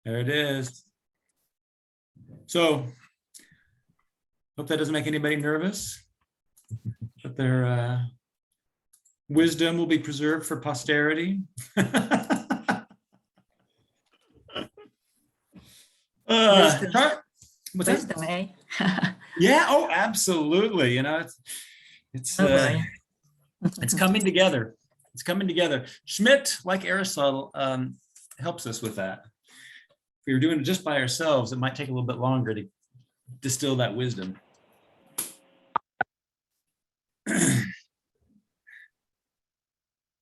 There it is. So, hope that doesn't make anybody nervous, that their wisdom will be preserved for posterity. Wisdom. What's Wisdom, that? eh? Yeah, oh, absolutely. You know, it's coming together. It's coming together. Schmidt, like Aristotle, helps us with that. If we were doing it just by ourselves, it might take a little bit longer to distill that wisdom.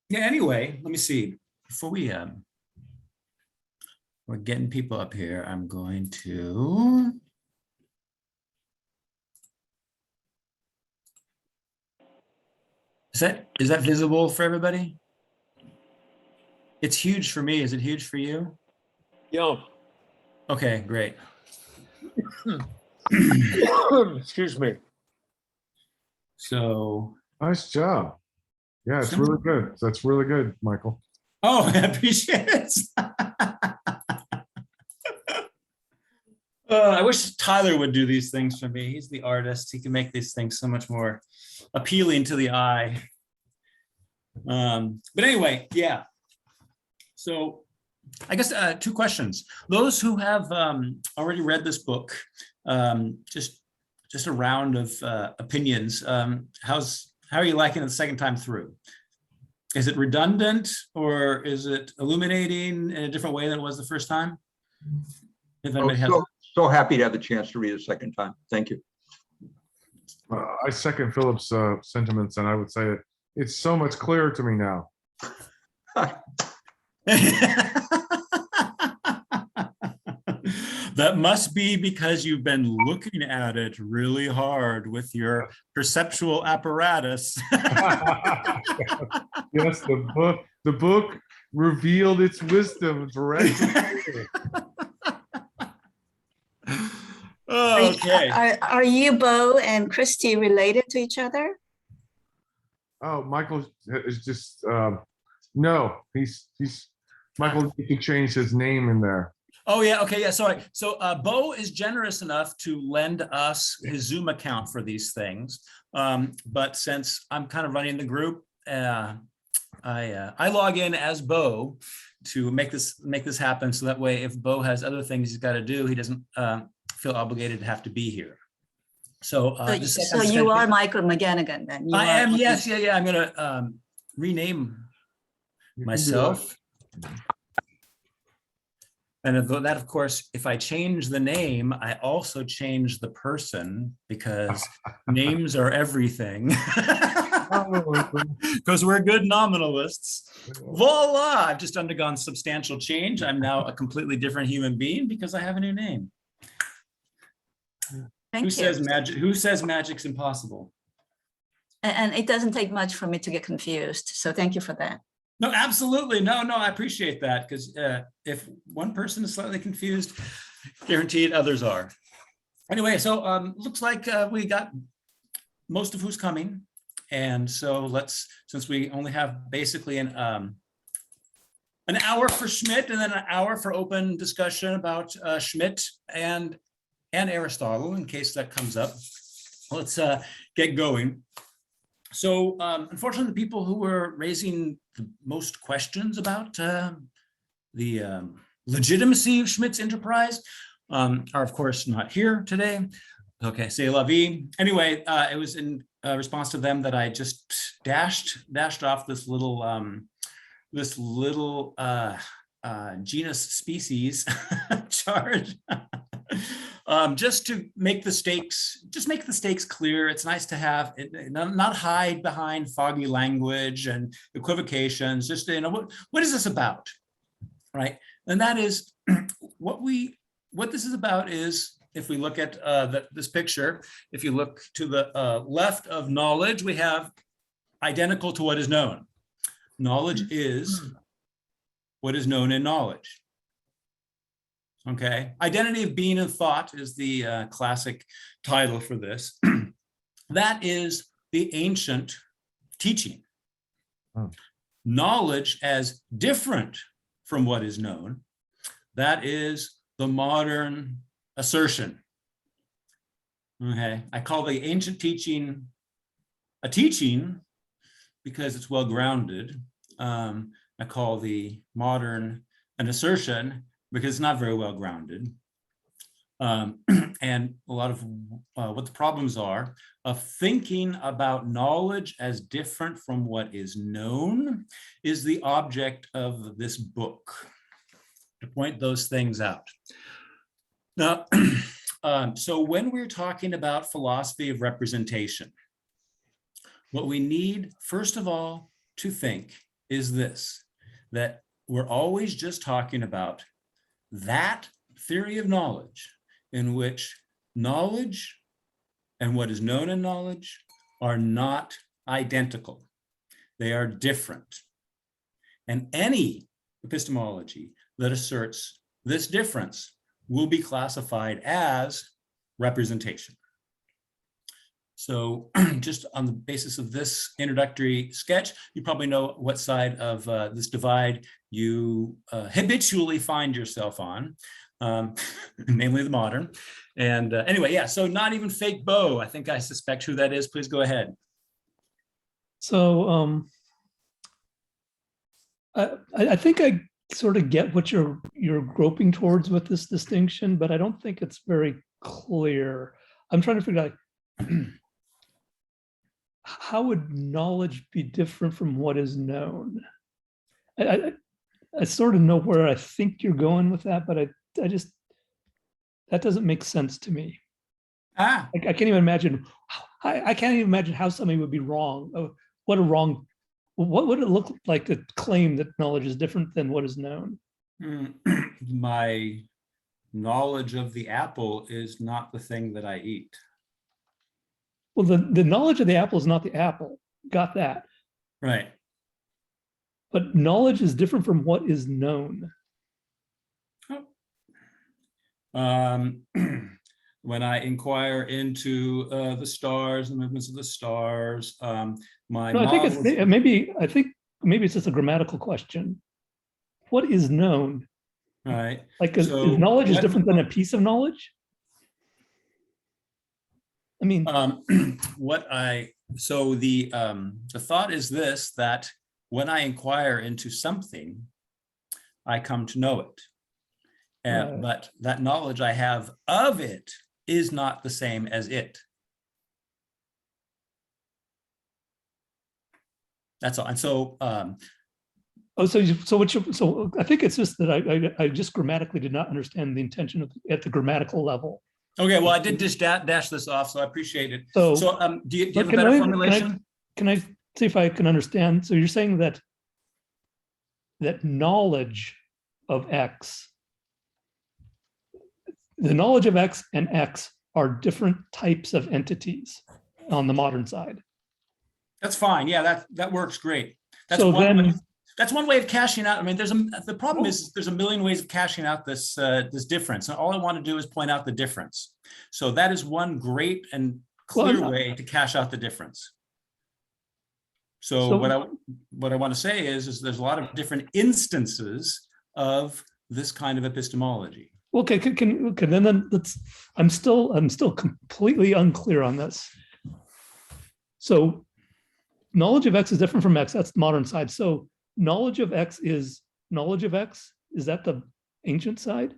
Yeah, anyway, let me see. Before we're getting people up here, I'm going to is that visible for everybody? It's huge for me. Is it huge for you? Yeah. Okay, great. Excuse me. So nice job. Yeah, it's really good. That's really good, Michael. Oh, I appreciate it. I wish Tyler would do these things for me. He's the artist. He can make these things so much more appealing to the eye. But anyway, yeah. So I guess 2 questions. Those who have already read this book, just a round of opinions. How are you liking it the second time through? Is it redundant or is it illuminating in a different way than it was the first time? If anybody has. So happy to have the chance to read it a second time. Thank you. I second Philip's sentiments, and I would say it's so much clearer to me now. That must be because you've been looking at it really hard with your perceptual apparatus. Yes, the book revealed its wisdom directly. Oh, okay. Are you, Bo and Christy, related to each other? Oh, Michael is just no. He's Michael needs to change his name in there. Oh yeah, okay, yeah, sorry. So Bo is generous enough to lend us his Zoom account for these things. But since I'm kind of running the group, I log in as Bo to make this happen. So that way, if Bo has other things he's got to do, he doesn't feel obligated to have to be here. So, so you are Michael McGannigan then? I am, yes, yeah. I'm gonna rename myself. And that, of course, if I change the name, I also change the person, because names are everything. Because we're good nominalists. Voila! I've just undergone substantial change. I'm now a completely different human being because I have a new name. Thank you. Who says magic's impossible? And it doesn't take much for me to get confused. So thank you for that. No, absolutely. No, I appreciate that, because if one person is slightly confused, guaranteed others are. Anyway, so looks like we got most of who's coming. And so since we only have basically an hour for Schmidt and then an hour for open discussion about Schmidt and Aristotle, in case that comes up, let's get going. So unfortunately, the people who were raising the most questions about the legitimacy of Schmidt's enterprise are, of course, not here today. Okay, c'est la vie. Anyway, it was in response to them that I just dashed off this little genus species chart. Just to make the stakes clear. It's nice to have it, not hide behind foggy language and equivocations. Just, you know, what is this about, right? And that is what this is about is, if we look at this picture, if you look to the left of knowledge, we have identical to what is known. Knowledge is what is known in knowledge. Okay, identity of being and thought is the classic title for this. That is the ancient teaching. Knowledge as different from what is known. That is the modern assertion. Okay, I call the ancient teaching a teaching because it's well-grounded. I call the modern an assertion because it's not very well-grounded. And a lot of what the problems are of thinking about knowledge as different from what is known is the object of this book, to point those things out. Now, so when we're talking about philosophy of representation, what we need, first of all, to think is this, that we're always just talking about that theory of knowledge in which knowledge and what is known in knowledge are not identical. They are different. And any epistemology that asserts this difference will be classified as representation. So just on the basis of this introductory sketch, you probably know what side of this divide you habitually find yourself on, namely the modern. And anyway, yeah, so not even fake Bo. I think I suspect who that is. Please go ahead. So I think I sort of get what you're groping towards with this distinction, but I don't think it's very clear. I'm trying to figure out how would knowledge be different from what is known? I sort of know where I think you're going with that, but I just, that doesn't make sense to me. I can't even imagine. I can't even imagine how somebody would be wrong. What would it look like to claim that knowledge is different than what is known? My knowledge of the apple is not the thing that I eat. Well, the knowledge of the apple is not the apple. Got that. Right. But knowledge is different from what is known. When I inquire into the stars, the movements of the stars, No, I think maybe it's just a grammatical question. What is known? Right. Like, is knowledge is different than a piece of knowledge? I mean, so the thought is this, that when I inquire into something, I come to know it. But that knowledge I have of it is not the same as it. That's all. And so so I think it's just that I just grammatically did not understand the intention at the grammatical level. okay, well, I did just dash this off, so I appreciate it. So do you have a better formulation? Can I see if I can understand? So you're saying that knowledge of X, the knowledge of X and X are different types of entities on the modern side. That's fine. Yeah, that works great. That's one way of cashing out. I mean, the problem is there's a million ways of cashing out this difference. And all I want to do is point out the difference. So that is one great and clear way to cash out the difference. So what I want to say is there's a lot of different instances of this kind of epistemology. Okay, then let's. I'm still completely unclear on this. So knowledge of X is different from X. That's the modern side. So knowledge of X is knowledge of X. Is that the ancient side?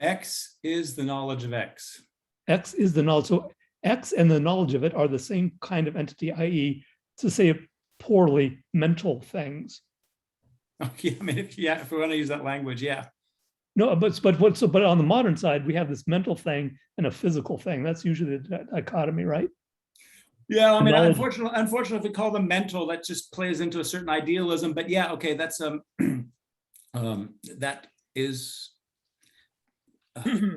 X is the knowledge of X. X is the knowledge. So X and the knowledge of it are the same kind of entity, i.e., to say it poorly, mental things. Okay, I mean, if we want to use that language, yeah. No, but on the modern side, we have this mental thing and a physical thing. That's usually the dichotomy, right? Yeah, I mean, unfortunately, if we call them mental, that just plays into a certain idealism. But yeah, okay, that's that is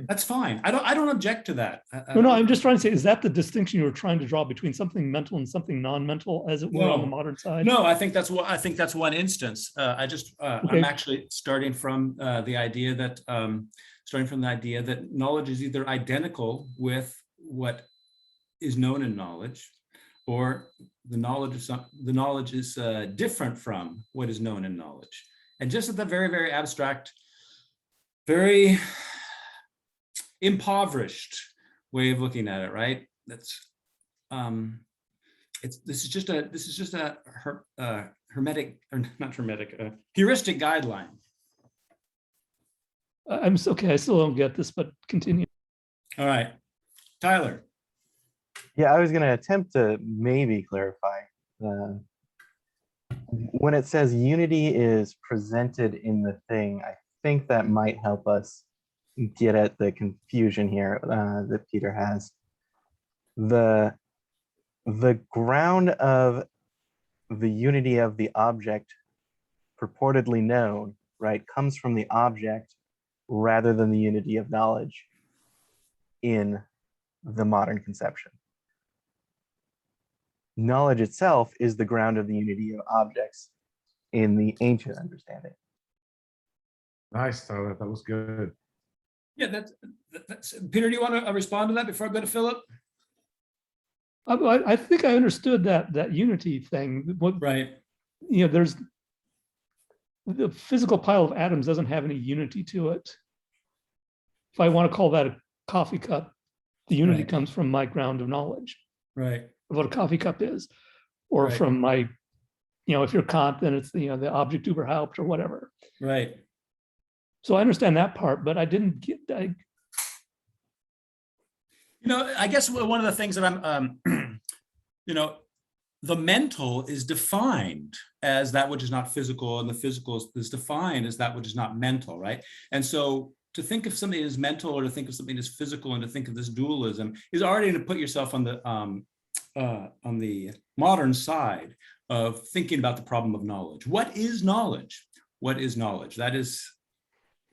that's fine. I don't object to that. No, I'm just trying to say, is that the distinction you were trying to draw between something mental and something non-mental, as it were, on the modern side? No, I think that's one instance. Okay. I'm actually starting from the idea that knowledge is either identical with what is known in knowledge, or the knowledge is different from what is known in knowledge. And just at the very, very abstract, very impoverished way of looking at it, right? That's this is just a hermetic, or not hermetic, heuristic guideline. Okay. I still don't get this, but continue. All right, Tyler. Yeah, I was going to attempt to maybe clarify. When it says unity is presented in the thing, I think that might help us get at the confusion here that Peter has. The ground of the unity of the object purportedly known, right, comes from the object rather than the unity of knowledge in the modern conception. Knowledge itself is the ground of the unity of objects in the ancient understanding. Nice, Tyler. That was good. Yeah, that's Peter. Do you want to respond to that before I go to Philip? I think I understood that unity thing. What, Right. There's the physical pile of atoms doesn't have any unity to it. If I want to call that a coffee cup, the unity Right. comes from my ground of knowledge Right. of what a coffee cup is, or Right. from my, if you're Kant, then it's the object Überhaupt or whatever. Right. So I understand that part, but I didn't get. I guess one of the things that I'm, the mental is defined as that which is not physical, and the physical is defined as that which is not mental, right? And so to think of something as mental, or to think of something as physical, and to think of this dualism is already to put yourself on the modern side of thinking about the problem of knowledge. What is knowledge? What is knowledge? That is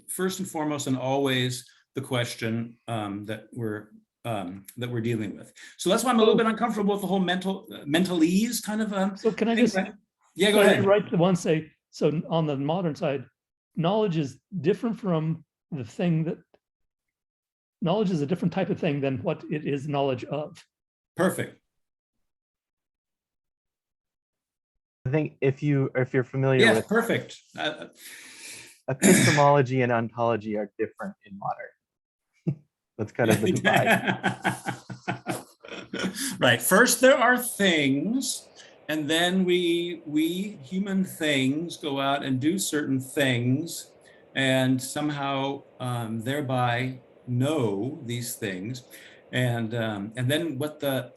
first and foremost and always the question that we're dealing with. So that's why I'm a little bit uncomfortable with the whole mentalese kind of. So can I thing, just? right? Yeah, go ahead. Right, the one say so on the modern side, knowledge is different from the thing that. Knowledge is a different type of thing than what it is knowledge of. Perfect. I think if you're familiar Yeah, with perfect. epistemology and ontology are different in modern. That's kind of the divide. Right. First, there are things, and then we human things go out and do certain things, and somehow thereby know these things, and then what the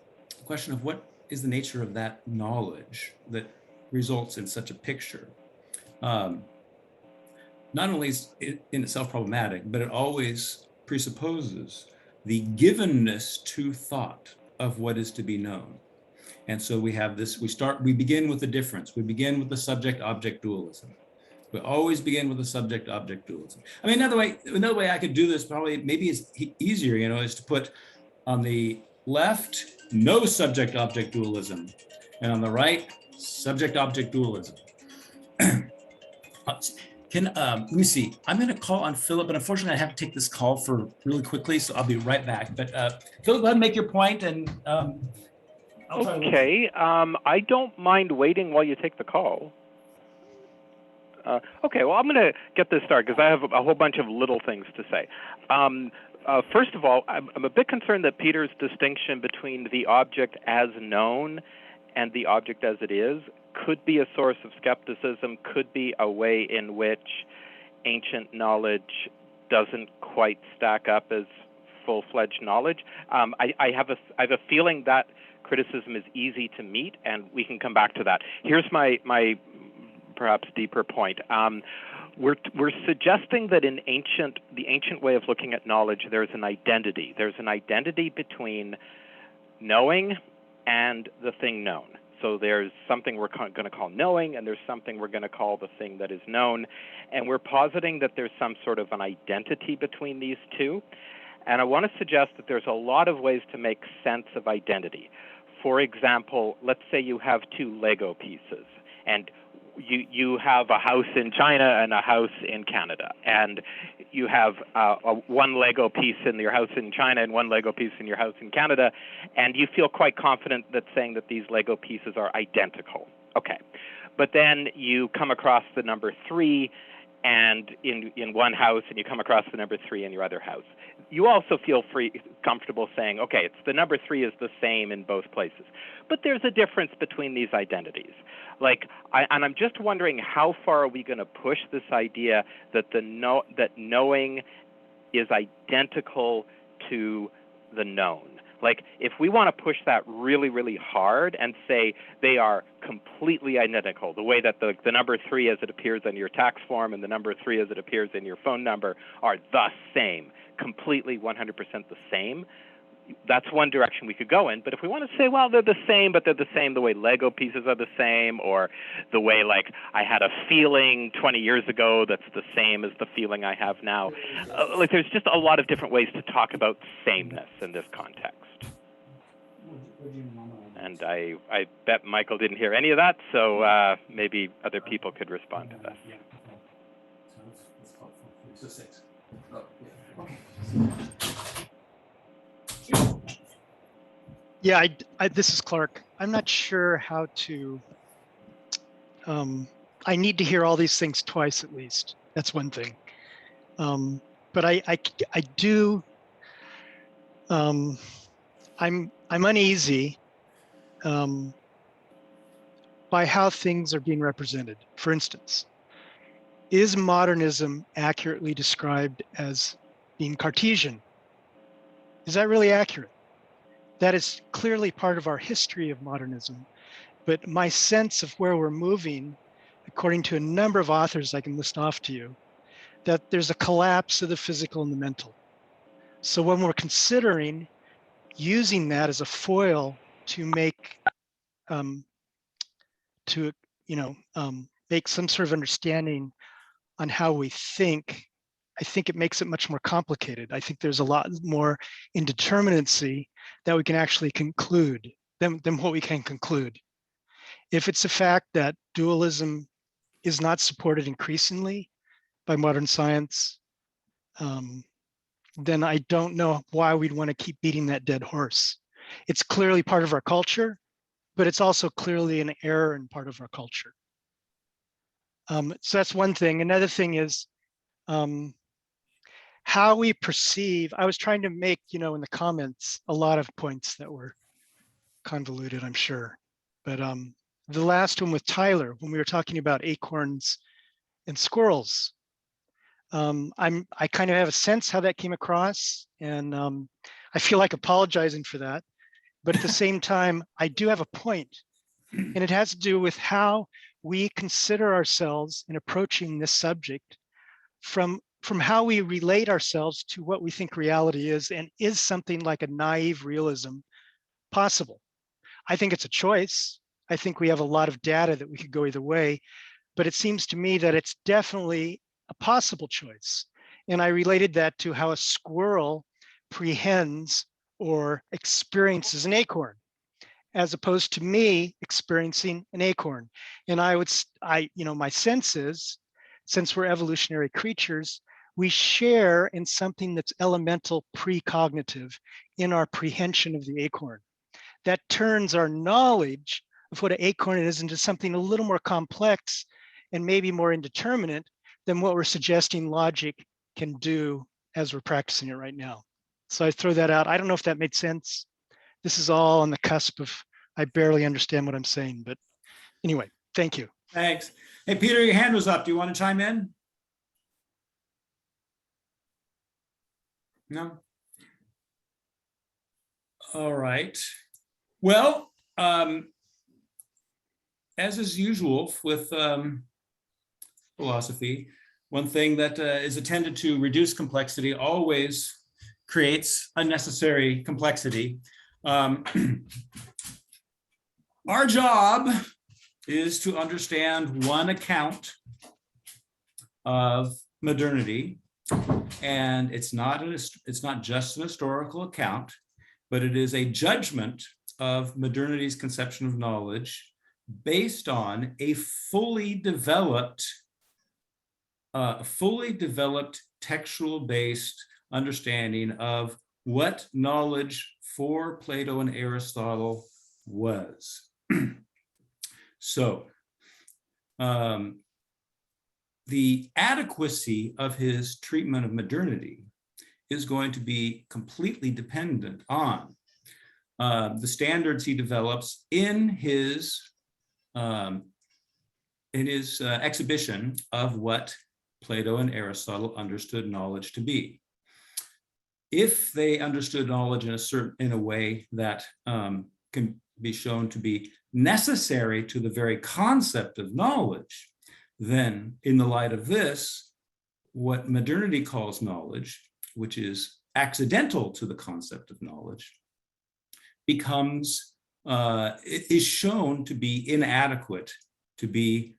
question of what is the nature of that knowledge that results in such a picture. Not only is it in itself problematic, but it always presupposes the givenness to thought of what is to be known. And so we have this, we begin with the difference. We begin with the subject-object dualism. We always begin with the subject-object dualism. I mean, another way I could do this, probably maybe is easier, is to put on the left, no subject-object dualism, and on the right, subject-object dualism. Let me see. I'm going to call on Philip, but unfortunately, I have to take this call for really quickly, so I'll be right back. But Philip, go ahead and make your point, and I'll try to Okay. I don't mind waiting while you take the call. Okay. Well, I'm going to get this started because I have a whole bunch of little things to say. First of all, I'm a bit concerned that Peter's distinction between the object as known and the object as it is could be a source of skepticism, could be a way in which ancient knowledge doesn't quite stack up as full-fledged knowledge. I have a feeling that criticism is easy to meet, and we can come back to that. Here's my perhaps deeper point. We're suggesting that in the ancient way of looking at knowledge, there's an identity. There's an identity between knowing and the thing known. So there's something we're going to call knowing, and there's something we're going to call the thing that is known. And we're positing that there's some sort of an identity between these two. And I want to suggest that there's a lot of ways to make sense of identity. For example, let's say you have two Lego pieces, and you have a house in China and a house in Canada, and you have one Lego piece in your house in China and one Lego piece in your house in Canada, and you feel quite confident that saying that these Lego pieces are identical. Okay, but then you come across the number 3 and in one house, and you come across the number 3 in your other house. You also feel comfortable saying, okay, it's the number 3 is the same in both places. But there's a difference between these identities. And I'm just wondering, how far are we going to push this idea that that knowing is identical to the known? Like, if we want to push that really, really hard and say they are completely identical, the way that the number 3 as it appears on your tax form and the number 3 as it appears in your phone number are the same, completely 100% the same, that's one direction we could go in. But if we want to say, well, they're the same, but they're the same the way Lego pieces are the same, or the way, like, I had a feeling 20 years ago that's the same as the feeling I have now. Like, there's just a lot of different ways to talk about sameness in this context. And I bet Michael didn't hear any of that, so maybe other people could respond to this. So 6. Yeah, this is Clark. I'm not sure how to, I need to hear all these things twice at least. That's one thing. But I do, I'm uneasy by how things are being represented. For instance, is modernism accurately described as being Cartesian? Is that really accurate? That is clearly part of our history of modernism. But my sense of where we're moving, according to a number of authors I can list off to you, that there's a collapse of the physical and the mental. So when we're considering using that as a foil to make, make some sort of understanding on how we think, I think it makes it much more complicated. I think there's a lot more indeterminacy that we can actually conclude than what we can conclude. If it's a fact that dualism is not supported increasingly by modern science, then I don't know why we'd want to keep beating that dead horse. It's clearly part of our culture, but it's also clearly an error in part of our culture. So that's one thing. Another thing is, how we perceive. I was trying to make, in the comments, a lot of points that were convoluted, I'm sure. But the last one with Tyler, when we were talking about acorns and squirrels, I kind of have a sense how that came across, and I feel like apologizing for that. But at the same time, I do have a point, and it has to do with how we consider ourselves in approaching this subject from how we relate ourselves to what we think reality is, and is something like a naive realism possible? I think it's a choice. I think we have a lot of data that we could go either way, but it seems to me that it's definitely a possible choice. And I related that to how a squirrel prehends or experiences an acorn, as opposed to me experiencing an acorn. And my sense is, since we're evolutionary creatures, we share in something that's elemental precognitive in our prehension of the acorn. That turns our knowledge of what an acorn is into something a little more complex and maybe more indeterminate than what we're suggesting logic can do as we're practicing it right now. So I throw that out. I don't know if that made sense. This is all on the cusp of, I barely understand what I'm saying, but anyway, thank you. Thanks. Hey, Peter, your hand was up. Do you want to chime in? No? All right. Well, as is usual with philosophy, one thing that is intended to reduce complexity always creates unnecessary complexity. Our job is to understand one account of modernity, and it's not just an historical account, but it is a judgment of modernity's conception of knowledge based on a fully developed textual-based understanding of what knowledge for Plato and Aristotle was. So the adequacy of his treatment of modernity is going to be completely dependent on the standards he develops in his exhibition of what Plato and Aristotle understood knowledge to be. If they understood knowledge in a way that can be shown to be necessary to the very concept of knowledge, then in the light of this, what modernity calls knowledge, which is accidental to the concept of knowledge, is shown to be inadequate to be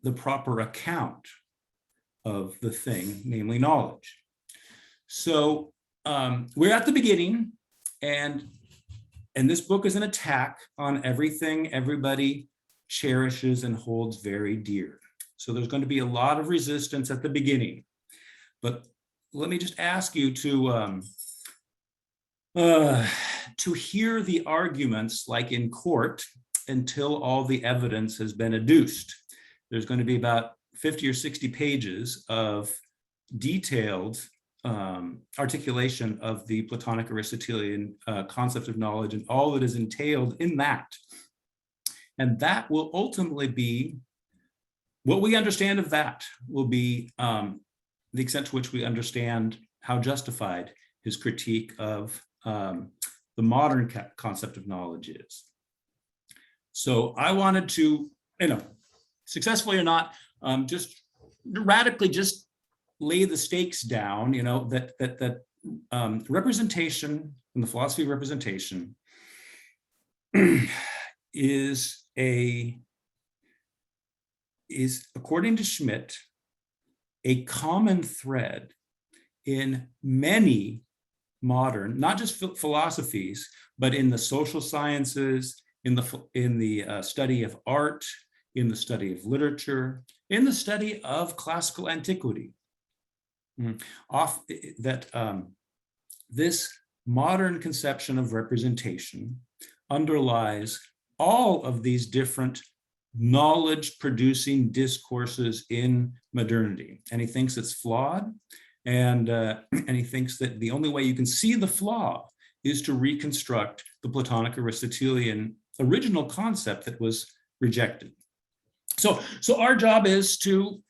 the proper account of the thing, namely knowledge. So we're at the beginning, and this book is an attack on everything everybody cherishes and holds very dear. So there's going to be a lot of resistance at the beginning. But let me just ask you to hear the arguments like in court until all the evidence has been adduced. There's going to be about 50 or 60 pages of detailed articulation of the Platonic Aristotelian concept of knowledge and all that is entailed in that. And that will ultimately be, what we understand of that will be the extent to which we understand how justified his critique of the modern concept of knowledge is. So I wanted to, successfully or not, just radically just lay the stakes down, that representation and the philosophy of representation is according to Schmidt, a common thread in many modern, not just philosophies, but in the social sciences, in the study of art, in the study of literature, in the study of classical antiquity. This modern conception of representation underlies all of these different knowledge-producing discourses in modernity. And he thinks it's flawed, and he thinks that the only way you can see the flaw is to reconstruct the Platonic Aristotelian original concept that was rejected. So our job is to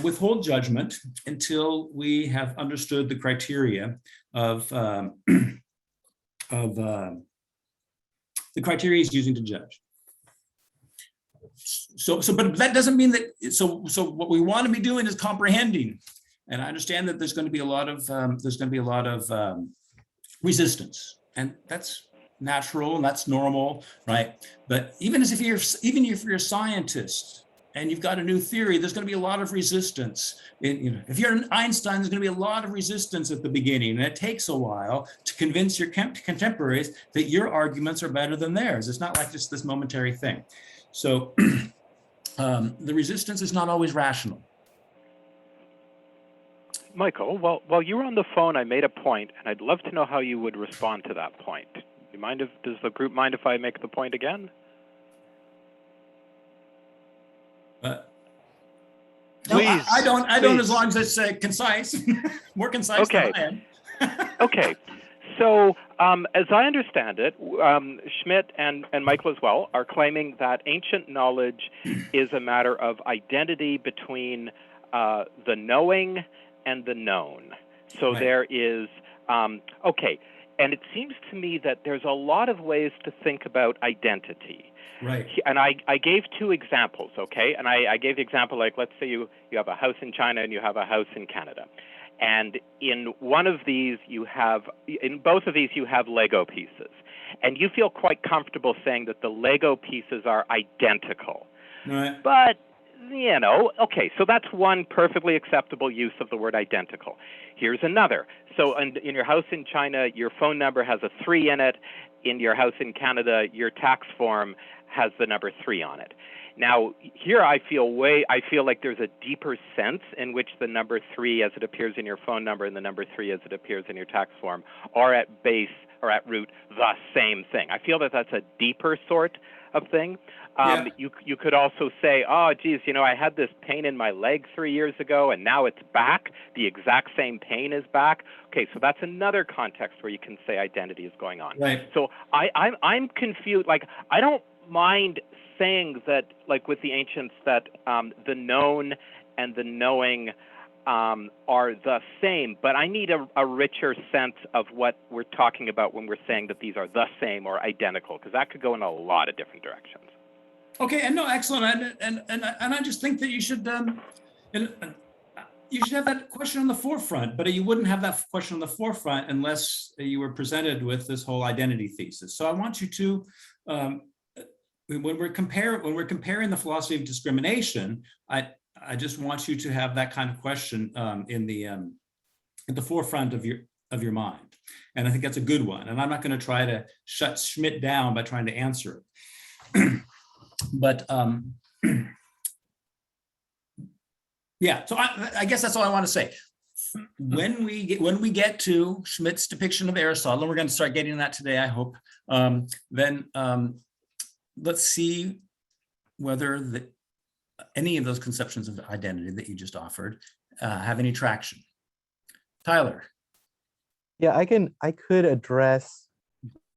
withhold judgment until we have understood the criteria of the criteria he's using to judge. But that doesn't mean that. So what we want to be doing is comprehending, and I understand that there's going to be a lot of resistance, and that's natural and that's normal, right? But even if you're a scientist and you've got a new theory, there's going to be a lot of resistance. If you're an Einstein, there's going to be a lot of resistance at the beginning, and it takes a while to convince your contemporaries that your arguments are better than theirs. It's not like just this momentary thing. So the resistance is not always rational. Michael, while you were on the phone, I made a point, and I'd love to know how you would respond to that point. Does the group mind if I make the point again? Please, I don't, as please. long as it's concise, more concise Okay. than I am. Okay. So as I understand it, Schmidt and Michael as well are claiming that ancient knowledge is a matter of identity between the knowing and the known. So Right. there is, okay, and it seems to me that there's a lot of ways to think about identity. Right. And I gave two examples, okay? And I gave the example, like, let's say you have a house in China and you have a house in Canada. And in one of these, in both of these, you have Lego pieces. And you feel quite comfortable saying that the Lego pieces are identical. Right. But, okay, so that's one perfectly acceptable use of the word identical. Here's another. So in your house in China, your phone number has a 3 in it. In your house in Canada, your tax form has the number 3 on it. Now, here I feel like there's a deeper sense in which the number 3 as it appears in your phone number and the number 3 as it appears in your tax form are at base or at root the same thing. I feel that that's a deeper sort of thing. Yeah. You could also say, oh, geez, I had this pain in my leg 3 years ago, and now it's back. The exact same pain is back. Okay, so that's another context where you can say identity is going on. Right. So I'm confused. Like, I don't mind saying that, like with the ancients, that the known and the knowing are the same, but I need a richer sense of what we're talking about when we're saying that these are the same or identical, because that could go in a lot of different directions. Okay, and no, excellent, and I just think that you should have that question on the forefront, but you wouldn't have that question on the forefront unless you were presented with this whole identity thesis. So I want you to, when we're comparing the philosophy of discrimination, I just want you to have that kind of question at the forefront of your mind, and I think that's a good one. And I'm not going to try to shut Schmidt down by trying to answer it. But yeah, so I guess that's all I want to say. When we get to Schmidt's depiction of Aristotle, and we're going to start getting that today, I hope, then let's see whether any of those conceptions of identity that you just offered have any traction. Tyler. Yeah, I could address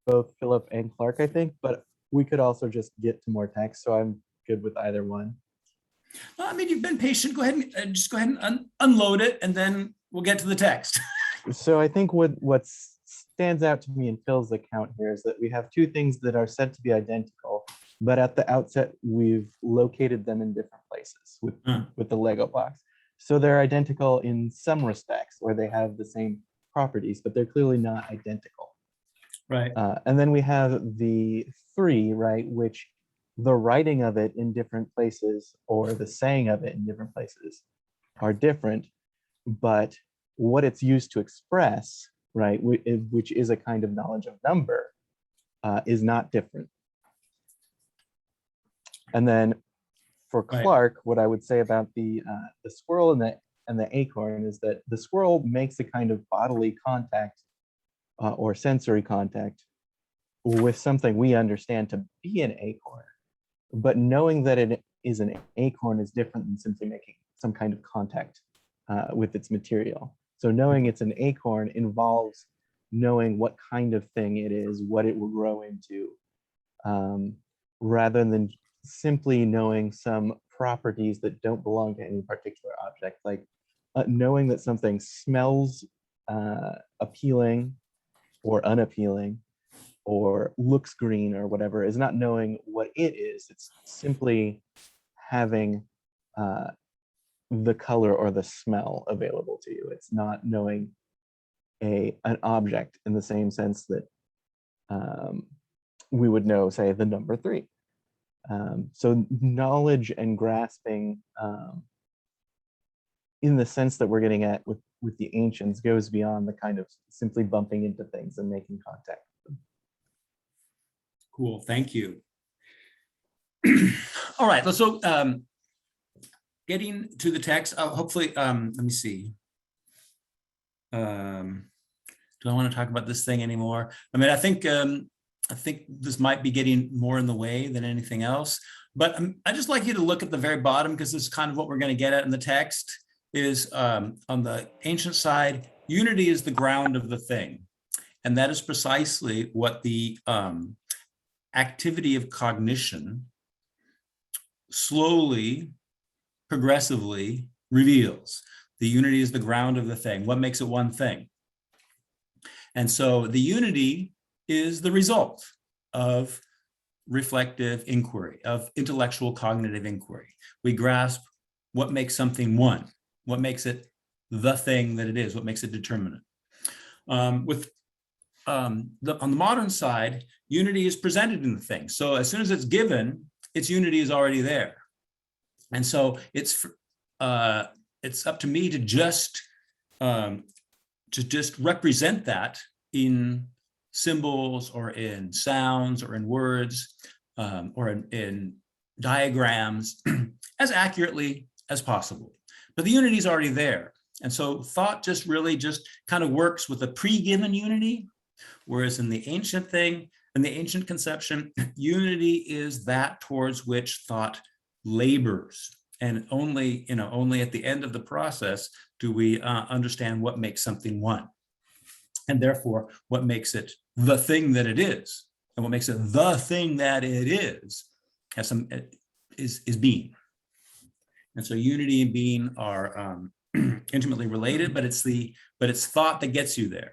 both Philip and Clark, I think, but we could also just get to more text, so I'm good with either one. Well, I mean, you've been patient. Go ahead and just go ahead and unload it, and then we'll get to the text. So I think what stands out to me in Phil's account here is that we have two things that are said to be identical, but at the outset we've located them in different places with the Lego blocks. So they're identical in some respects, where they have the same properties, but they're clearly not identical. Right. And then we have the 3, right, which the writing of it in different places or the saying of it in different places are different, but what it's used to express, right, which is a kind of knowledge of number, is not different. And then for Clark, what I would say about the squirrel and the acorn is that the squirrel makes a kind of bodily contact or sensory contact with something we understand to be an acorn, but knowing that it is an acorn is different than simply making some kind of contact with its material. So knowing it's an acorn involves knowing what kind of thing it is, what it will grow into, rather than simply knowing some properties that don't belong to any particular object, like knowing that something smells appealing or unappealing or looks green or whatever is not knowing what it is. It's simply having the color or the smell available to you. It's not knowing an object in the same sense that we would know, say, the number 3. So knowledge and grasping in the sense that we're getting at with the ancients goes beyond the kind of simply bumping into things and making contact with them. Cool, thank you. All right, so getting to the text, hopefully, let me see. Do I want to talk about this thing anymore? I mean, I think this might be getting more in the way than anything else, but I just like you to look at the very bottom, because this is kind of what we're going to get at in the text, is on the ancient side, unity is the ground of the thing. And that is precisely what the activity of cognition slowly, progressively reveals. The unity is the ground of the thing. What makes it one thing? And so the unity is the result of reflective inquiry, of intellectual cognitive inquiry. We grasp what makes something one, what makes it the thing that it is, what makes it determinate. On the modern side, unity is presented in the thing. So as soon as it's given, its unity is already there. And so it's up to me to just represent that in symbols or in sounds or in words or in diagrams as accurately as possible. But the unity is already there. And so thought just kind of works with a pre-given unity, whereas in the ancient thing, In the ancient conception, unity is that towards which thought labors. And only, only at the end of the process do we understand what makes something one. And therefore, what makes it the thing that it is. And what makes it the thing that it is has some is being. And so unity and being are intimately related, but it's thought that gets you there.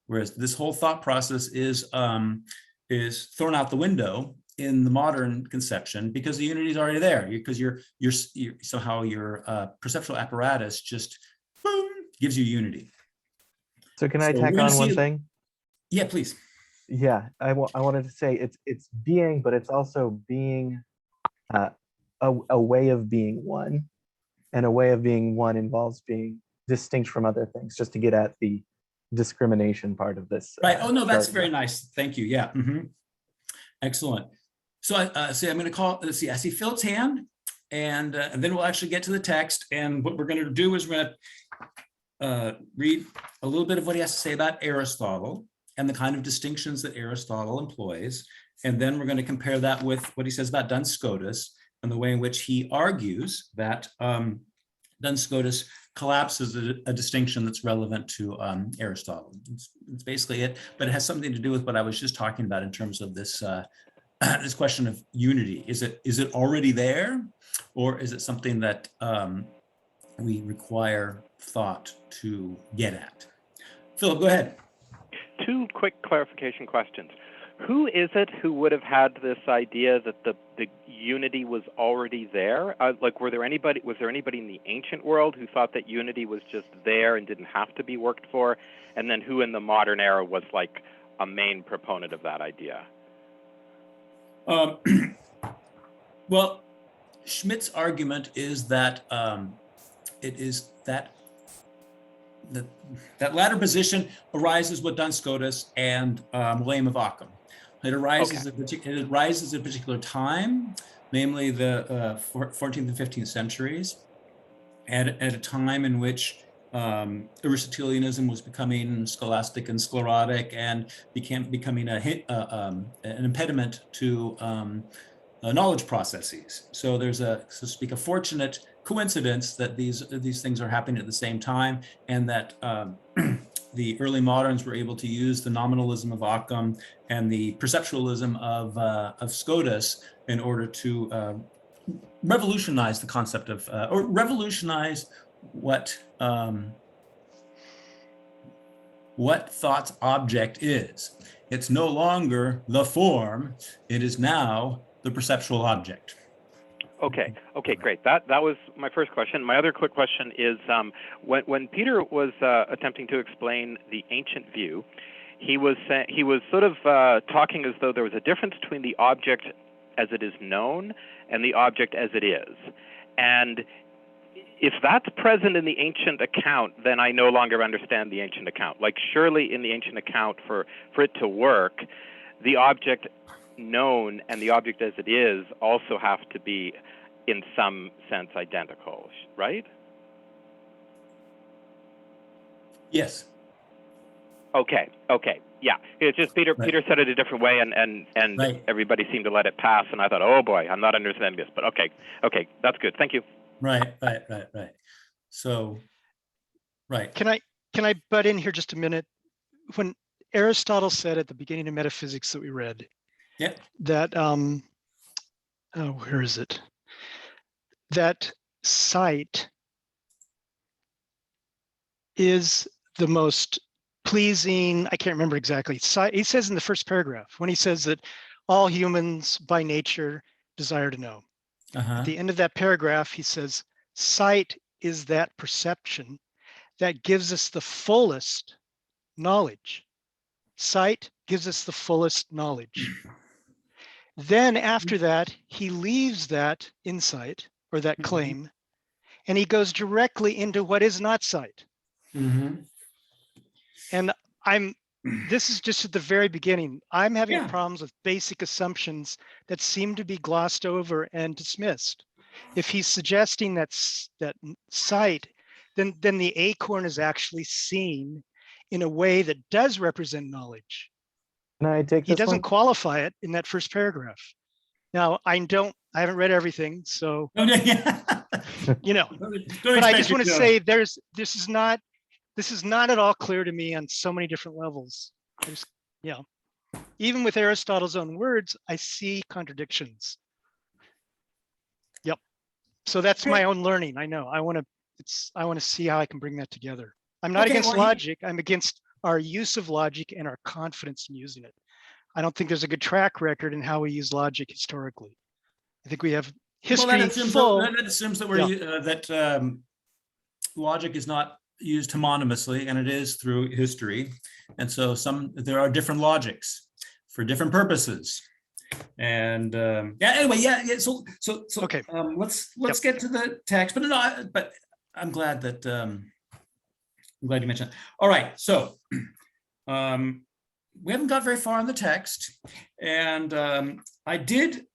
Whereas this whole thought process is thrown out the window in the modern conception because the unity is already there. Because you're somehow your perceptual apparatus just boom gives you unity. So can I So tack we're gonna on one see- thing? Yeah, please. Yeah, I wanted to say it's being, but it's also being a way of being one. And a way of being one involves being distinct from other things, just to get at the discrimination part of this. Right. Oh, no, that's chart. very nice. Thank you. Yeah. Mhm. Excellent. So I see, I'm going to call, let's see, I see Philip's hand, and then we'll actually get to the text. And what we're going to do is we're going to read a little bit of what he has to say about Aristotle and the kind of distinctions that Aristotle employs. And then we're going to compare that with what he says about Duns Scotus and the way in which he argues that Duns Scotus collapses a distinction that's relevant to Aristotle. It's basically it, but it has something to do with what I was just talking about in terms of this this question of unity. Is it already there, or is it something that we require thought to get at? Philip, go ahead. Two quick clarification questions. Who is it who would have had this idea that the unity was already there? Like, was there anybody in the ancient world who thought that unity was just there and didn't have to be worked for? And then who in the modern era was like a main proponent of that idea? Well, Schmidt's argument is that it is that latter position arises with Duns Scotus and William of Ockham. It arises at a particular time, namely the 14th and 15th centuries, at a time in which Aristotelianism was becoming scholastic and sclerotic and becoming an impediment to knowledge processes. So there's so to speak, a fortunate coincidence that these things are happening at the same time, and that the early moderns were able to use the nominalism of Occam and the perceptualism of Scotus in order to revolutionize the concept of, or revolutionize what thought's object is. It's no longer the form; it is now the perceptual object. Okay, great. That was my first question. My other quick question is, when Peter was attempting to explain the ancient view, he was sort of talking as though there was a difference between the object as it is known and the object as it is. And if that's present in the ancient account, then I no longer understand the ancient account. Like, surely in the ancient account, for it to work, the object known and the object as it is also have to be in some sense identical, right? Yes. Okay, yeah. It's just Peter said it a different way, and Right. everybody seemed to let it pass, and I thought, oh boy, I'm not understanding this, but okay, that's good. Thank you. Right. So, right. Can I butt in here just a minute? When Aristotle said at the beginning of metaphysics that we read, Yeah. that where is it? That sight is the most pleasing. I can't remember exactly. Sight, he says in the first paragraph, when he says that all humans by nature desire to know. At the end of that paragraph, he says, sight is that perception that gives us the fullest knowledge. Sight gives us the fullest knowledge. Then after that, he leaves that insight or that claim, and he goes directly into what is not sight. And this is just at the very beginning. I'm having problems with basic assumptions that seem to be glossed over and dismissed. If he's suggesting that sight, then the acorn is actually seen in a way that does represent knowledge. Can I take He this doesn't one? qualify it in that first paragraph. Now, I haven't read everything, so, Yeah. you know, Don't but I expect just you want to to. say this is not at all clear to me on so many different levels. Yeah. Even with Aristotle's own words, I see contradictions. Yep. So that's Okay. my own learning. I know. I want to see how I can bring that together. I'm not Okay, against well, logic. I'm against our use of logic and our confidence in using it. I don't think there's a good track record in how we use logic historically. I think we have Well, that history assumes full. that assumes that we're logic is not used homonymous,ly, and it is through history. And so there are different logics for different purposes. And anyway, So Okay. Let's get to the text. But I'm glad that I'm glad you mentioned it. All right, so we haven't got very far in the text, and I did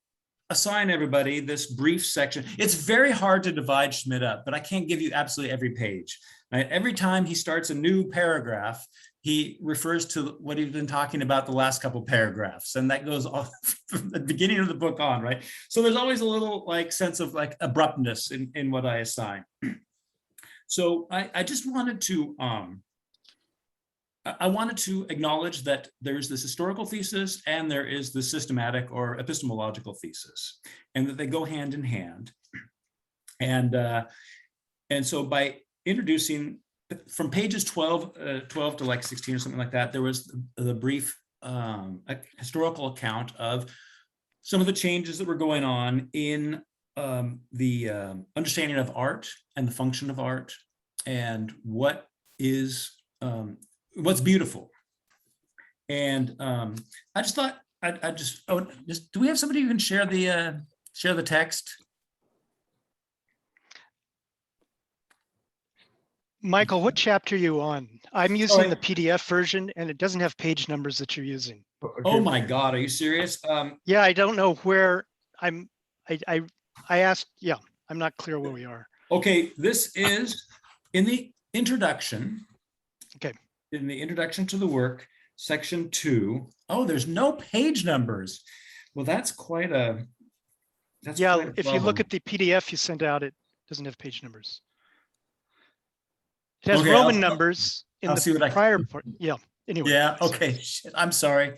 assign everybody this brief section. It's very hard to divide Schmidt up, but I can't give you absolutely every page. Right? Every time he starts a new paragraph, he refers to what he's been talking about the last couple paragraphs, and that goes off from the beginning of the book on, right? So there's always a little sense of abruptness in what I assign. So I just wanted to I wanted to acknowledge that there's this historical thesis and there is the systematic or epistemological thesis, and that they go hand in hand. And so by introducing from pages 12 to 16 or something like that, there was the brief historical account of some of the changes that were going on in the understanding of art and the function of art and what is what's beautiful. And I just thought do we have somebody who can share the text? Michael, what chapter are you on? I'm using Sorry. the PDF version and it doesn't have page numbers that you're using. Oh my God, are you serious? Yeah, I don't know where I asked, yeah, I'm not clear where we are. Okay, this is in the introduction. Okay. In the introduction to the work, section 2. Oh, there's no page numbers. Well, that's quite a If you look at the PDF you sent out, it doesn't have page numbers. It has Okay, Roman numbers in I'll see the what prior part. Yeah. Anyway. Yeah. Okay. Shit, I'm sorry.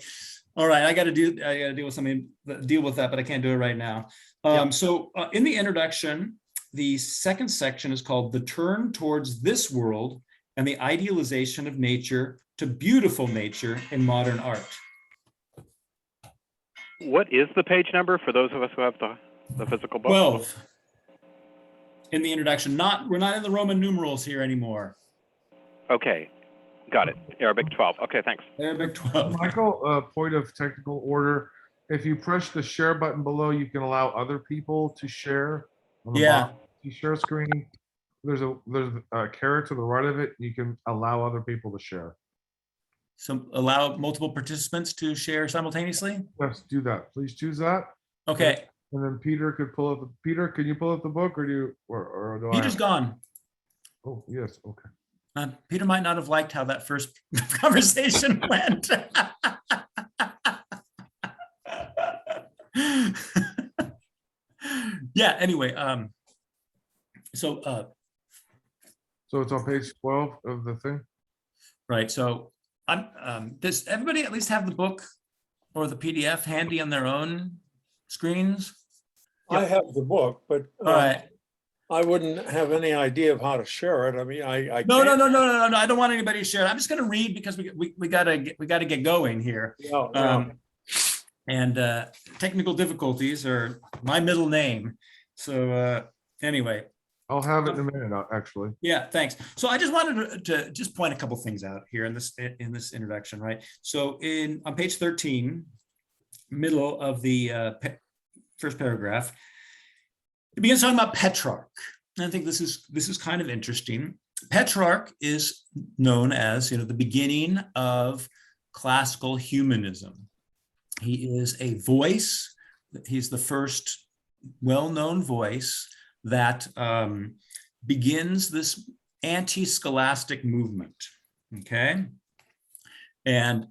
All right, I got to deal with that, but I can't do it right now. So in the introduction, the second section is called "The Turn Towards This World and the Idealization of Nature to Beautiful Nature in Modern Art." What is the page number for those of us who have the physical book? 12. In the introduction, we're not in the Roman numerals here anymore. Okay, got it. Arabic 12. Okay, thanks. Arabic 12. Michael, point of technical order. If you press the share button below, you can allow other people to share. On the bottom of the share screen, there's a caret to the right of it. You can allow other people to share. So allow multiple participants to share simultaneously? Let's do that. Please choose that. Okay. And then Peter could pull up. Peter, can you pull up the book, or do I? Peter's gone. Oh yes, okay. Peter might not have liked how that first conversation went. Yeah. Anyway, so it's on page 12 of the thing. Right. So does everybody at least have the book or the PDF handy on their own screens? I have the book, but All right. I wouldn't have any idea of how to share it. I mean, I No. can't. I don't want anybody to share it. I'm just going to read because we gotta get going here. No. And technical difficulties are my middle name. So anyway. I'll have it in a minute, actually. Yeah, thanks. So I just wanted to just point a couple things out here in this introduction, right? So on page 13, middle of the first paragraph, it begins talking about Petrarch. And I think this is kind of interesting. Petrarch is known as the beginning of classical humanism. He is a voice. He's the first well-known voice that begins this anti-scholastic movement. Okay, and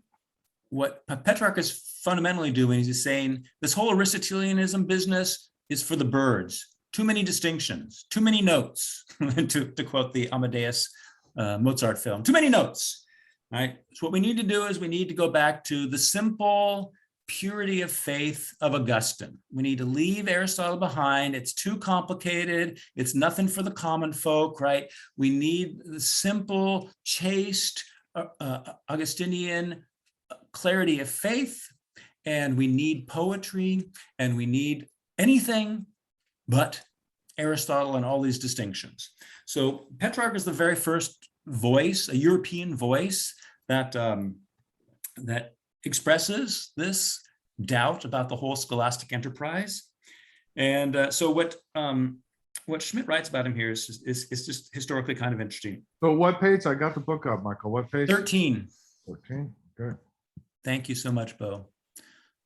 what Petrarch is fundamentally doing is he's saying this whole Aristotelianism business is for the birds. Too many distinctions, too many notes, to quote the Amadeus Mozart film, too many notes, right? So what we need to do is we need to go back to the simple purity of faith of Augustine. We need to leave Aristotle behind. It's too complicated. It's nothing for the common folk, right? We need the simple, chaste, Augustinian clarity of faith, and we need poetry, and we need anything but Aristotle and all these distinctions. So Petrarch is the very first voice, a European voice that that expresses this doubt about the whole scholastic enterprise. And so what Schmidt writes about him here is just historically kind of interesting. So what page? I got the book up, Michael. What page? 13. 13. Good. Thank you so much, Bo.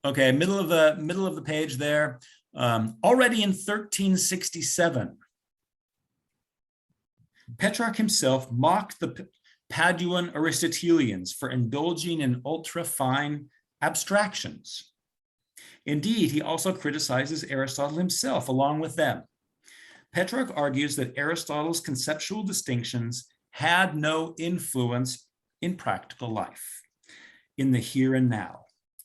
Okay, middle of the page there. Already in 1367, Petrarch himself mocked the Paduan Aristotelians for indulging in ultra-fine abstractions. Indeed, he also criticizes Aristotle himself along with them. Petrarch argues that Aristotle's conceptual distinctions had no influence in practical life, in the here and now.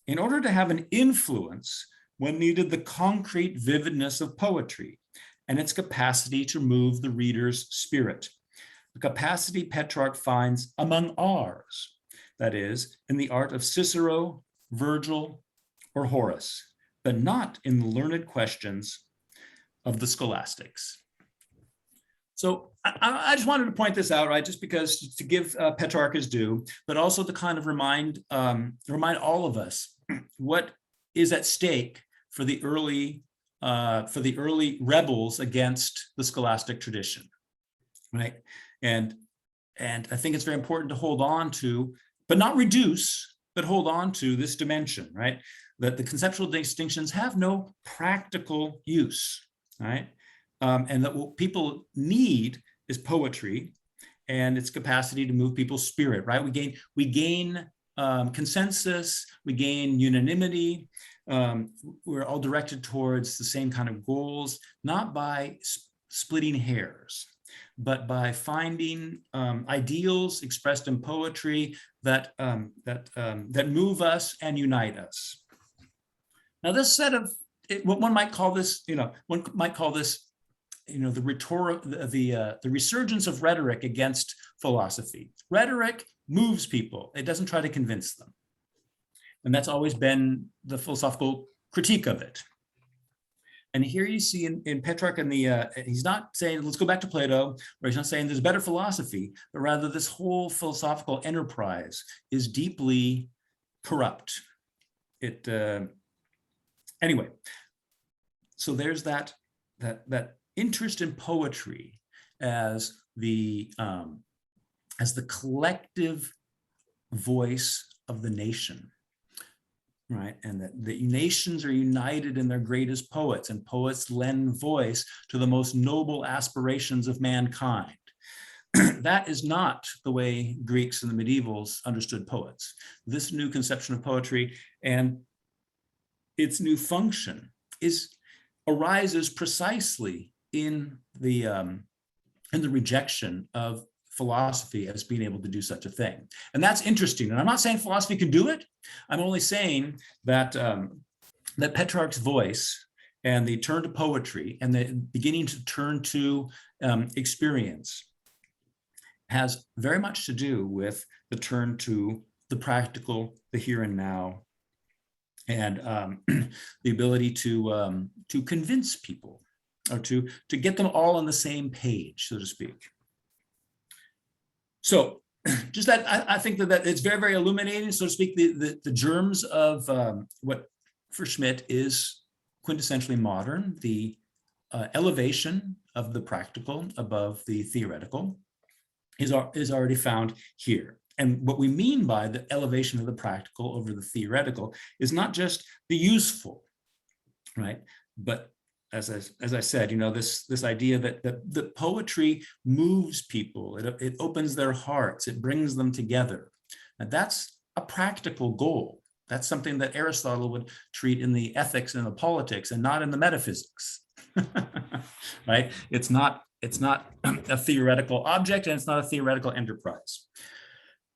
In order to have an influence, one needed the concrete vividness of poetry and its capacity to move the reader's spirit. The capacity Petrarch finds among ours, that is, in the art of Cicero, Virgil, or Horace, but not in the learned questions of the scholastics. So I just wanted to point this out, right? Just because to give Petrarch his due, but also to kind of remind all of us what is at stake for the early rebels against the scholastic tradition, right? And I think it's very important to hold on to, but not reduce, but hold on to this dimension, right? That the conceptual distinctions have no practical use, right? And that what people need is poetry and its capacity to move people's spirit, right? We gain consensus, we gain unanimity. We're all directed towards the same kind of goals, not by splitting hairs, but by finding ideals expressed in poetry that move us and unite us. Now, this set of what one might call this, the resurgence of rhetoric against philosophy. Rhetoric moves people. It doesn't try to convince them. And that's always been the philosophical critique of it. And here you see in Petrarch, he's not saying, let's go back to Plato, or he's not saying there's better philosophy, but rather this whole philosophical enterprise is deeply corrupt. Anyway, so there's that interest in poetry as the collective voice of the nation, right? And that the nations are united in their greatest poets, and poets lend voice to the most noble aspirations of mankind. That is not the way Greeks and the medievals understood poets. This new conception of poetry and its new function arises precisely in the rejection of philosophy as being able to do such a thing. And that's interesting. And I'm not saying philosophy can do it. I'm only saying that that Petrarch's voice and the turn to poetry and the beginning to turn to experience has very much to do with the turn to the practical, the here and now, and the ability to convince people, or to get them all on the same page, so to speak. So just that, I think that it's very, very illuminating, so to speak, the germs of what for Schmidt is quintessentially modern, the elevation of the practical above the theoretical is already found here. And what we mean by the elevation of the practical over the theoretical is not just the useful, right? But as I said, this idea that the poetry moves people, it opens their hearts, it brings them together. And that's a practical goal. That's something that Aristotle would treat in the ethics and the politics and not in the metaphysics. Right? It's not a theoretical object, and it's not a theoretical enterprise.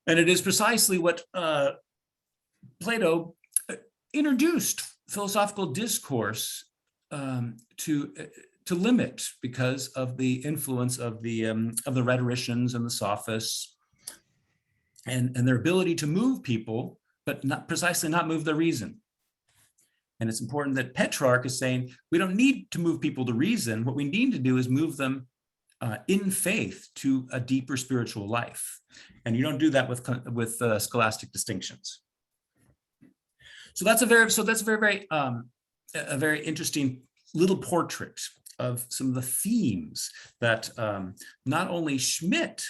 And it is precisely what Plato introduced philosophical discourse to limit because of the influence of the rhetoricians and the sophists, and their ability to move people, but not move the reason. And it's important that Petrarch is saying we don't need to move people to reason. What we need to do is move them in faith to a deeper spiritual life, and you don't do that with scholastic distinctions. So that's a very interesting little portrait of some of the themes that not only Schmidt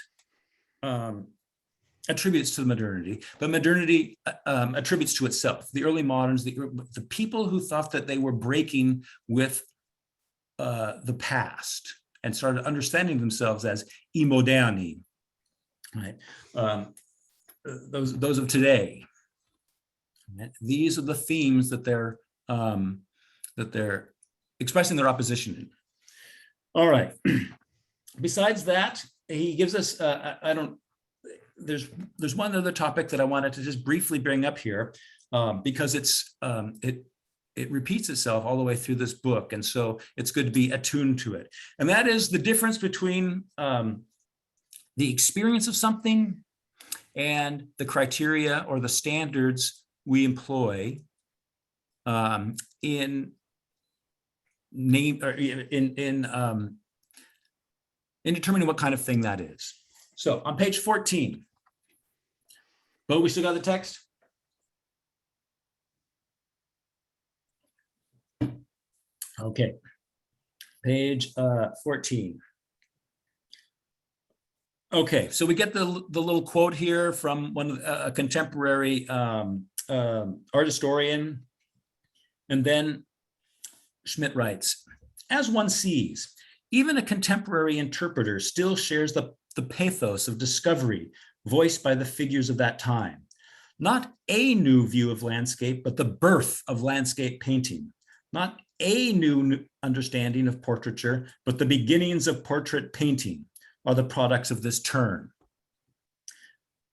attributes to modernity, but modernity attributes to itself. The early moderns, the people who thought that they were breaking with the past and started understanding themselves as i moderni, right? Those of today. These are the themes that they're expressing their opposition in. All right. Besides that, he gives us there's one other topic that I wanted to just briefly bring up here, because it repeats itself all the way through this book, and so it's good to be attuned to it. And that is the difference between the experience of something and the criteria or the standards we employ in determining what kind of thing that is. So on page 14, Bo, we still got the text? Okay, page 14. Okay, so we get the little quote here from a contemporary art historian, and then Schmidt writes, as one sees, even a contemporary interpreter still shares the pathos of discovery voiced by the figures of that time. Not a new view of landscape, but the birth of landscape painting. Not a new understanding of portraiture, but the beginnings of portrait painting are the products of this turn.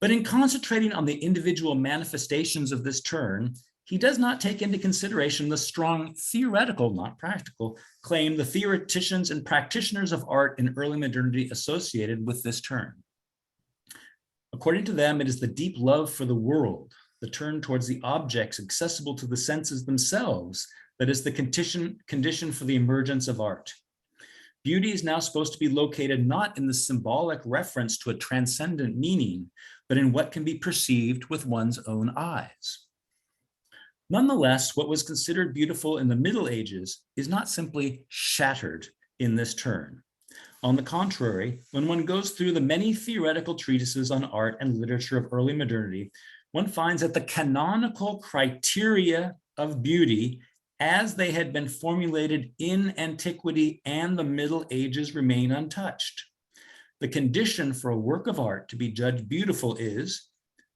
But in concentrating on the individual manifestations of this turn, he does not take into consideration the strong theoretical, not practical, claim the theoreticians and practitioners of art in early modernity associated with this turn. According to them, it is the deep love for the world, the turn towards the objects accessible to the senses themselves, that is the condition for the emergence of art. Beauty is now supposed to be located not in the symbolic reference to a transcendent meaning, but in what can be perceived with one's own eyes. Nonetheless, what was considered beautiful in the Middle Ages is not simply shattered in this turn. On the contrary, when one goes through the many theoretical treatises on art and literature of early modernity, one finds that the canonical criteria of beauty as they had been formulated in antiquity and the Middle Ages remain untouched. The condition for a work of art to be judged beautiful is,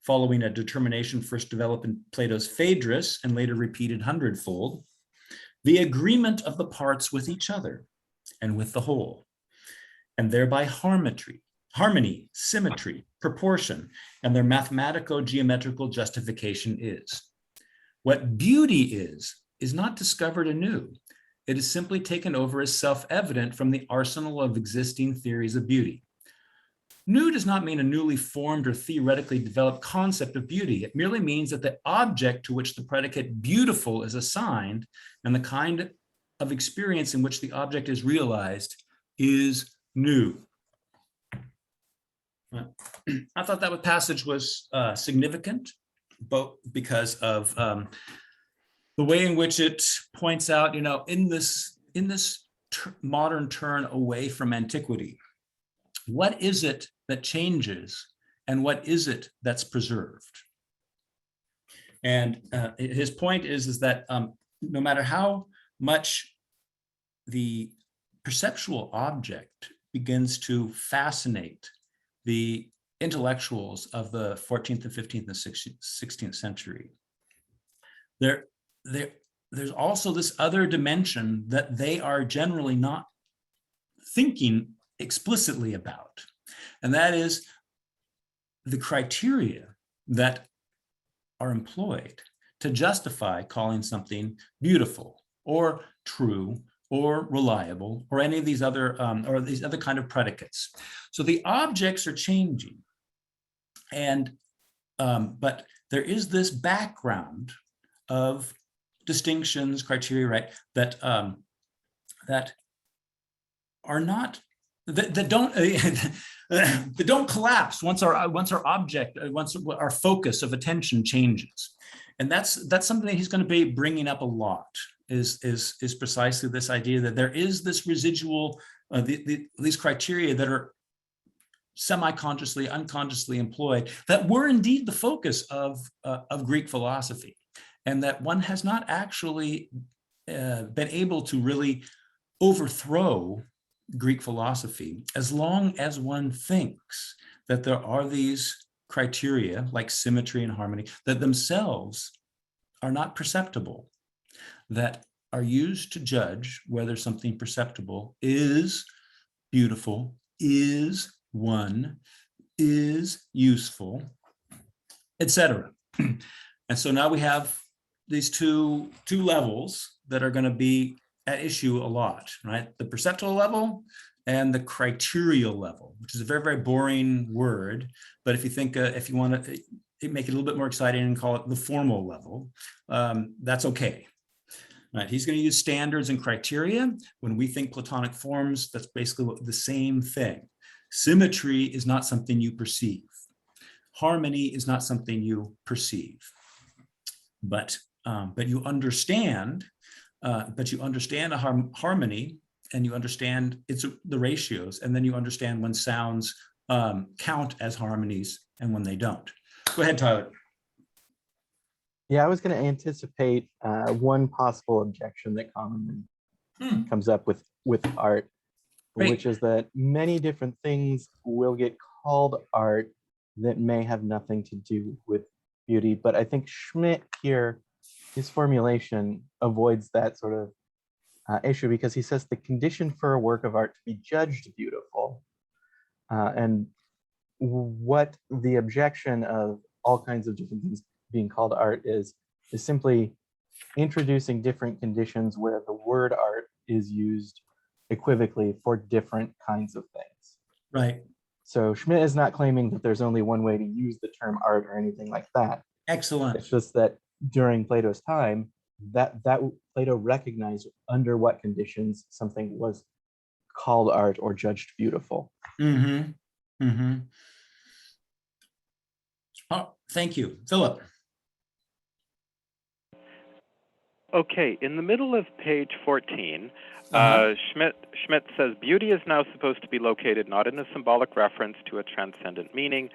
following a determination first developed in Plato's Phaedrus and later repeated hundredfold, the agreement of the parts with each other and with the whole, and thereby harmony, symmetry, proportion, and their mathematico-geometrical justification is. What beauty is not discovered anew. It is simply taken over as self-evident from the arsenal of existing theories of beauty. New does not mean a newly formed or theoretically developed concept of beauty. It merely means that the object to which the predicate beautiful is assigned and the kind of experience in which the object is realized is new. I thought that passage was significant, both because of the way in which it points out, in this modern turn away from antiquity, what is it that changes and what is it that's preserved? And his point is that no matter how much the perceptual object begins to fascinate the intellectuals of the 14th and 15th and 16th century, there's also this other dimension that they are generally not thinking explicitly about. And that is the criteria that are employed to justify calling something beautiful or true or reliable or any of these other kind of predicates. So the objects are changing, and but there is this background of distinctions, criteria, right? That that are not that don't that don't collapse once our object, once our focus of attention changes. And that's something that he's going to be bringing up a lot. Is precisely this idea that there is this residual, these criteria that are semi-consciously, unconsciously employed, that were indeed the focus of Greek philosophy, and that one has not actually been able to really overthrow Greek philosophy as long as one thinks that there are these criteria like symmetry and harmony that themselves are not perceptible, that are used to judge whether something perceptible is beautiful, is one, is useful, etc. And so now we have these two levels that are going to be at issue a lot, right? The perceptual level and the criterial level, which is a very, very boring word. But if you think, if you want to make it a little bit more exciting and call it the formal level, that's okay. Right? He's going to use standards and criteria. When we think Platonic forms, that's basically the same thing. Symmetry is not something you perceive. Harmony is not something you perceive. But you understand. But you understand a harmony, and you understand the ratios, and then you understand when sounds count as harmonies and when they don't. Go ahead, Tyler. Yeah, I was going to anticipate one possible objection that commonly comes up with art, Great. which is that many different things will get called art that may have nothing to do with beauty. But I think Schmidt here, his formulation avoids that sort of issue, because he says the condition for a work of art to be judged beautiful. And what the objection of all kinds of different things being called art is simply introducing different conditions where the word art is used equivocally for different kinds of things. Right. So Schmidt is not claiming that there's only one way to use the term art or anything like that. Excellent. It's just that during Plato's time, that Plato recognized under what conditions something was called art or judged beautiful. Mm-hmm. Mm-hmm. Oh, thank you. Philip. Okay, in the middle of page 14, Uh-huh. Schmidt says, beauty is now supposed to be located not in a symbolic reference to a transcendent meaning,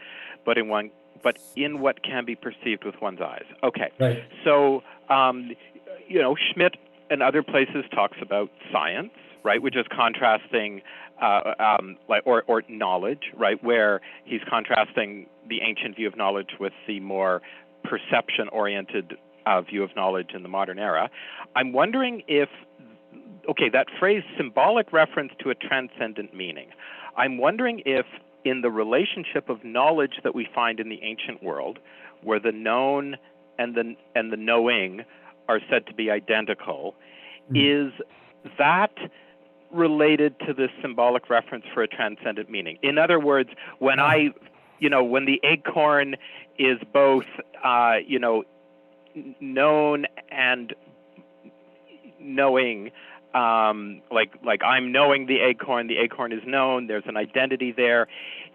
but in what can be perceived with one's eyes. Okay, Right. so, Schmidt and other places talks about science, right, which is contrasting, or knowledge, right, where he's contrasting the ancient view of knowledge with the more perception-oriented view of knowledge in the modern era. I'm wondering if, that phrase, symbolic reference to a transcendent meaning, I'm wondering if in the relationship of knowledge that we find in the ancient world, where the known and the knowing are said to be identical, is that related to this symbolic reference for a transcendent meaning? In other words, when when the acorn is both, known and knowing, like I'm knowing the acorn is known, there's an identity there,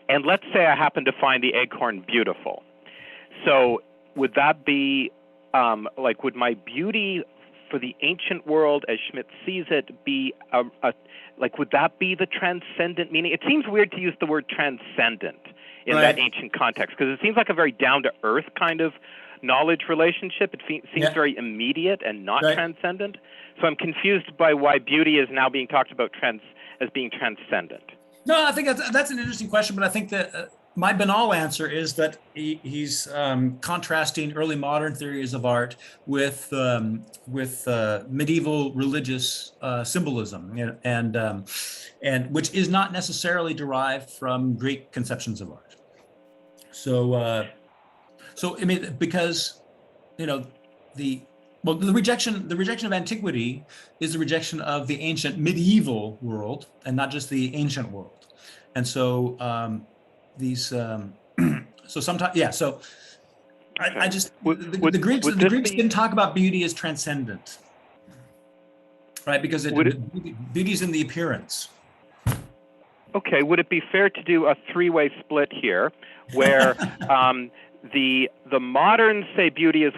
and let's say I happen to find the acorn beautiful. So would that be, would my beauty for the ancient world as Schmidt sees it be would that be the transcendent meaning? It seems weird to use the word transcendent in Right. that ancient context, because it seems like a very down-to-earth kind of knowledge relationship. It seems very immediate and not Right. transcendent. So I'm confused by why beauty is now being talked about as being transcendent. No, I think that's an interesting question, but I think that my banal answer is that he's contrasting early modern theories of art with medieval religious symbolism, you know, and which is not necessarily derived from Greek conceptions of art. So, I mean, because you know the rejection of antiquity is the rejection of the ancient medieval world and not just the ancient world, and so. So sometimes, yeah. So I just the Greeks didn't talk about beauty as transcendent, right? Because beauty's in the appearance. Okay, would it be fair to do a three-way split here, where the moderns say beauty is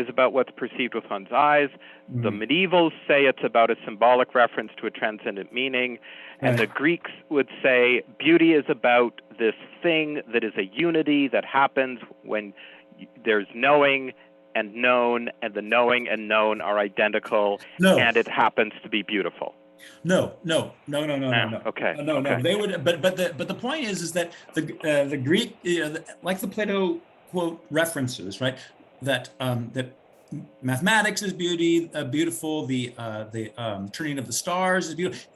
about what's perceived with one's eyes. The medievals say it's about a symbolic reference to a transcendent meaning, and the Greeks would say beauty is about this thing that is a unity that happens when there's knowing and known, and the knowing and known are identical, and it happens to be beautiful. No. Okay. No. They would, but the point is that the Greek, like the Plato quote references, right? That that mathematics is beautiful. The turning of the stars is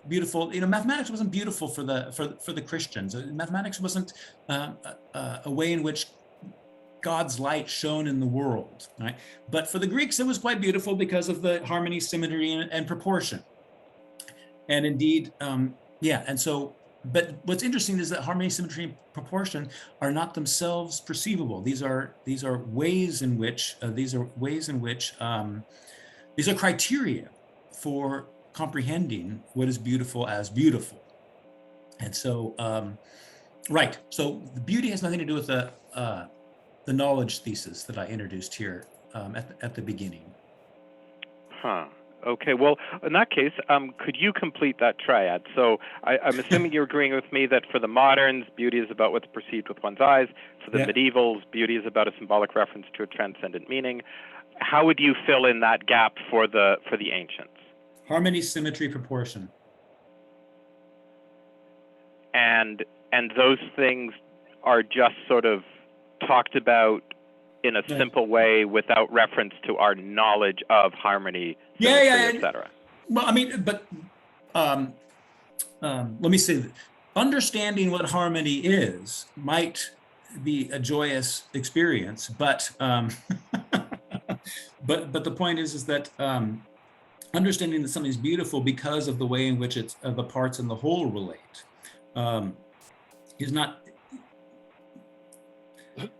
beautiful. You know, mathematics wasn't beautiful for the Christians. Mathematics wasn't a way in which God's light shone in the world, right? But for the Greeks, it was quite beautiful because of the harmony, symmetry, and proportion. And indeed, and so, but what's interesting is that harmony, symmetry, and proportion are not themselves perceivable. These are ways in which these are criteria for comprehending what is beautiful as beautiful. And so, right. So the beauty has nothing to do with the knowledge thesis that I introduced here at the beginning. Huh. Okay, well, in that case, could you complete that triad? So I'm assuming you're agreeing with me that for the moderns, beauty is about what's perceived with one's eyes. For the medievals, beauty is about a symbolic reference to a transcendent meaning. How would you fill in that gap for the ancients? Harmony, symmetry, proportion. And those things are just sort of talked about in a simple way without reference to our knowledge of harmony, symmetry, etc. Well, I mean, but let me say, understanding what harmony is might be a joyous experience, but but the point is that understanding that something is beautiful because of the way in which the parts and the whole relate is not.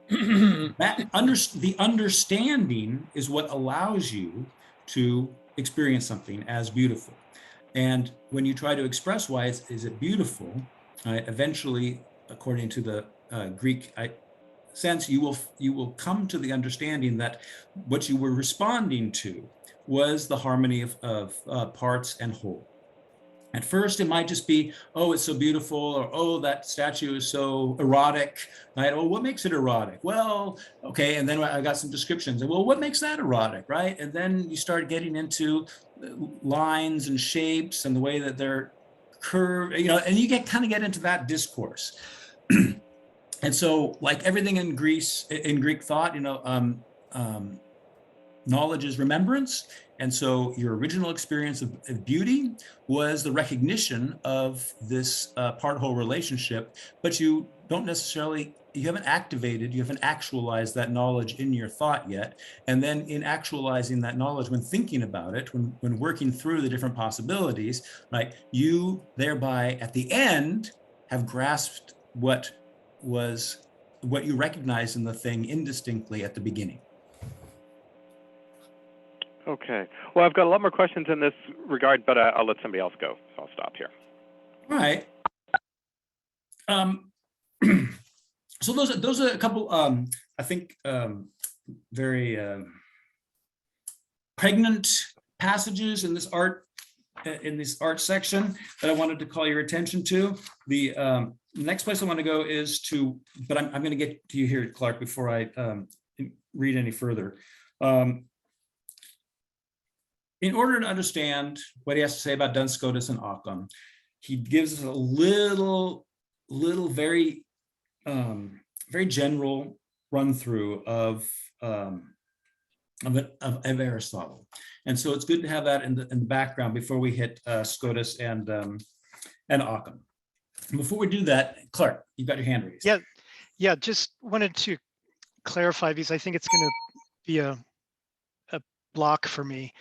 The understanding is what allows you to experience something as beautiful. And when you try to express why is it beautiful, eventually, according to the Greek sense, you will come to the understanding that what you were responding to was the harmony of parts and whole. At first, it might just be, oh, it's so beautiful, or oh, that statue is so erotic, right? Oh, what makes it erotic? Well, okay, and then I got some descriptions. Well, what makes that erotic, right? And then you start getting into lines and shapes and the way that they're curved, and you kind of get into that discourse. And so, like everything in Greek thought, knowledge is remembrance. And so your original experience of beauty was the recognition of this part-whole relationship, but you haven't actualized that knowledge in your thought yet. And then in actualizing that knowledge, when thinking about it, when working through the different possibilities, right, you thereby at the end have grasped what you recognized in the thing indistinctly at the beginning. Okay. Well, I've got a lot more questions in this regard, but I'll let somebody else go. So I'll stop here. All right. So those are a couple, I think, very pregnant passages in this art section that I wanted to call your attention to. The next place I want to go is to, but I'm going to get to you here, Clark, before I read any further. In order to understand what he has to say about Duns Scotus and Occam, he gives us a little very very general run through of Aristotle. And so it's good to have that in the background before we hit Scotus and Occam. Before we do that, Clark, you've got your hand raised. Yeah, just wanted to clarify because I think it's going to be a block for me.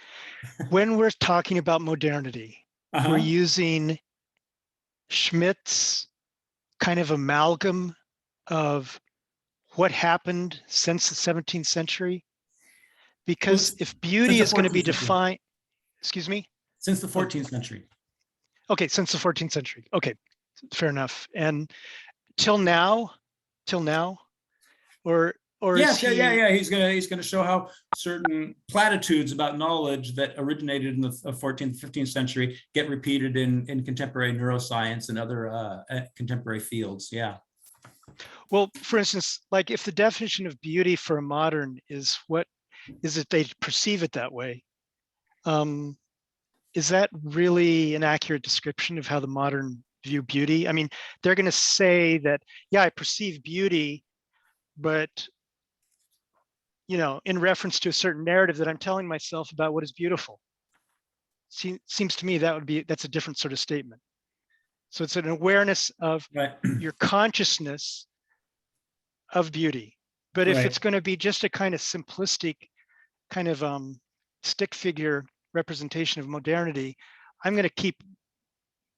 When we're talking about modernity, we're using Schmidt's kind of amalgam of what happened since the 17th century. Because if beauty is going to be defined, excuse me? Since the 14th century. Okay, since the 14th century. Okay, fair enough. And till now, or Yes, is he? yeah. He's gonna show how certain platitudes about knowledge that originated in the 14th, 15th century get repeated in contemporary neuroscience and other contemporary fields. Yeah. Well, for instance, like if the definition of beauty for a modern is what is it they perceive it that way, is that really an accurate description of how the modern view beauty? I mean, they're going to say that, yeah, I perceive beauty, but in reference to a certain narrative that I'm telling myself about what is beautiful. Seems to me that's a different sort of statement. So it's an awareness of your consciousness of beauty. But if it's going to be just a kind of simplistic kind of stick figure representation of modernity, I'm going to keep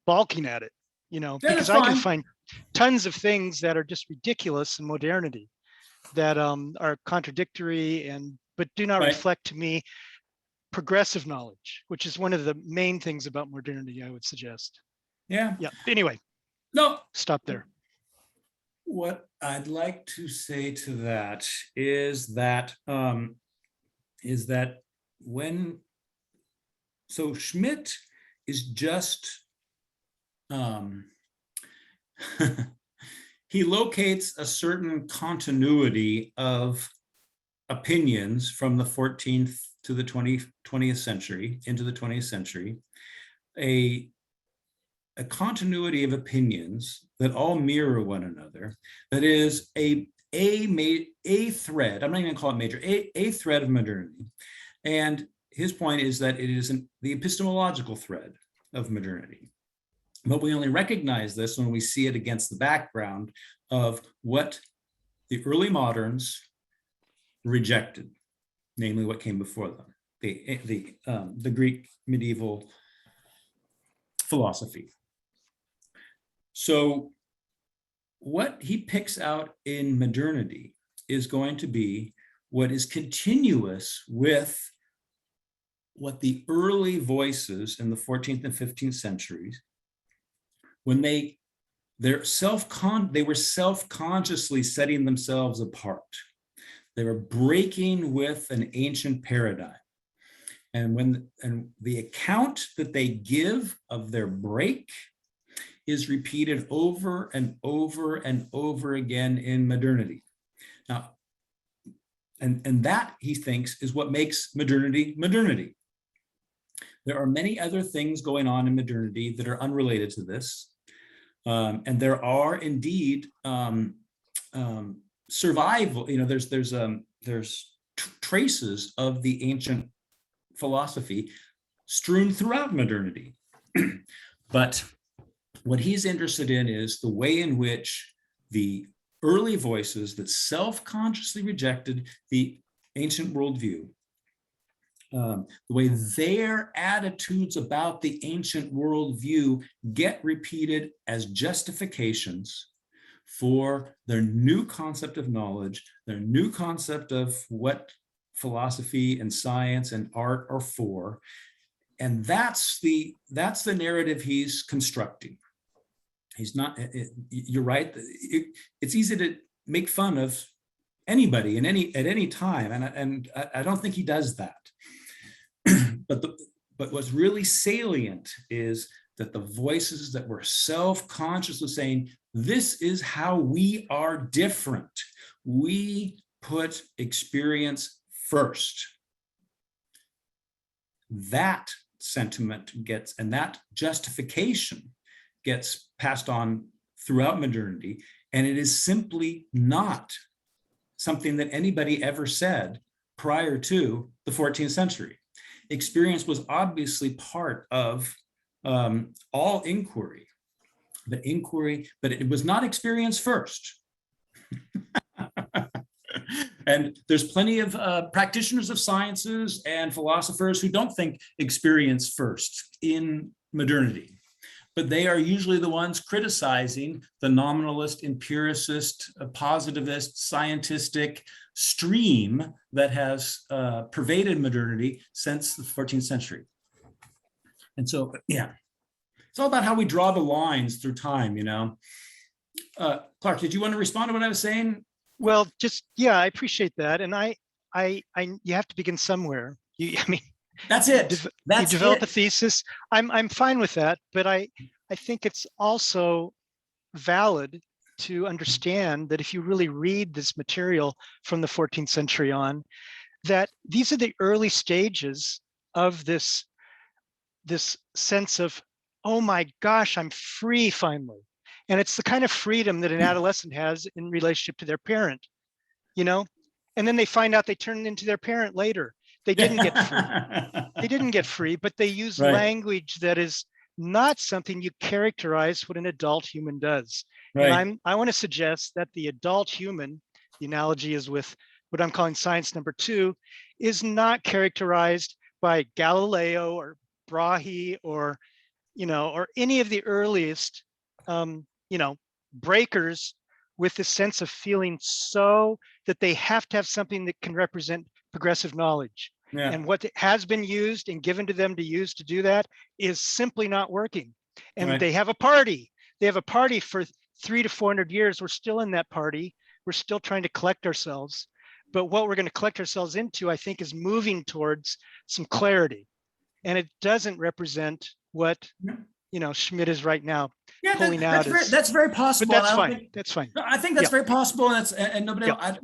balking at it, because I can find tons of things that are just ridiculous in modernity that are contradictory but do not reflect to me progressive knowledge, which is one of the main things about modernity, I would suggest. Yeah. Anyway, stop there. What I'd like to say to that is that so Schmidt is just he locates a certain continuity of opinions from the 14th to the 20th century, into the 20th century, a continuity of opinions that all mirror one another, that is a thread, I'm not even gonna call it major, a thread of modernity. And his point is that it is the epistemological thread of modernity. But we only recognize this when we see it against the background of what the early moderns rejected, namely what came before them, the Greek medieval philosophy. So what he picks out in modernity is going to be what is continuous with what the early voices in the 14th and 15th centuries, when they were self-consciously setting themselves apart. They were breaking with an ancient paradigm. And the account that they give of their break is repeated over and over and over again in modernity. Now, and that, he thinks, is what makes modernity modernity. There are many other things going on in modernity that are unrelated to this. And there are indeed survival, there's traces of the ancient philosophy strewn throughout modernity. But what he's interested in is the way in which the early voices that self-consciously rejected the ancient worldview, the way their attitudes about the ancient worldview get repeated as justifications for their new concept of knowledge, their new concept of what philosophy and science and art are for. And that's the narrative he's constructing. He's not, you're right, it's easy to make fun of anybody at any time, and I don't think he does that. But what's really salient is that the voices that were self-consciously saying, this is how we are different. We put experience first. That sentiment gets, and that justification gets passed on throughout modernity. And it is simply not something that anybody ever said prior to the 14th century. Experience was obviously part of all inquiry, but it was not experience first. And there's plenty of practitioners of sciences and philosophers who don't think experience first in modernity, but they are usually the ones criticizing the nominalist, empiricist, positivist, scientistic stream that has pervaded modernity since the 14th century. And so, yeah, it's all about how we draw the lines through time, you know. Clark, did you want to respond to what I was saying? Well, just, yeah, I appreciate that. And you have to begin somewhere. I mean, That's it. you develop a thesis. I'm fine with that, but I think it's also valid to understand that if you really read this material from the 14th century on, that these are the early stages of this sense of, oh my gosh, I'm free finally. And it's the kind of freedom that an adolescent has in relationship to their parent, you know? And then they find out they turn into their parent later. They didn't get free. They didn't get free, but they use Right. language that is not something you characterize what an adult human does. Right. And I want to suggest that the adult human, the analogy is with what I'm calling science number 2, is not characterized by Galileo or Brahe or, you know, or any of the earliest, you know, breakers with the sense of feeling so that they have to have something that can represent progressive knowledge. Yeah. And what has been used and given to them to use to do that is simply not working. And Right. they have a party. They have a party for 300 to 400 years. We're still in that party. We're still trying to collect ourselves. But what we're going to collect ourselves into, I think, is moving towards some clarity. And it doesn't represent what, you know, Schmidt is right now pulling out. That's very possible. But that's fine. That's fine. No, I think that's very possible, and nobody. Yeah.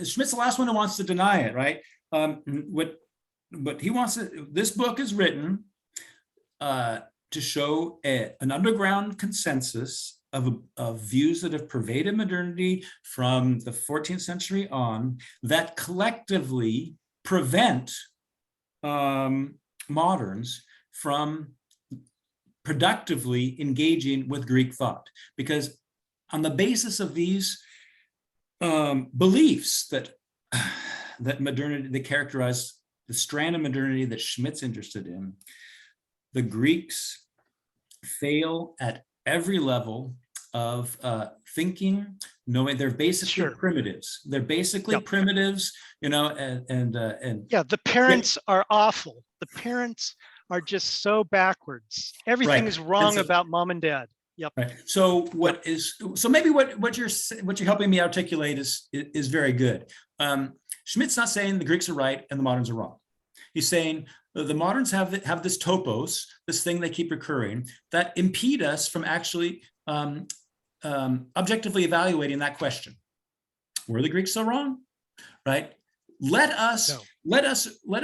Schmidt's the last one who wants to deny it, right? What he wants to. This book is written to show an underground consensus of views that have pervaded modernity from the 14th century on, that collectively prevent moderns from productively engaging with Greek thought, because on the basis of these beliefs that modernity, that characterize the strand of modernity that Schmidt's interested in, the Greeks fail at every level of thinking, knowing they're basically primitives. They're basically primitives, you know, and yeah, the parents are awful. The parents are just so backwards. Everything is wrong about mom and dad. Yep. Right. So maybe what you're helping me articulate is very good. Schmidt's not saying the Greeks are right and the moderns are wrong. He's saying the moderns have this topos, this thing they keep recurring, that impede us from actually objectively evaluating that question. Were the Greeks so wrong? Right? Let us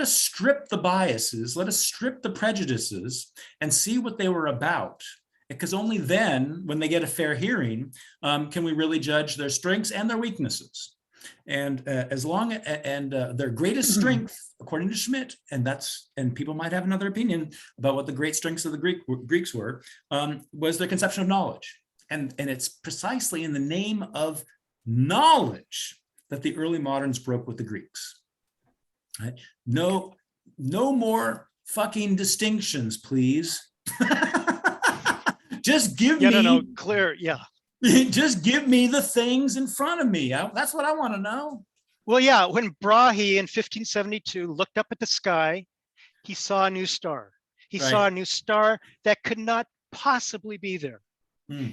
strip the biases, let us strip the prejudices and see what they were about. Because only then, when they get a fair hearing, can we really judge their strengths and their weaknesses. And their greatest strength, according to Schmidt, and people might have another opinion about what the great strengths of the Greeks were, was their conception of knowledge. And it's precisely in the name of knowledge that the early moderns broke with the Greeks. Right? No more fucking distinctions, please. Just give me clear. Yeah. Just give me the things in front of me. That's what I want to know. Well, yeah, when Brahe in 1572 looked up at the sky, he saw a new star. He saw a new star that could not possibly be there.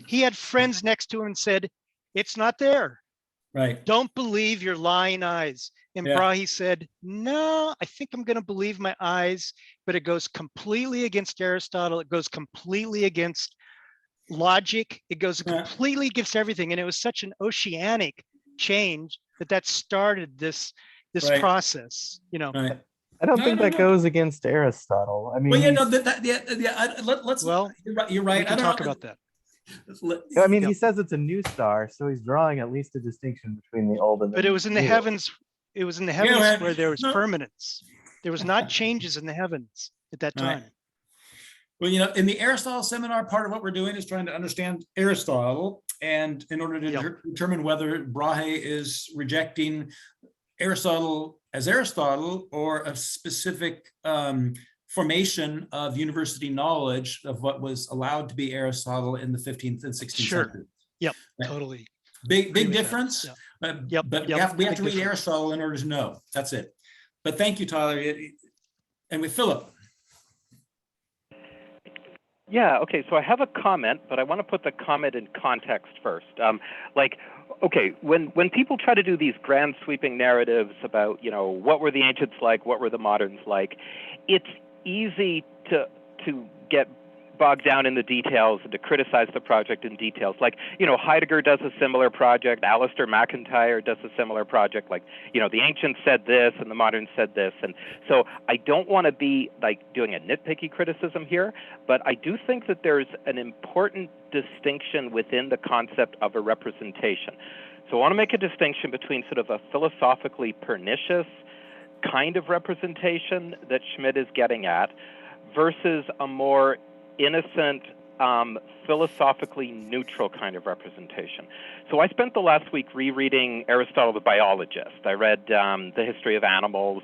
He had friends next to him and said, it's not there. Right. Don't believe your lying eyes. And Brahe said, no, I think I'm going to believe my eyes, but it goes completely against Aristotle. It goes completely against logic. It goes completely against everything. And it was such an oceanic change that started this process, you know. Right. I don't think that goes against Aristotle. I mean, well, let's. Well, you're right. We can talk about that. I mean, he Yep. says it's a new star, so he's drawing at least a distinction between the old and the But it was in the new. heavens. It was in the heavens man. where there was No. permanence. There was not changes in the heavens at that All right. time. Well, in the Aristotle seminar, part of what we're doing is trying to understand Aristotle. And in order to Yep. determine whether Brahe is rejecting Aristotle as Aristotle or a specific formation of university knowledge of what was allowed to be Aristotle in the 15th and 16th Sure. century. Yep, Right. totally. Big with that. difference. Yeah. But Yep, we yep, have to big read difference. Aristotle in order to know. That's it. But thank you, Tyler. And with Philip. Yeah, okay, so I have a comment, but I want to put the comment in context first. Okay, when people try to do these grand sweeping narratives about, what were the ancients like, what were the moderns like, it's easy to get bogged down in the details and to criticize the project in details. Like, Heidegger does a similar project, Alistair MacIntyre does a similar project, like, the ancients said this and the moderns said this. And so I don't want to be like doing a nitpicky criticism here, but I do think that there's an important distinction within the concept of a representation. So I want to make a distinction between sort of a philosophically pernicious kind of representation that Schmidt is getting at versus a more innocent, philosophically neutral kind of representation. So I spent the last week rereading Aristotle the Biologist. I read The History of Animals,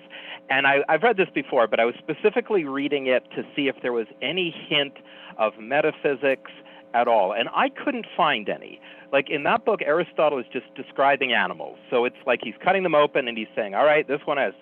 and I've read this before, but I was specifically reading it to see if there was any hint of metaphysics at all, and I couldn't find any. Like in that book, Aristotle is just describing animals. So it's like he's cutting them open and he's saying, all right, this one has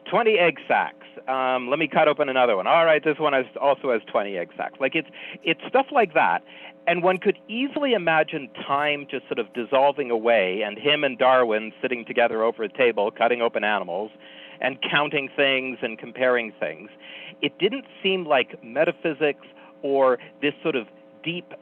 20 egg sacs. Let me cut open another one. All right, this one also has 20 egg sacs. Like it's stuff like that. And one could easily imagine time just sort of dissolving away and him and Darwin sitting together over a table, cutting open animals and counting things and comparing things. It didn't seem like metaphysics or this sort of deep,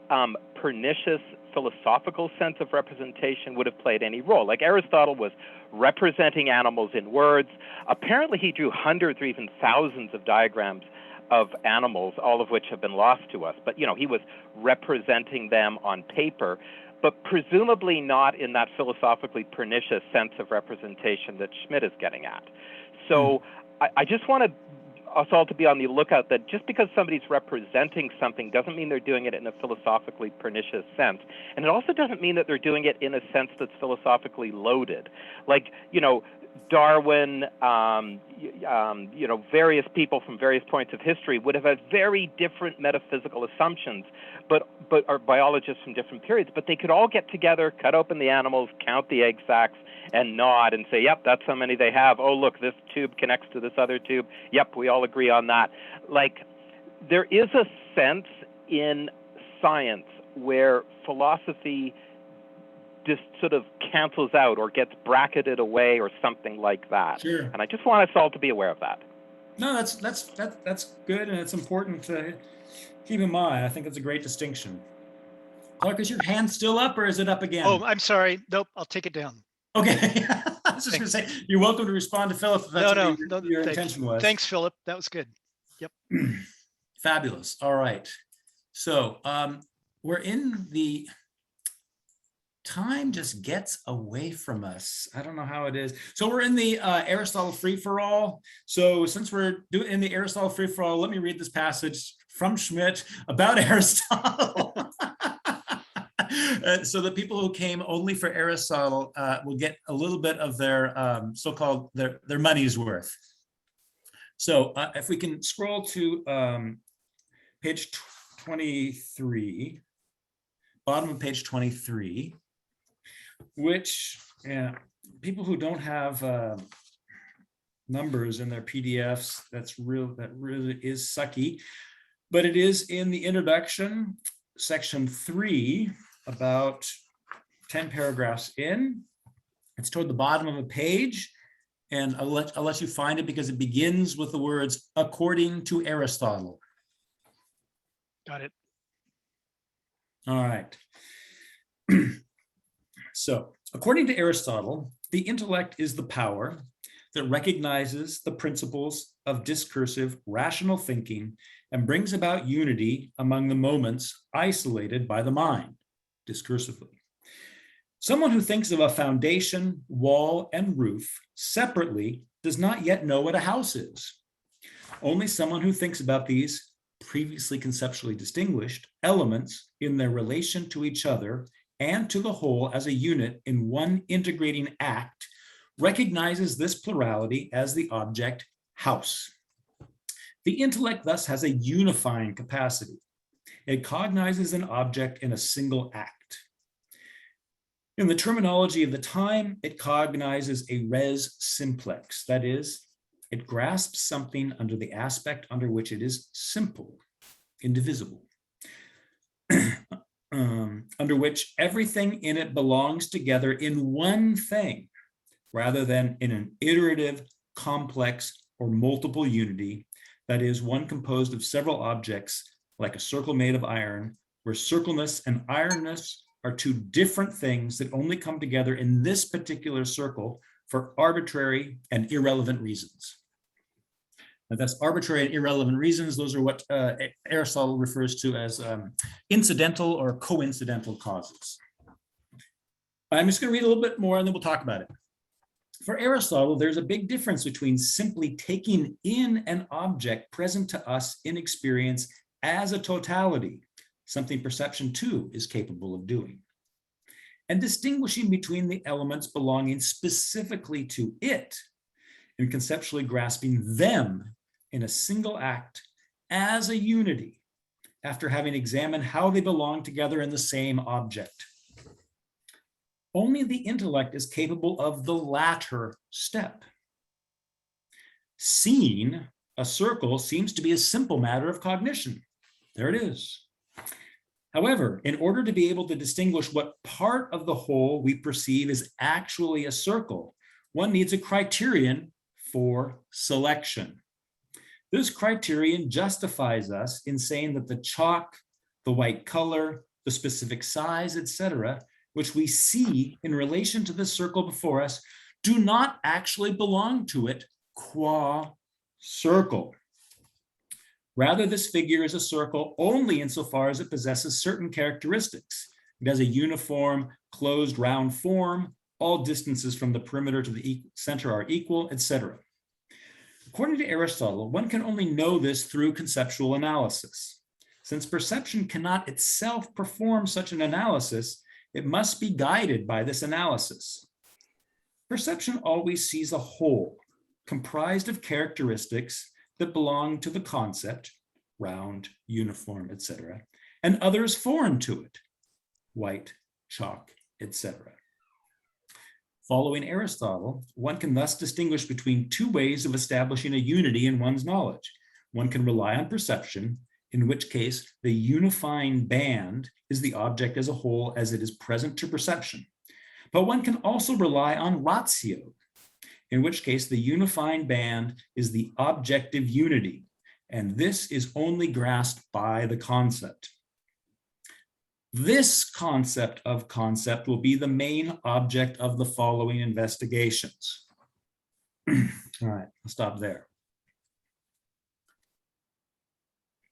pernicious philosophical sense of representation would have played any role. Like Aristotle was representing animals in words. Apparently he drew hundreds or even thousands of diagrams of animals, all of which have been lost to us. But, he was representing them on paper, but presumably not in that philosophically pernicious sense of representation that Schmidt is getting at. So I just want us all to be on the lookout that just because somebody's representing something doesn't mean they're doing it in a philosophically pernicious sense. And it also doesn't mean that they're doing it in a sense that's philosophically loaded. Like, Darwin, various people from various points of history would have had very different metaphysical assumptions, but are biologists from different periods. But they could all get together, cut open the animals, count the egg sacs, and nod and say, yep, that's how many they have. Oh, look, this tube connects to this other tube. Yep, we all agree on that. Like, there is a sense in science where philosophy just sort of cancels out or gets bracketed away or something like that. Sure. And I just want us all to be aware of that. No, that's good, and it's important to keep in mind. I think it's a great distinction. Clark, is your hand still up or is it up again? Oh, I'm sorry. Nope, I'll take it down. Okay. I was just going to say, you're welcome to respond to Philip if that's No, what your intention was. Thanks, Philip. That was good. Yep. Fabulous. All right. So we're in the time just gets away from us. I don't know how it is. So we're in the Aristotle free-for-all. So since we're in the Aristotle free-for-all, let me read this passage from Schmidt about Aristotle. So the people who came only for Aristotle will get a little bit of their so-called their money's worth. So if we can scroll to page 23, bottom of page 23, which people who don't have numbers in their PDFs, that really is sucky, but it is in the introduction, section 3, about 10 paragraphs in. It's toward the bottom of a page, and I'll let you find it because it begins with the words according to Aristotle. Got it. All right. So, according to Aristotle, the intellect is the power that recognizes the principles of discursive rational thinking and brings about unity among the moments isolated by the mind. discursively. Someone who thinks of a foundation, wall, and roof separately does not yet know what a house is. Only someone who thinks about these previously conceptually distinguished elements in their relation to each other and to the whole as a unit in one integrating act recognizes this plurality as the object house. The intellect thus has a unifying capacity. It cognizes an object in a single act. In the terminology of the time, it cognizes a res simplex, that is, it grasps something under the aspect under which it is simple, indivisible, under which everything in it belongs together in one thing, rather than in an iterative, complex, or multiple unity, that is, one composed of several objects, like a circle made of iron, where circleness and ironness are two different things that only come together in this particular circle for arbitrary and irrelevant reasons. And that's arbitrary and irrelevant reasons. Those are what Aristotle refers to as incidental or coincidental causes. I'm just going to read a little bit more and then we'll talk about it. For Aristotle, there's a big difference between simply taking in an object present to us in experience as a totality, something perception too is capable of doing, and distinguishing between the elements belonging specifically to it and conceptually grasping them in a single act as a unity after having examined how they belong together in the same object. Only the intellect is capable of the latter step. Seeing a circle seems to be a simple matter of cognition. There it is. However, in order to be able to distinguish what part of the whole we perceive is actually a circle, one needs a criterion for selection. This criterion justifies us in saying that the chalk, the white color, the specific size, etc., which we see in relation to the circle before us, do not actually belong to it qua circle. Rather, this figure is a circle only insofar as it possesses certain characteristics. It has a uniform, closed, round form. All distances from the perimeter to the center are equal, etc. According to Aristotle, one can only know this through conceptual analysis. Since perception cannot itself perform such an analysis, it must be guided by this analysis. Perception always sees a whole, comprised of characteristics that belong to the concept, round, uniform, etc., and others foreign to it, white, chalk, etc. Following Aristotle, one can thus distinguish between two ways of establishing a unity in one's knowledge. One can rely on perception, in which case the unifying band is the object as a whole as it is present to perception. But one can also rely on ratio, in which case the unifying band is the objective unity, and this is only grasped by the concept. This concept of concept will be the main object of the following investigations. All right, I'll stop there.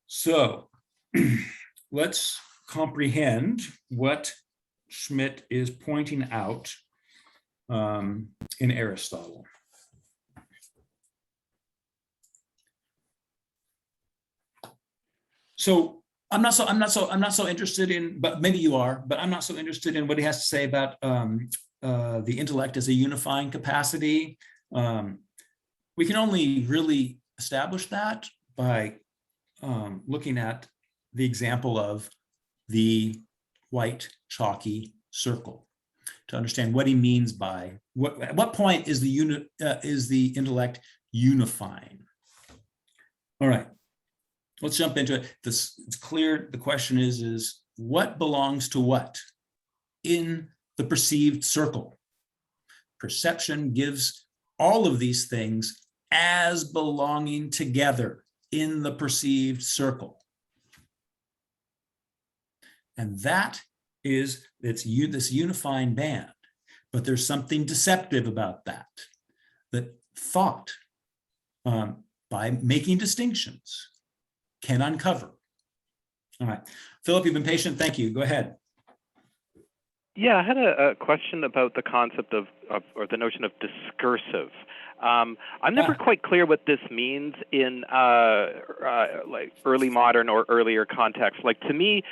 So let's comprehend what Schmidt is pointing out in Aristotle. So I'm not so interested in, but maybe you are, but I'm not so interested in what he has to say about the intellect as a unifying capacity. We can only really establish that by looking at the example of the white chalky circle to understand what he means by at what point is the intellect unifying. All right. Let's jump into it. It's clear. The question is what belongs to what in the perceived circle? Perception gives all of these things as belonging together in the perceived circle. And that is this unifying band. But there's something deceptive about that thought, by making distinctions, can uncover. All right, Philip, you've been patient. Thank you. Go ahead. Yeah, I had a question about the concept of or the notion of discursive. I'm never quite clear what this means in like early modern or earlier context. Like, to me,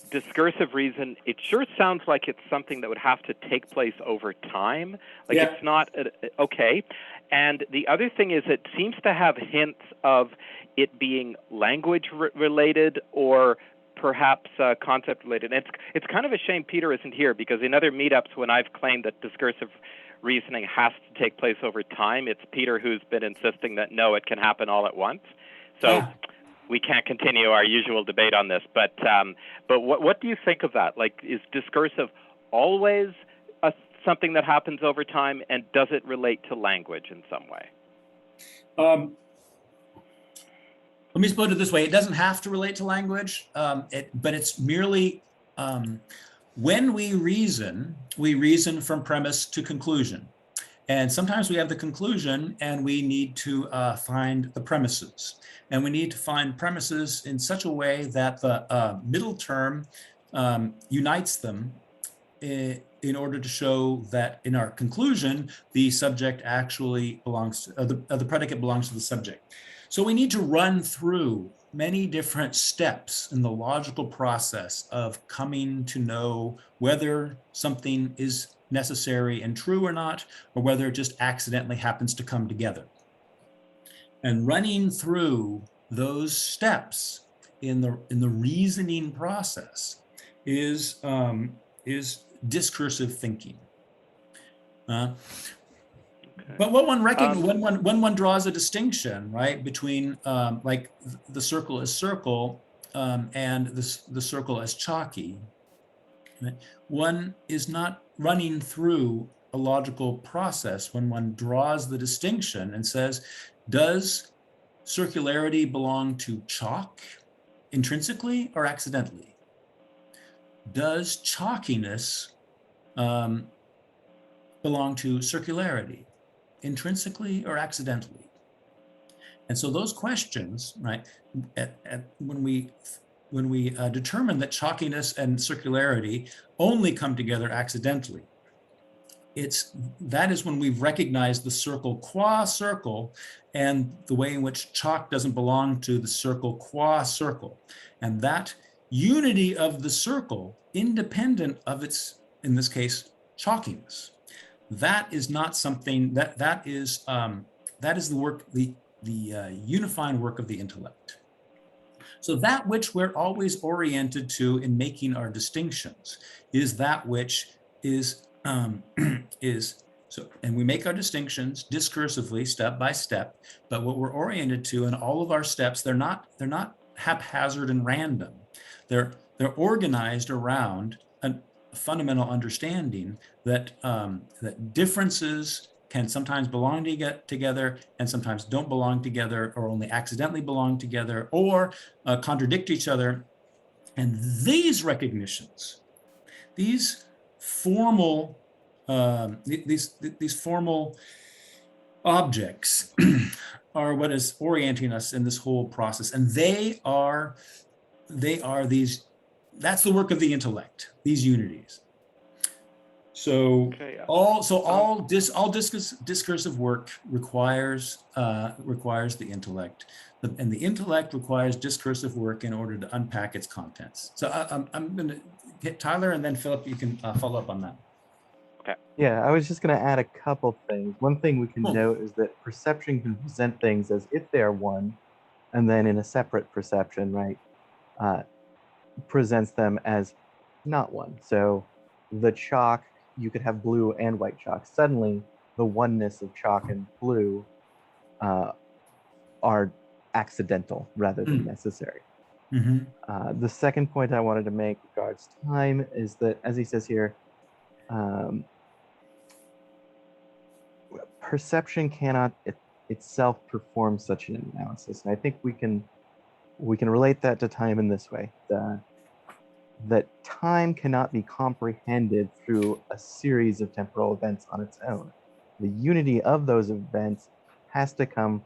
discursive reason, it sure sounds like it's something that would have to take place over time. Like, Yeah. it's not okay. And the other thing is, it seems to have hints of it being language related or perhaps concept related. And it's kind of a shame Peter isn't here, because in other meetups when I've claimed that discursive reasoning has to take place over time, it's Peter who's been insisting that no, it can happen all at once. So we can't continue our usual debate on this. But what do you think of that? Like, is discursive always something that happens over time, and does it relate to language in some way? Let me put it this way. It doesn't have to relate to language, but it's merely when we reason from premise to conclusion. And sometimes we have the conclusion and we need to find the premises. And we need to find premises in such a way that the middle term unites them in order to show that in our conclusion, the subject actually belongs to, the predicate belongs to the subject. So we need to run through many different steps in the logical process of coming to know whether something is necessary and true or not, or whether it just accidentally happens to come together. And running through those steps in the reasoning process is discursive thinking. But when one draws a distinction, right, between like the circle is circle and the circle as chalky, right? One is not running through a logical process when one draws the distinction and says, does circularity belong to chalk intrinsically or accidentally? Does chalkiness belong to circularity intrinsically or accidentally? And so those questions, right, when we determine that chalkiness and circularity only come together accidentally, that is when we've recognized the circle qua circle and the way in which chalk doesn't belong to the circle qua circle. And that unity of the circle, independent of its, in this case, chalkiness, that is not something that is the work, the unifying work of the intellect. So that which we're always oriented to in making our distinctions is that which is so, and we make our distinctions discursively, step by step. But what we're oriented to in all of our steps, they're not haphazard and random. They're organized around a fundamental understanding that that differences can sometimes belong together and sometimes don't belong together, or only accidentally belong together, or contradict each other. And these recognitions, these formal these formal objects are what is orienting us in this whole process, and they are these. That's the work of the intellect. These unities. So all discursive work requires the intellect, and the intellect requires discursive work in order to unpack its contents. So I'm going to hit Tyler, and then Philip, you can follow up on that. Okay. Yeah, I was just going to add a couple things. One thing we can note is that perception can present things as if they are one, and then in a separate perception, right, presents them as not one. So the chalk, you could have blue and white chalk. Suddenly, the oneness of chalk and blue are accidental rather than necessary. Mm-hmm. The second point I wanted to make regards time is that, as he says here, perception cannot itself perform such an analysis. And I think we can relate that to time in this way. That time cannot be comprehended through a series of temporal events on its own. The unity of those events has to come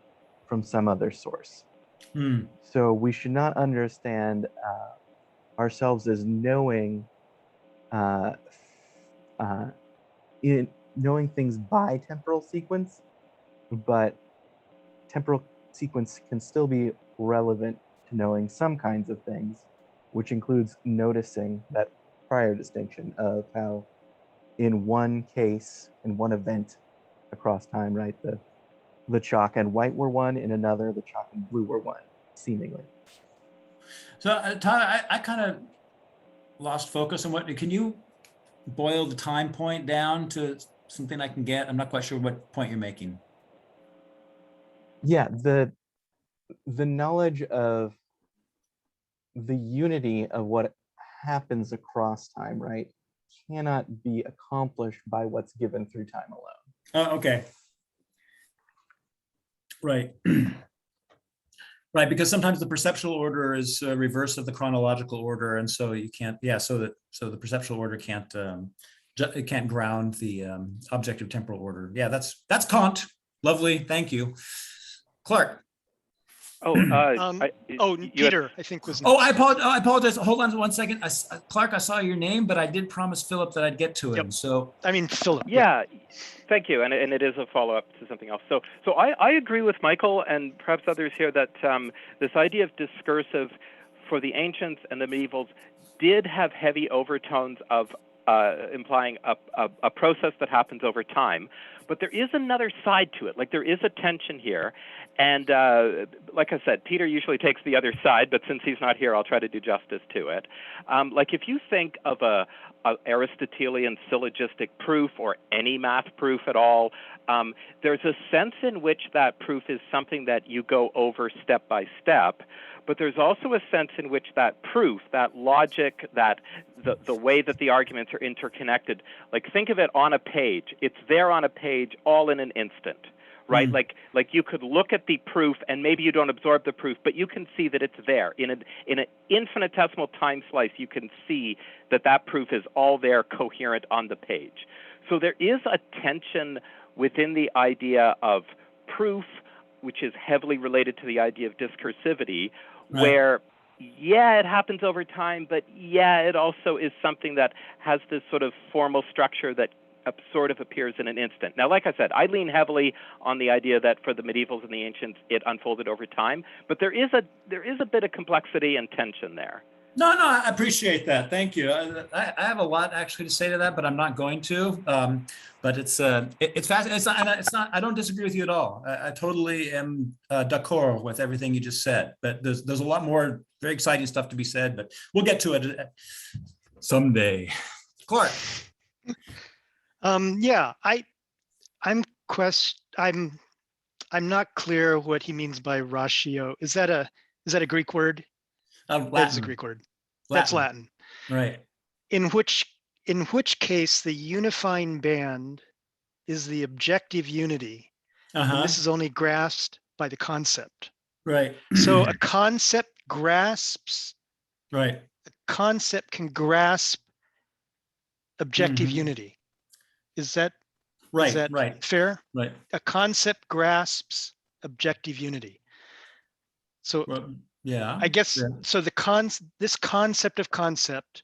from some other source. So we should not understand ourselves as knowing in knowing things by temporal sequence, but temporal sequence can still be relevant to knowing some kinds of things, which includes noticing that prior distinction of how in one case, in one event across time, right, the chalk and white were one, in another, the chalk and blue were one, seemingly. So Tyler, I kind of lost focus on can you boil the time point down to something I can get? I'm not quite sure what point you're making. Yeah, the knowledge of the unity of what happens across time, right, cannot be accomplished by what's given through time alone. Okay. Right. Right, because sometimes the perceptual order is reverse of the chronological order, and so you can't. Yeah, so the perceptual order can't it can't ground the objective temporal order. Yeah, that's Kant. Lovely, thank you, Clark. Peter, I think was Oh, next. I apologize. Hold on 1 second. Clark, I saw your name, but I did promise Philip that I'd get to him. Yep. So I mean, Philip. Yeah, thank you, and it is a follow-up to something else. So I agree with Michael and perhaps others here that this idea of discursive for the ancients and the medievals did have heavy overtones of implying a process that happens over time. But there is another side to it. Like, there is a tension here. And like I said, Peter usually takes the other side, but since he's not here, I'll try to do justice to it. Like, if you think of a Aristotelian syllogistic proof or any math proof at all, there's a sense in which that proof is something that you go over step by step. But there's also a sense in which that proof, that logic, that the way that the arguments are interconnected, like, think of it on a page. It's there on a page all in an instant, right? Like you could look at the proof and maybe you don't absorb the proof, but you can see that it's there. In an infinitesimal time slice, you can see that proof is all there, coherent on the page. So there is a tension within the idea of proof, which is heavily related to the idea of discursivity, right, where, yeah, it happens over time, but yeah, it also is something that has this sort of formal structure that sort of appears in an instant. Now, like I said, I lean heavily on the idea that for the medievals and the ancients, it unfolded over time, but there is a bit of complexity and tension there. No, I appreciate that. Thank you. I have a lot actually to say to that, but I'm not going to. But it's fascinating. It's not. I don't disagree with you at all. I totally am d'accord with everything you just said. But there's a lot more very exciting stuff to be said. But we'll get to it someday. Clark. Yeah, I'm not clear what he means by ratio. Is that a Greek word? That's a Greek word. That's Latin. Right. In which case the unifying band is the objective unity. And this is only grasped by the concept. Right. So a concept grasps. Right. A concept can grasp objective unity. Is that fair? Right. A concept grasps objective unity. So yeah, I guess so. This concept of concept,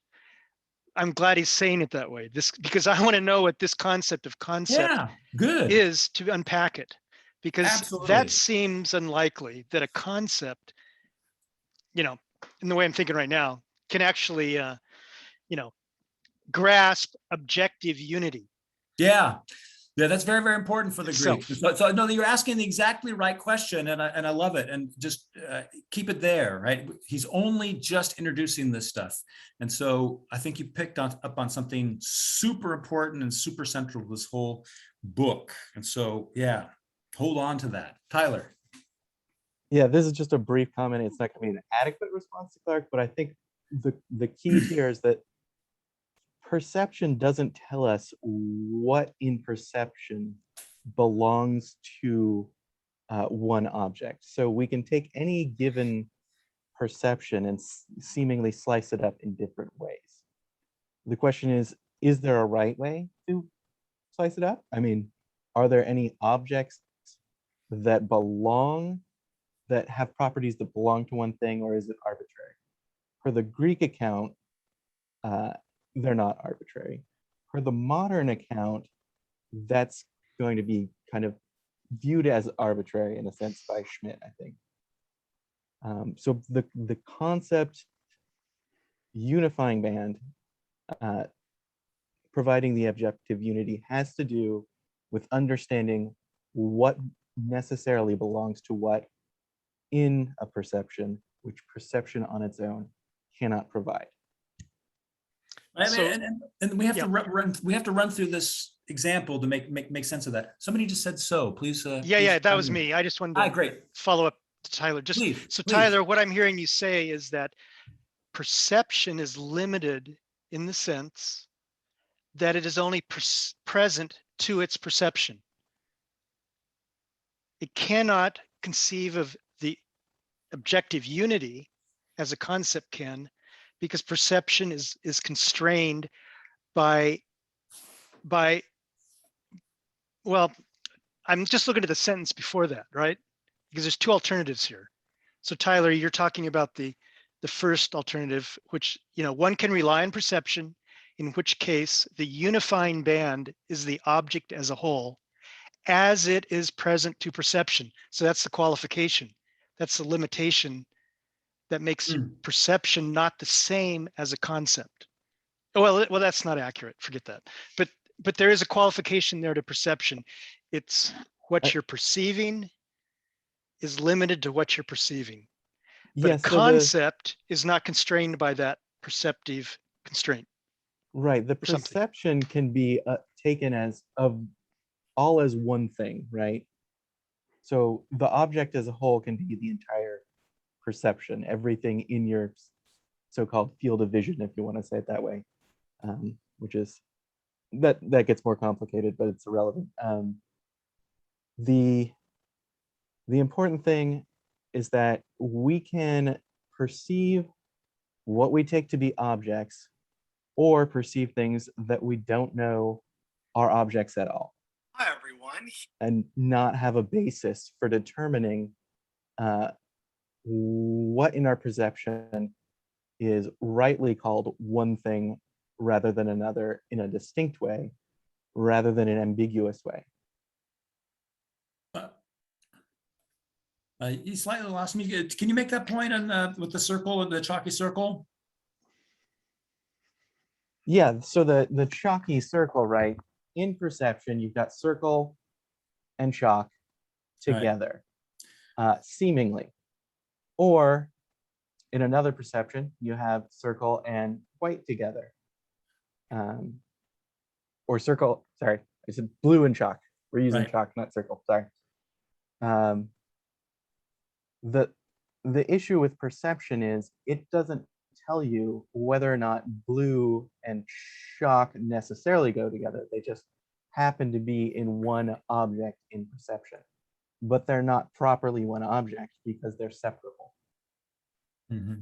I'm glad he's saying it that way. Because I want to know what this concept of concept is to unpack it, because that seems unlikely that a concept, in the way I'm thinking right now, can actually, grasp objective unity. Yeah, that's very, very important for the Greeks. So no, you're asking the exactly right question, and I love it. And just keep it there, right? He's only just introducing this stuff, and so I think you picked up on something super important and super central to this whole book. And so, yeah, hold on to that, Tyler. Yeah, this is just a brief comment. It's not going to be an adequate response to Clark, but I think the key here is that perception doesn't tell us what in perception belongs to one object. So we can take any given perception and seemingly slice it up in different ways. The question is there a right way to slice it up? I mean, are there any objects that have properties that belong to one thing, or is it arbitrary? For the Greek account, they're not arbitrary. per the modern account, that's going to be kind of viewed as arbitrary in a sense by Schmidt, I think. So the concept unifying band, providing the objective unity, has to do with understanding what necessarily belongs to what in a perception, which perception on its own cannot provide. I So- mean, and we have Yeah. to run through this example to make sense of that. Somebody just said so. Please. Yeah, that chime was in. me. I just wanted Ah, to great. follow up to Tyler. Just Please. so please. Tyler, what I'm hearing you say is that perception is limited in the sense that it is only present to its perception. It cannot conceive of the objective unity as a concept can, because perception is constrained by, well, I'm just looking at the sentence before that, right? Because there's two alternatives here. So Tyler, you're talking about the first alternative, which, one can rely on perception, in which case the unifying band is the object as a whole, as it is present to perception. So that's the qualification. That's the limitation that makes perception not the same as a concept. Well, that's not accurate. Forget that. But there is a qualification there to perception. It's what you're perceiving is limited to what you're perceiving. But Yes, a concept is not constrained by that perceptive constraint. right. The or something. perception can be taken as all as one thing, right? So the object as a whole can be the entire perception, everything in your so-called field of vision, if you want to say it that way, which is that gets more complicated, but it's irrelevant. The important thing is that we can perceive what we take to be objects, or perceive things that we don't know are objects at all. Hi, everyone. And not have a basis for determining what in our perception is rightly called one thing rather than another, in a distinct way, rather than an ambiguous way. You slightly lost me. Can you make that point on with the circle and the chalky circle? Yeah, so the chalky circle, right? In perception, you've got circle and chalk together, seemingly. Or in another perception, you have circle and white together. Or circle, sorry, I said blue and chalk. We're using chalk, not circle, sorry. The issue with perception is it doesn't tell you whether or not blue and chalk necessarily go together. They just happen to be in one object in perception, but they're not properly one object because they're separable. Mm-hmm.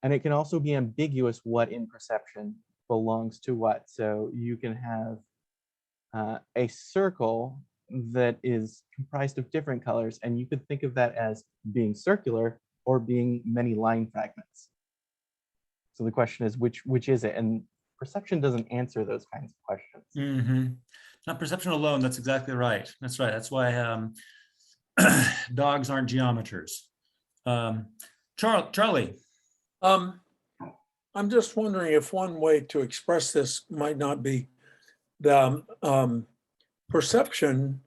And it can also be ambiguous what in perception belongs to what. So you can have a circle that is comprised of different colors, and you could think of that as being circular or being many line fragments. So the question is, which is it? And perception doesn't answer those kinds of questions. Mm-hmm. Not perception alone. That's exactly right. That's right. That's why dogs aren't geometers. Charlie. I'm just wondering if one way to express this might not be the perception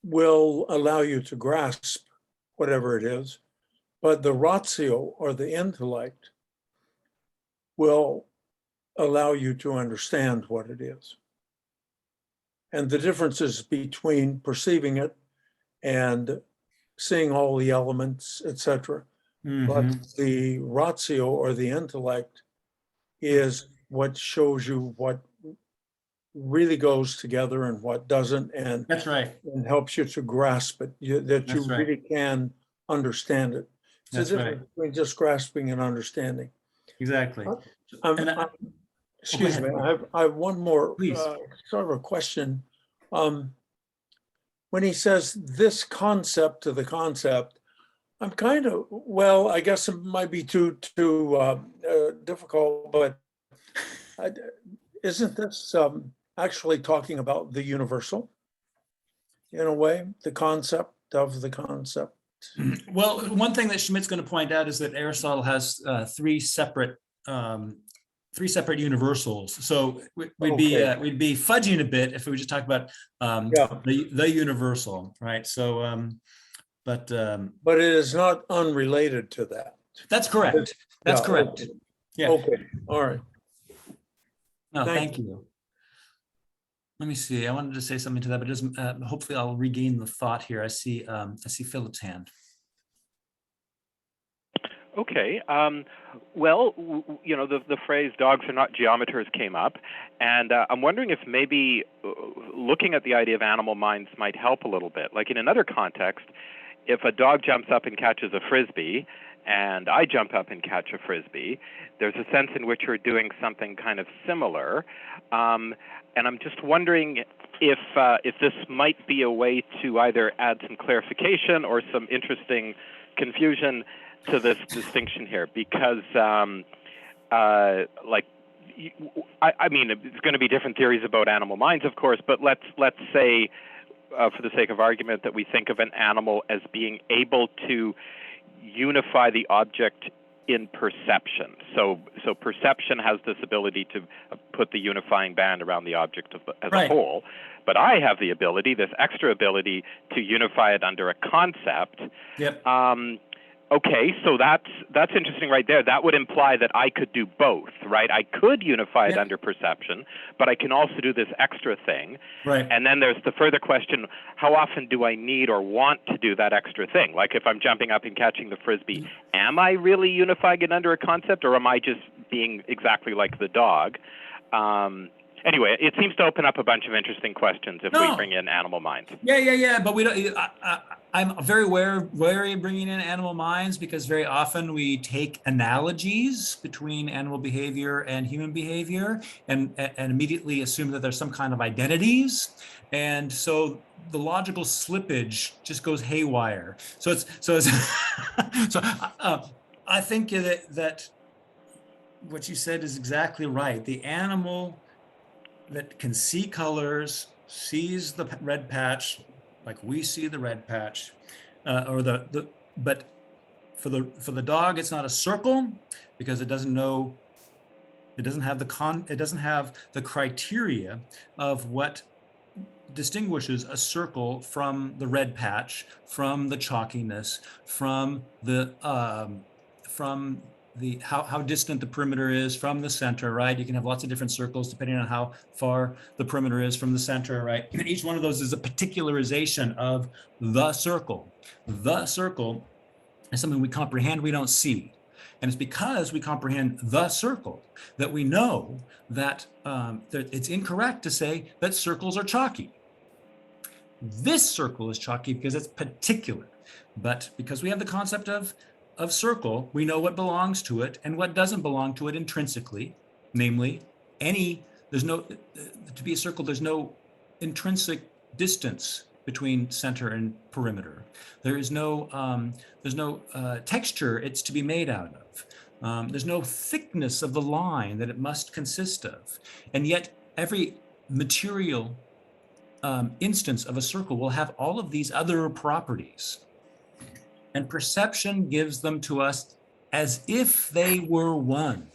will allow you to grasp whatever it is, but the ratio or the intellect will allow you to understand what it is. And the differences between perceiving it and seeing all the elements, etc. But the ratio or the intellect is what shows you what really goes together and what doesn't, and That's right. And helps you to grasp it, that you really can understand it. It's That's a difference between just grasping and understanding. Exactly. Excuse me, I have one more sort of a question. When he says this concept to the concept, I'm kind of, well, I guess it might be too difficult, but isn't this actually talking about the universal? In a way, the concept of the concept. Well, one thing that Schmidt's going to point out is that Aristotle has three separate universals. So we'd be fudging a bit if we just talk about the universal, right? So, but it is not unrelated to that. That's correct. That's correct. Okay. Yeah. Okay. All right. No, Thank thank you. Let me see. I wanted to say something to that, but it doesn't. Hopefully, I'll regain the thought here. I see Philip's hand. Okay. Well, you know, the phrase "dogs are not geometers" came up, and I'm wondering if maybe looking at the idea of animal minds might help a little bit. Like in another context, if a dog jumps up and catches a frisbee, and I jump up and catch a frisbee, there's a sense in which we're doing something kind of similar. And I'm just wondering if this might be a way to either add some clarification or some interesting confusion to this distinction here, because I mean, it's going to be different theories about animal minds, of course, but let's say, for the sake of argument, that we think of an animal as being able to unify the object in perception. So perception has this ability to put the unifying band around the object as a whole, but I have the ability, this extra ability, to unify it under a concept. Yep. Okay, so that's interesting right there. That would imply that I could do both, right? I could unify it under perception, but I can also do this extra thing. Right. And then there's the further question, how often do I need or want to do that extra thing? Like if I'm jumping up and catching the frisbee, am I really unifying it under a concept, or am I just being exactly like the dog? Anyway, it seems to open up a bunch of interesting questions if we bring in animal minds. Yeah. But we don't. I'm very wary of bringing in animal minds, because very often we take analogies between animal behavior and human behavior and immediately assume that there's some kind of identities, and so the logical slippage just goes haywire. So I think that what you said is exactly right. The animal that can see colors, sees the red patch, like we see the red patch, but for the dog, it's not a circle, because it doesn't have the criteria of what distinguishes a circle from the red patch, from the chalkiness, from how distant the perimeter is from the center, right? You can have lots of different circles depending on how far the perimeter is from the center, right? And each one of those is a particularization of the circle. The circle is something we comprehend, we don't see. And it's because we comprehend the circle that we know that it's incorrect to say that circles are chalky. This circle is chalky because it's particular. But because we have the concept of circle, we know what belongs to it and what doesn't belong to it intrinsically. Namely, to be a circle, there's no intrinsic distance between center and perimeter. There's no texture it's to be made out of. There's no thickness of the line that it must consist of. And yet every material instance of a circle will have all of these other properties. And perception gives them to us as if they were one.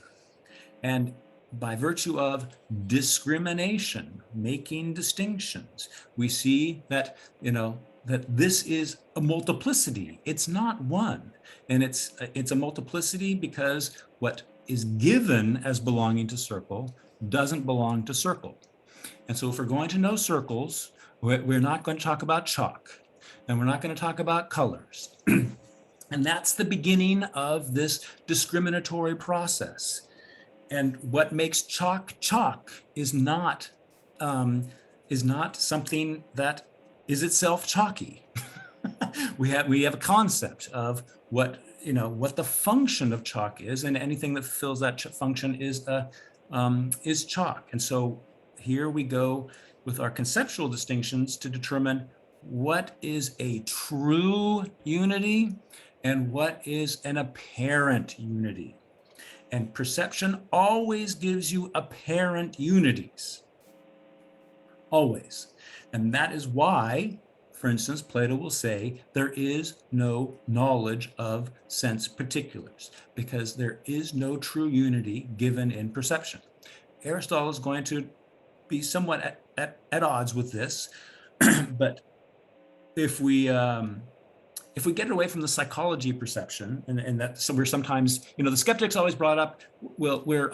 And by virtue of discrimination, making distinctions, we see that, that this is a multiplicity. It's not one. And it's a multiplicity because what is given as belonging to circle doesn't belong to circle. And so if we're going to know circles, we're not going to talk about chalk, and we're not going to talk about colors. And that's the beginning of this discriminatory process. And what makes chalk chalk is not something that is itself chalky. we have a concept of what the function of chalk is, and anything that fulfills that function is chalk. And so here we go with our conceptual distinctions to determine what is a true unity and what is an apparent unity. And perception always gives you apparent unities. Always. And that is why, for instance, Plato will say there is no knowledge of sense particulars, because there is no true unity given in perception. Aristotle is going to be somewhat at odds with this, but if we get away from the psychology of perception, and that, so we're sometimes, the skeptics always brought up, we're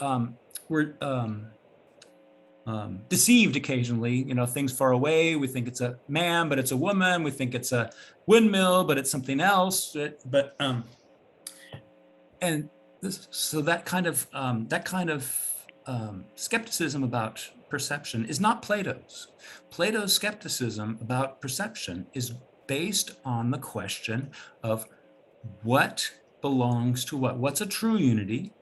deceived occasionally, things far away. We think it's a man, but it's a woman. We think it's a windmill, but it's something else. So that kind of skepticism about perception is not Plato's. Plato's skepticism about perception is based on the question of what belongs to what. What's a true unity?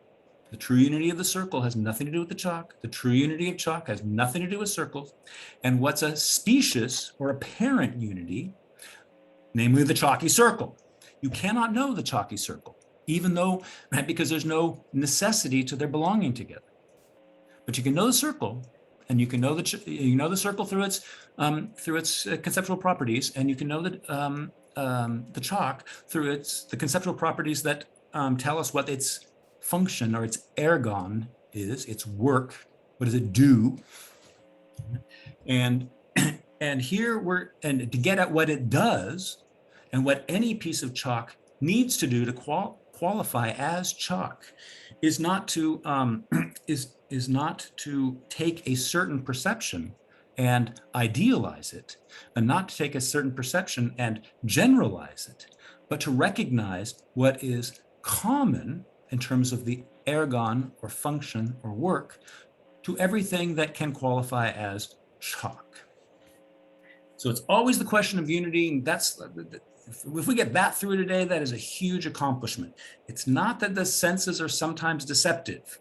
The true unity of the circle has nothing to do with the chalk. The true unity of chalk has nothing to do with circles. And what's a specious or apparent unity, namely the chalky circle? You cannot know the chalky circle, even though, right, because there's no necessity to their belonging together. But you can know the circle, and you can know the circle through its conceptual properties, and you can know the chalk through the conceptual properties that tell us what its function or its ergon is, its work. What does it do? And here to get at what it does, and what any piece of chalk needs to do to qualify as chalk, is not to is not to take a certain perception and idealize it, and not to take a certain perception and generalize it, but to recognize what is common in terms of the ergon or function or work to everything that can qualify as chalk. So it's always the question of unity, and if we get that through today, that is a huge accomplishment. It's not that the senses are sometimes deceptive.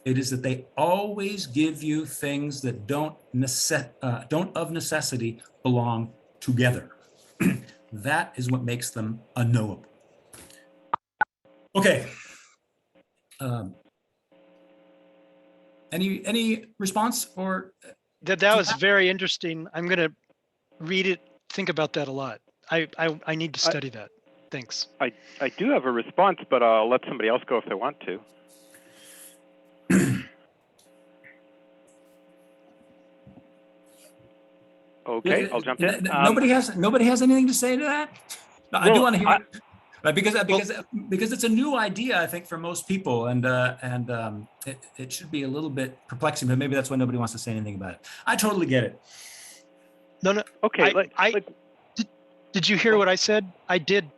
It is that they always give you things that don't of necessity belong together. That is what makes them unknowable. Okay. Any response or? That was very interesting. I'm going to read it, think about that a lot. I need to study that. Thanks. I do have a response, but I'll let somebody else go if they want to. Okay, I'll jump in. Nobody has anything to say to that? No, I do want to hear it, because it's a new idea, I think, for most people, and it should be a little bit perplexing, but maybe that's why nobody wants to say anything about it. I totally get it. No. Okay. Did you hear what I said? I did.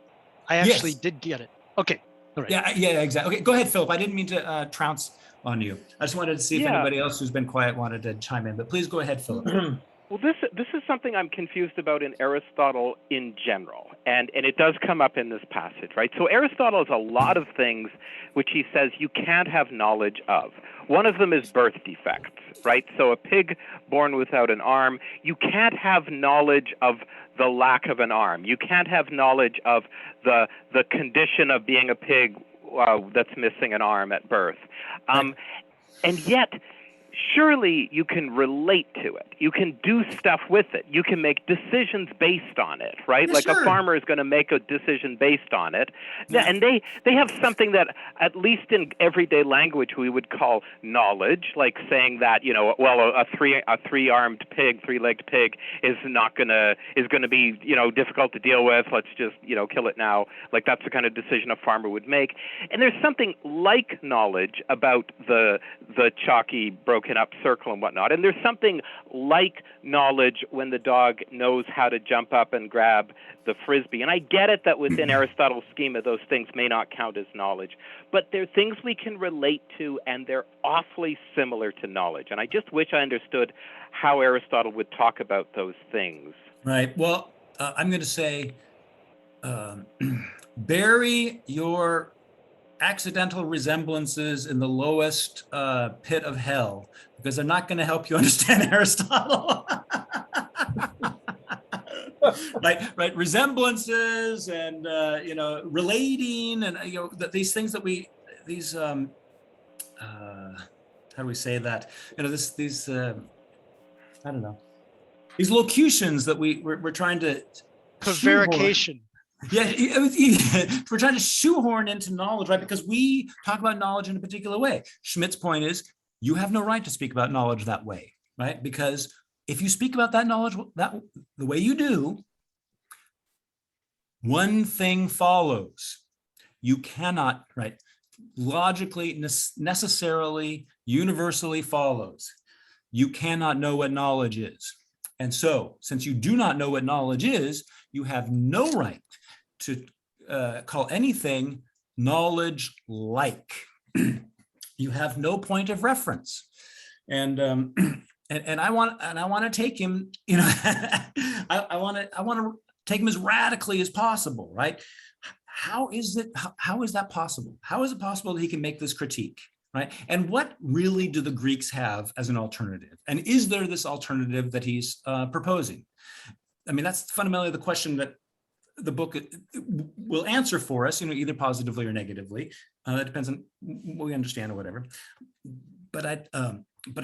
I actually did get it. Okay. All right. Yeah, exactly. Okay, go ahead, Philip. I didn't mean to trounce on you. I just wanted to see if anybody else who's been quiet wanted to chime in, but please go ahead, Philip. Well, this is something I'm confused about in Aristotle in general, and it does come up in this passage, right? So Aristotle has a lot of things which he says you can't have knowledge of. One of them is birth defects, right? So a pig born without an arm, you can't have knowledge of the lack of an arm. You can't have knowledge of the condition of being a pig that's missing an arm at birth. And yet, surely you can relate to it. You can do stuff with it. You can make decisions based on it, right? Yeah, like sure. A farmer is going to make a decision based on it. Yeah. And they have something that, at least in everyday language, we would call knowledge, like saying that, a three-armed pig, three-legged pig is going to be, difficult to deal with. Let's just, kill it now. Like, that's the kind of decision a farmer would make. And there's something like knowledge about the chalky broken up circle and whatnot. And there's something like knowledge when the dog knows how to jump up and grab the frisbee. And I get it that within Aristotle's schema, those things may not count as knowledge, but they're things we can relate to, and they're awfully similar to knowledge. And I just wish I understood how Aristotle would talk about those things. Right. Well, I'm going to say, bury your accidental resemblances in the lowest pit of hell, because they're not going to help you understand Aristotle. right. Resemblances and relating, and these things that how do we say that? You know, these I don't know, these locutions that we're trying to shoehorn. Prevarication. Yeah, we're trying to shoehorn into knowledge, right? Because we talk about knowledge in a particular way. Schmidt's point is, you have no right to speak about knowledge that way, right? Because if you speak about that knowledge the way you do, one thing follows. You cannot, right? Logically, necessarily, universally follows. You cannot know what knowledge is. And so, since you do not know what knowledge is, you have no right to call anything knowledge-like. You have no point of reference. And I want to take him, you know, I want to take him as radically as possible, right? How is that possible? How is it possible that he can make this critique, right? And what really do the Greeks have as an alternative? And is there this alternative that he's proposing? I mean, that's fundamentally the question that the book will answer for us, you know, either positively or negatively. It depends on what we understand or whatever. But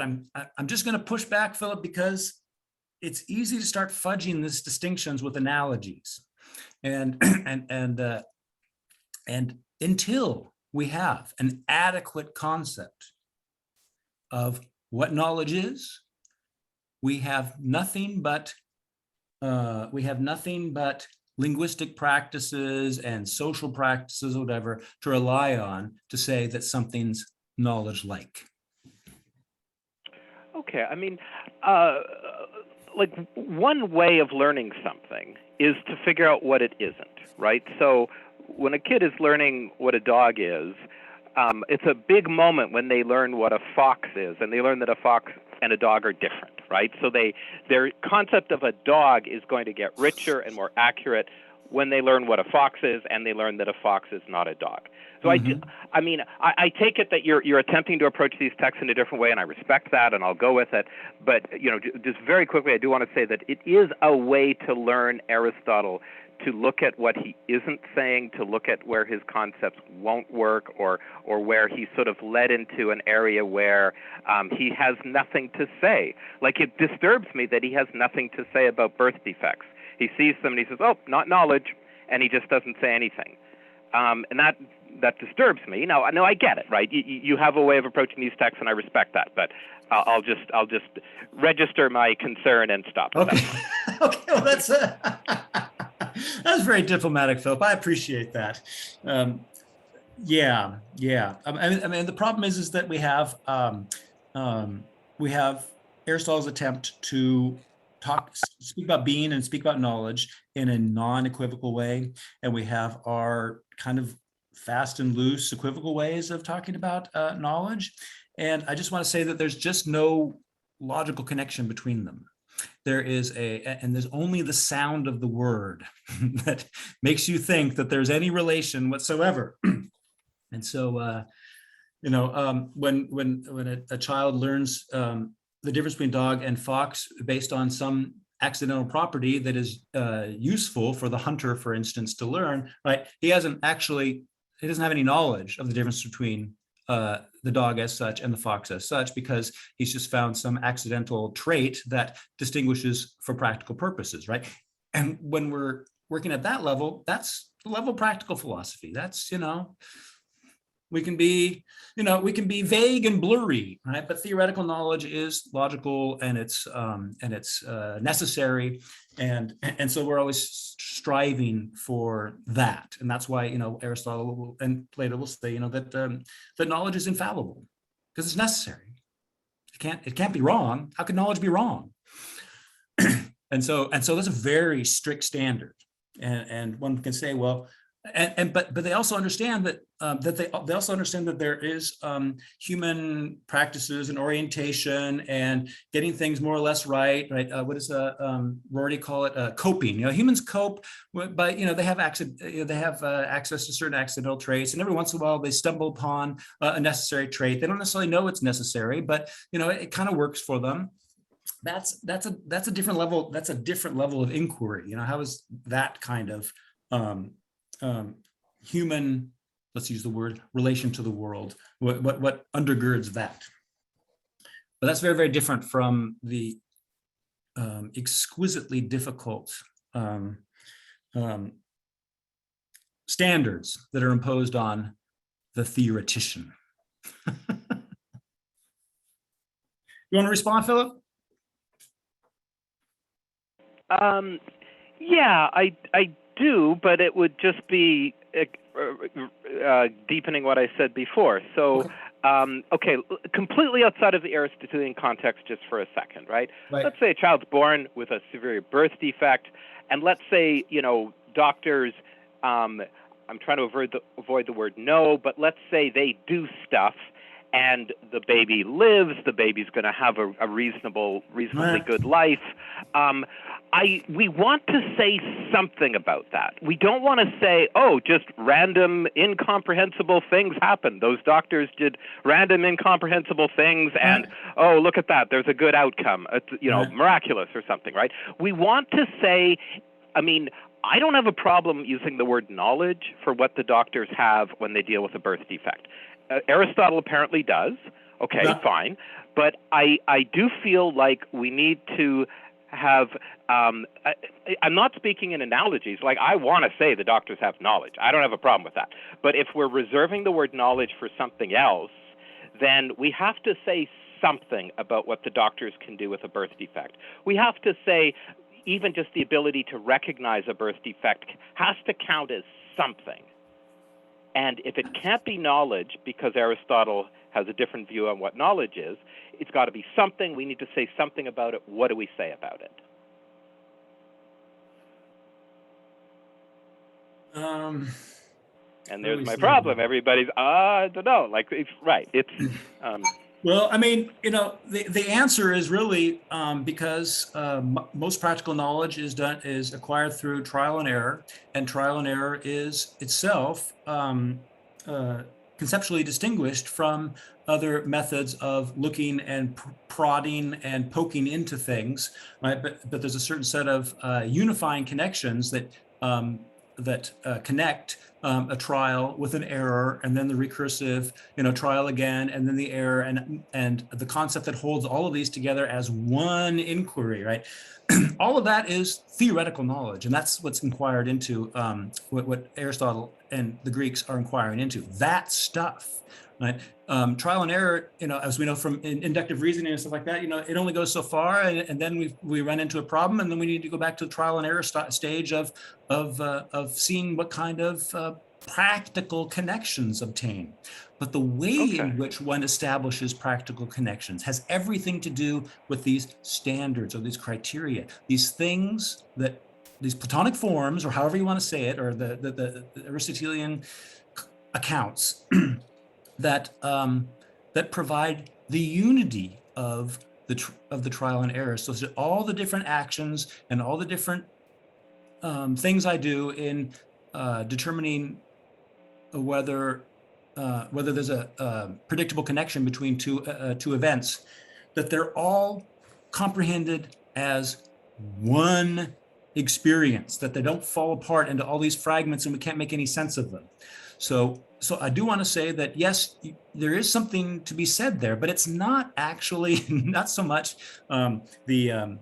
I'm just going to push back, Philip, because it's easy to start fudging these distinctions with analogies, and until we have an adequate concept of what knowledge is, we have nothing but linguistic practices and social practices, whatever, to rely on to say that something's knowledge-like. Okay, I mean, like one way of learning something is to figure out what it isn't, right? So when a kid is learning what a dog is, it's a big moment when they learn what a fox is, and they learn that a fox and a dog are different, right? So their concept of a dog is going to get richer and more accurate when they learn what a fox is, and they learn that a fox is not a dog. So I take it that you're attempting to approach these texts in a different way, and I respect that, and I'll go with it. But you know, just very quickly, I do want to say that it is a way to learn Aristotle, to look at what he isn't saying, to look at where his concepts won't work, or where he's sort of led into an area where he has nothing to say. Like, it disturbs me that he has nothing to say about birth defects. He sees them and he says, "Oh, not knowledge," and he just doesn't say anything. And that disturbs me. Now, I get it, right? You have a way of approaching these texts, and I respect that. But I'll just register my concern and stop. Okay. Okay. Well, that's very diplomatic, Philip. I appreciate that. Yeah. I mean, the problem is that we have Aristotle's attempt to speak about being and speak about knowledge in a non-equivocal way, and we have our kind of fast and loose equivocal ways of talking about knowledge. And I just want to say that there's just no logical connection between them. There's only the sound of the word that makes you think that there's any relation whatsoever. And so, when a child learns the difference between dog and fox based on some accidental property that is useful for the hunter, for instance, to learn, right? He doesn't have any knowledge of the difference between the dog as such and the fox as such, because he's just found some accidental trait that distinguishes for practical purposes, right? And when we're working at that level, that's the level of practical philosophy. That's, we can be vague and blurry, right? But theoretical knowledge is logical, and it's necessary, and so we're always striving for that, and that's why Aristotle and Plato will say that knowledge is infallible because it's necessary. It can't be wrong. How can knowledge be wrong? and so that's a very strict standard, and one can say, well. But they also understand that they also understand that there is human practices and orientation and getting things more or less right. What does Rorty call it? Coping. Humans cope, but they have access to certain accidental traits, and every once in a while they stumble upon a necessary trait. They don't necessarily know it's necessary, but it kind of works for them. That's a different level. That's a different level of inquiry. How is that kind of human let's use the word relation to the world, what undergirds that. But that's very, very different from the exquisitely difficult standards that are imposed on the theoretician. You want to respond, Philip? Yeah, I do, but it would just be deepening what I said before. So, okay, completely outside of the Aristotelian context just for a second, right? Let's say a child's born with a severe birth defect, and let's say, doctors, I'm trying to avoid the word no, but let's say they do stuff and the baby lives, the baby's going to have a reasonably good life. We want to say something about that. We don't want to say, oh, just random, incomprehensible things happen. Those doctors did random, incomprehensible things, and oh, look at that, there's a good outcome. It's, miraculous or something, right? We want to say, I don't have a problem using the word knowledge for what the doctors have when they deal with a birth defect. Aristotle apparently does. Okay, fine. But I do feel like we need to have, I'm not speaking in analogies. Like, I want to say the doctors have knowledge. I don't have a problem with that. But if we're reserving the word knowledge for something else, then we have to say something about what the doctors can do with a birth defect. We have to say even just the ability to recognize a birth defect has to count as something. And if it can't be knowledge, because Aristotle has a different view on what knowledge is, it's got to be something. We need to say something about it. What do we say about it? And there's my problem. Everybody's, I don't know. Like, it's right. It's well, the answer is really because most practical knowledge is acquired through trial and error, and trial and error is itself conceptually distinguished from other methods of looking and prodding and poking into things, right? But there's a certain set of unifying connections that connect a trial with an error, and then the recursive, trial again, and then the error, and the concept that holds all of these together as one inquiry, right? All of that is theoretical knowledge, and that's what's inquired into, what Aristotle and the Greeks are inquiring into, that stuff, right? Trial and error, as we know from inductive reasoning and stuff like that, it only goes so far, and then we run into a problem, and then we need to go back to the trial and error stage of seeing what kind of practical connections obtain. But the way in which one establishes practical connections has everything to do with these standards or these criteria, these things that these Platonic forms, or however you want to say it, or the Aristotelian accounts that provide the unity of the trial and error. So that all the different actions and all the different things I do in determining whether there's a predictable connection between two events, that they're all comprehended as one experience, that they don't fall apart into all these fragments and we can't make any sense of them. So I do want to say that, yes, there is something to be said there, but it's not actually, not so much the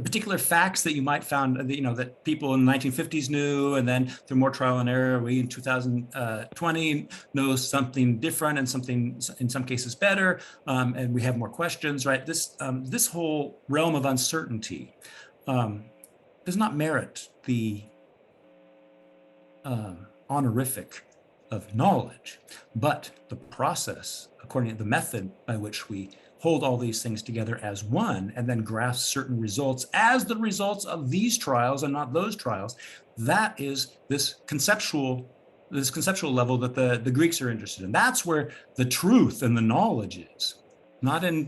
particular facts that you might found, that people in the 1950s knew, and then through more trial and error, we in 2020 know something different and something in some cases better, and we have more questions, right? This whole realm of uncertainty does not merit the honorific of knowledge, but the process, according to the method by which we hold all these things together as one and then grasp certain results as the results of these trials and not those trials, that is this conceptual level that the Greeks are interested in. That's where the truth and the knowledge is. Not in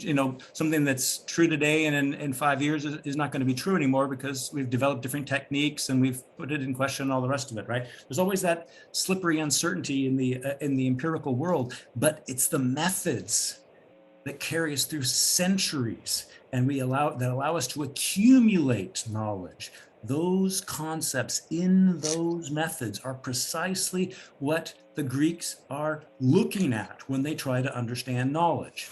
something that's true today and in 5 years is not going to be true anymore because we've developed different techniques and we've put it in question and all the rest of it, right? There's always that slippery uncertainty in the empirical world, but it's the methods that carry us through centuries and allow us to accumulate knowledge those concepts in those methods are precisely what the Greeks are looking at when they try to understand knowledge.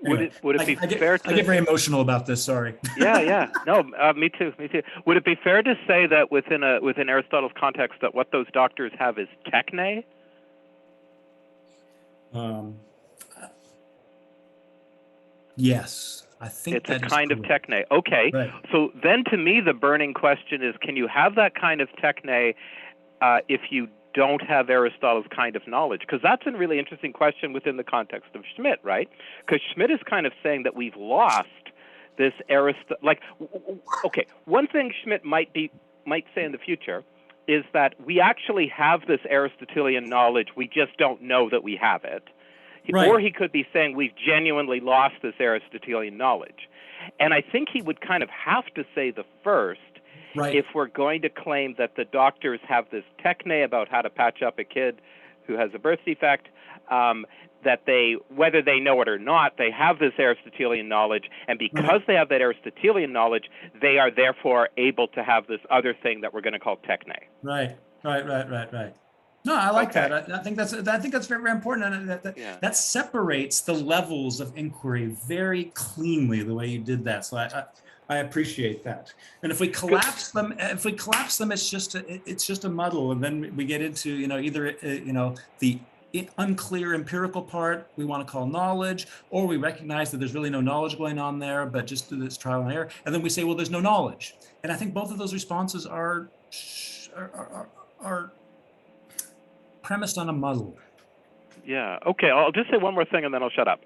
Anyway, Would it be fair to? I get very emotional about this, sorry. Yeah. No, me too. Would it be fair to say that within Aristotle's context that what those doctors have is techne? Yes, I think It's a that is kind of correct. techne. Okay. Right. So then to me, the burning question is, can you have that kind of techne if you don't have Aristotle's kind of knowledge? Because that's a really interesting question within the context of Schmitt, right? Because Schmitt is kind of saying that we've lost this okay, one thing Schmitt might say in the future is that we actually have this Aristotelian knowledge, we just don't know that we have it. Right. Or he could be saying we've genuinely lost this Aristotelian knowledge. And I think he would kind of have to say the first, Right. if we're going to claim that the doctors have this techne about how to patch up a kid who has a birth defect, that they, whether they know it or not, they have this Aristotelian knowledge, and because they have that Aristotelian knowledge, they are therefore able to have this other thing that we're going to call techne. Right. No, I like Okay. that. I think that's very, very important, and that separates the levels of inquiry very cleanly the way you did that. So I appreciate that. And if we collapse them, it's just a muddle, and then we get into either the unclear empirical part we want to call knowledge, or we recognize that there's really no knowledge going on there, but just through this trial and error, and then we say, well, there's no knowledge. And I think both of those responses are premised on a muddle. Yeah. Okay. I'll just say one more thing and then I'll shut up.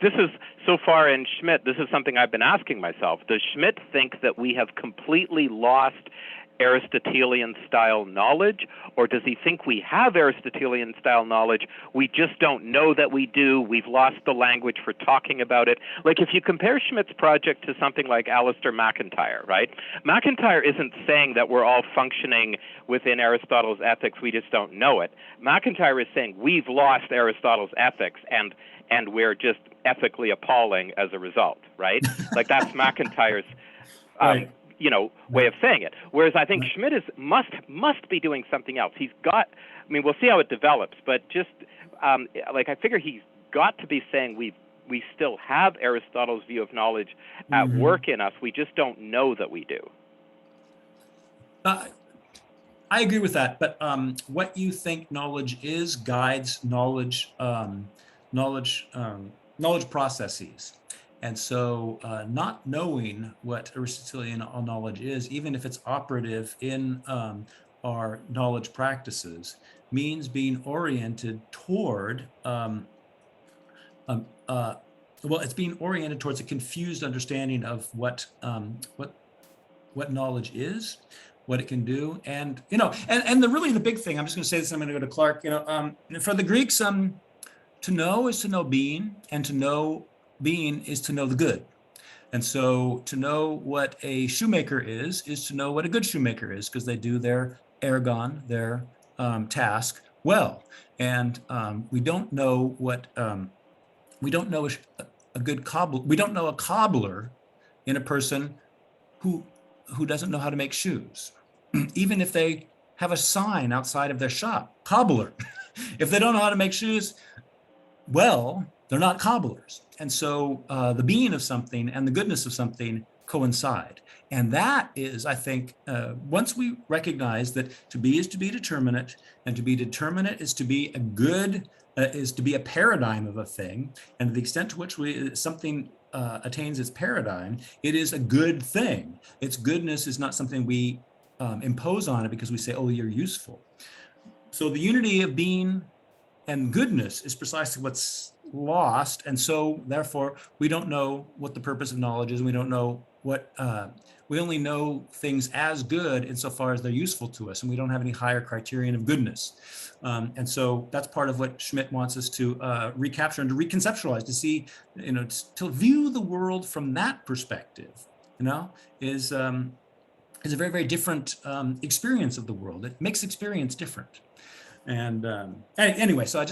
This is so far in Schmitt, this is something I've been asking myself. Does Schmitt think that we have completely lost Aristotelian style knowledge, or does he think we have Aristotelian style knowledge, we just don't know that we do, we've lost the language for talking about it? Like if you compare Schmitt's project to something like Alistair MacIntyre, right? MacIntyre isn't saying that we're all functioning within Aristotle's ethics, we just don't know it. MacIntyre is saying we've lost Aristotle's ethics and we're just ethically appalling as a result, right? Like that's MacIntyre's way of saying it. Whereas I think Schmitt must be doing something else. He's got, we'll see how it develops, but just I figure he's got to be saying we still have Aristotle's view of knowledge at work in us. We just don't know that we do. I agree with that, but what you think knowledge is guides knowledge processes. And so not knowing what Aristotelian knowledge is, even if it's operative in our knowledge practices, means being oriented toward, it's being oriented towards a confused understanding of what knowledge is, what it can do. And, and the big thing, I'm just gonna say this, I'm gonna go to Clark, for the Greeks, to know is to know being, and to know being is to know the good. And so to know what a shoemaker is to know what a good shoemaker is, because they do their ergon, their task well. And we don't know a good cobbler. We don't know a cobbler in a person who doesn't know how to make shoes, even if they have a sign outside of their shop, cobbler. If they don't know how to make shoes, well, they're not cobblers. And so the being of something and the goodness of something coincide. And that is, I think, once we recognize that to be is to be determinate, and to be determinate is to be a good, is to be a paradigm of a thing. And to the extent to which something attains its paradigm, it is a good thing. Its goodness is not something we impose on it because we say, oh, you're useful. So the unity of being and goodness is precisely what's lost. And so therefore we don't know what the purpose of knowledge is. We don't know what, we only know things as good insofar as they're useful to us, and we don't have any higher criterion of goodness. And so that's part of what Schmitt wants us to recapture and to reconceptualize, to see, to view the world from that perspective, is a very, very different experience of the world. It makes experience different. And anyway, so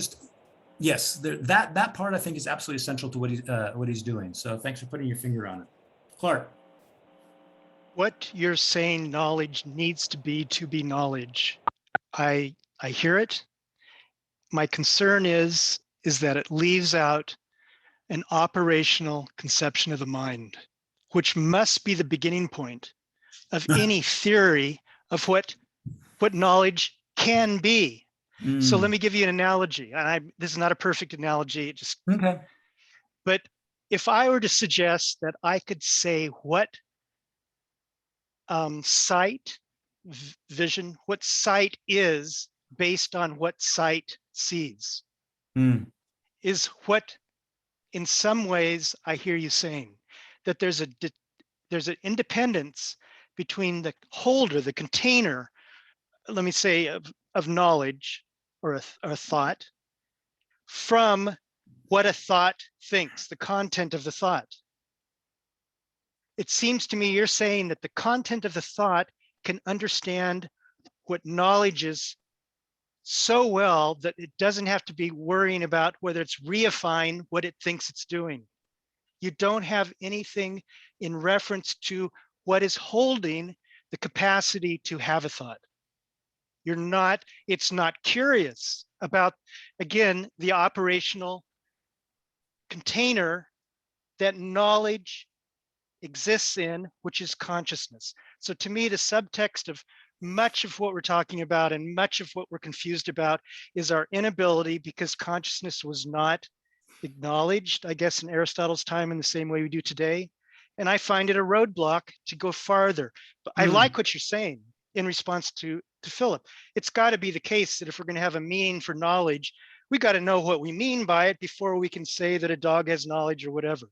yes, that part I think is absolutely essential to what he's doing. So thanks for putting your finger on it. Clark. what you're saying knowledge needs to be knowledge. I hear it. My concern is that it leaves out an operational conception of the mind, which must be the beginning point of any theory of what knowledge can be. So let me give you an analogy. And this is not a perfect analogy, Okay. but if I were to suggest that I could say what sight, vision, what sight is based on what sight sees, is what in some ways I hear you saying, that there's an independence between the holder, the container, let me say, of knowledge or a thought, from what a thought thinks, the content of the thought. It seems to me you're saying that the content of the thought can understand what knowledge is so well that it doesn't have to be worrying about whether it's reifying what it thinks it's doing. You don't have anything in reference to what is holding the capacity to have a thought. It's not curious about, again, the operational container that knowledge exists in, which is consciousness. So to me, the subtext of much of what we're talking about and much of what we're confused about is our inability, because consciousness was not acknowledged, I guess, in Aristotle's time in the same way we do today. And I find it a roadblock to go farther. But I like what you're saying in response to Philip. It's got to be the case that if we're going to have a meaning for knowledge, we got to know what we mean by it before we can say that a dog has knowledge or whatever.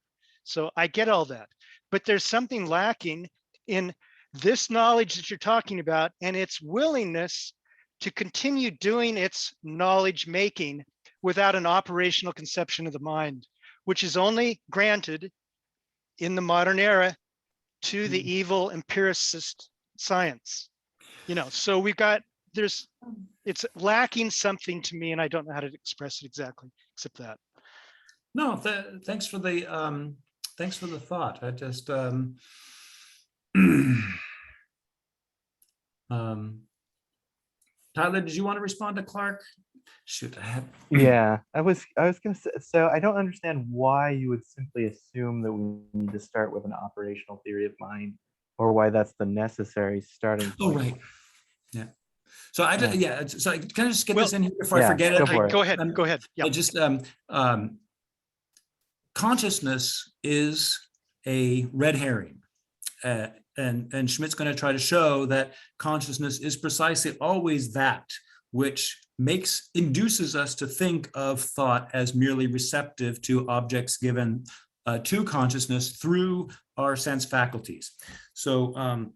So I get all that. But there's something lacking in this knowledge that you're talking about and its willingness to continue doing its knowledge making without an operational conception of the mind, which is only granted in the modern era to the evil empiricist science. So it's lacking something to me, and I don't know how to express it exactly, except that. No, thanks for the thought. I just Tyler, did you want to respond to Clark? Shoot, I had. Yeah, I was gonna say, so I don't understand why you would simply assume that we need to start with an operational theory of mind, or why that's the necessary starting point. Oh, right. Yeah. So So can I just get this in here before I Yeah, forget it? Go ahead. Go ahead. Yeah. I just consciousness is a red herring. And Schmidt's going to try to show that consciousness is precisely always that which induces us to think of thought as merely receptive to objects given to consciousness through our sense faculties. So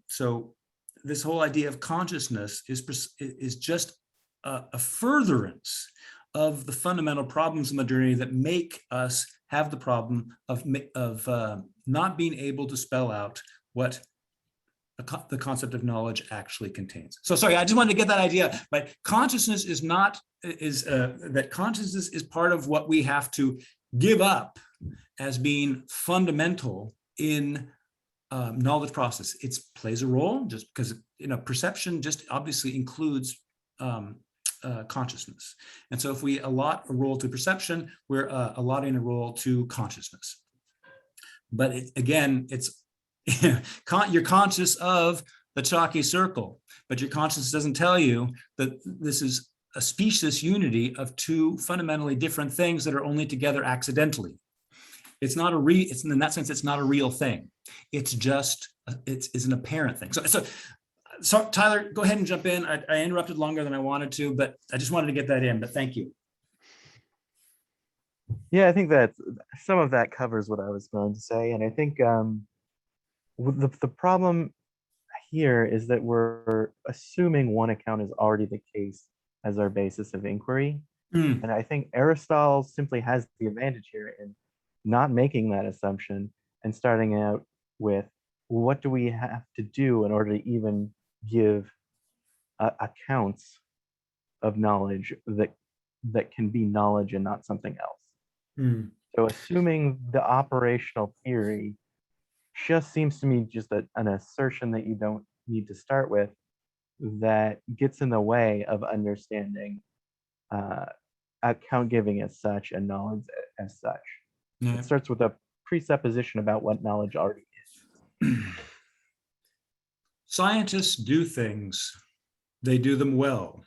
this whole idea of consciousness is just a furtherance of the fundamental problems of modernity that make us have the problem of not being able to spell out what the concept of knowledge actually contains. So sorry, I just wanted to get that idea, but consciousness is that consciousness is part of what we have to give up as being fundamental in knowledge process. It plays a role just because perception just obviously includes consciousness. And so if we allot a role to perception, we're allotting a role to consciousness. But you're conscious of the chalky circle, but your consciousness doesn't tell you that this is a specious unity of two fundamentally different things that are only together accidentally. It's not it's in that sense, it's not a real thing. It's just, it's an apparent thing. So Tyler, go ahead and jump in. I interrupted longer than I wanted to, but I just wanted to get that in, but thank you. Yeah, I think that some of that covers what I was going to say. And I think the problem here is that we're assuming one account is already the case as our basis of inquiry. And I think Aristotle simply has the advantage here in not making that assumption and starting out with, what do we have to do in order to even give accounts of knowledge that can be knowledge and not something else. So assuming the operational theory just seems to me just an assertion that you don't need to start with, that gets in the way of understanding account giving as such and knowledge as such. Yeah. It starts with a presupposition about what knowledge already is. Scientists do things, they do them well.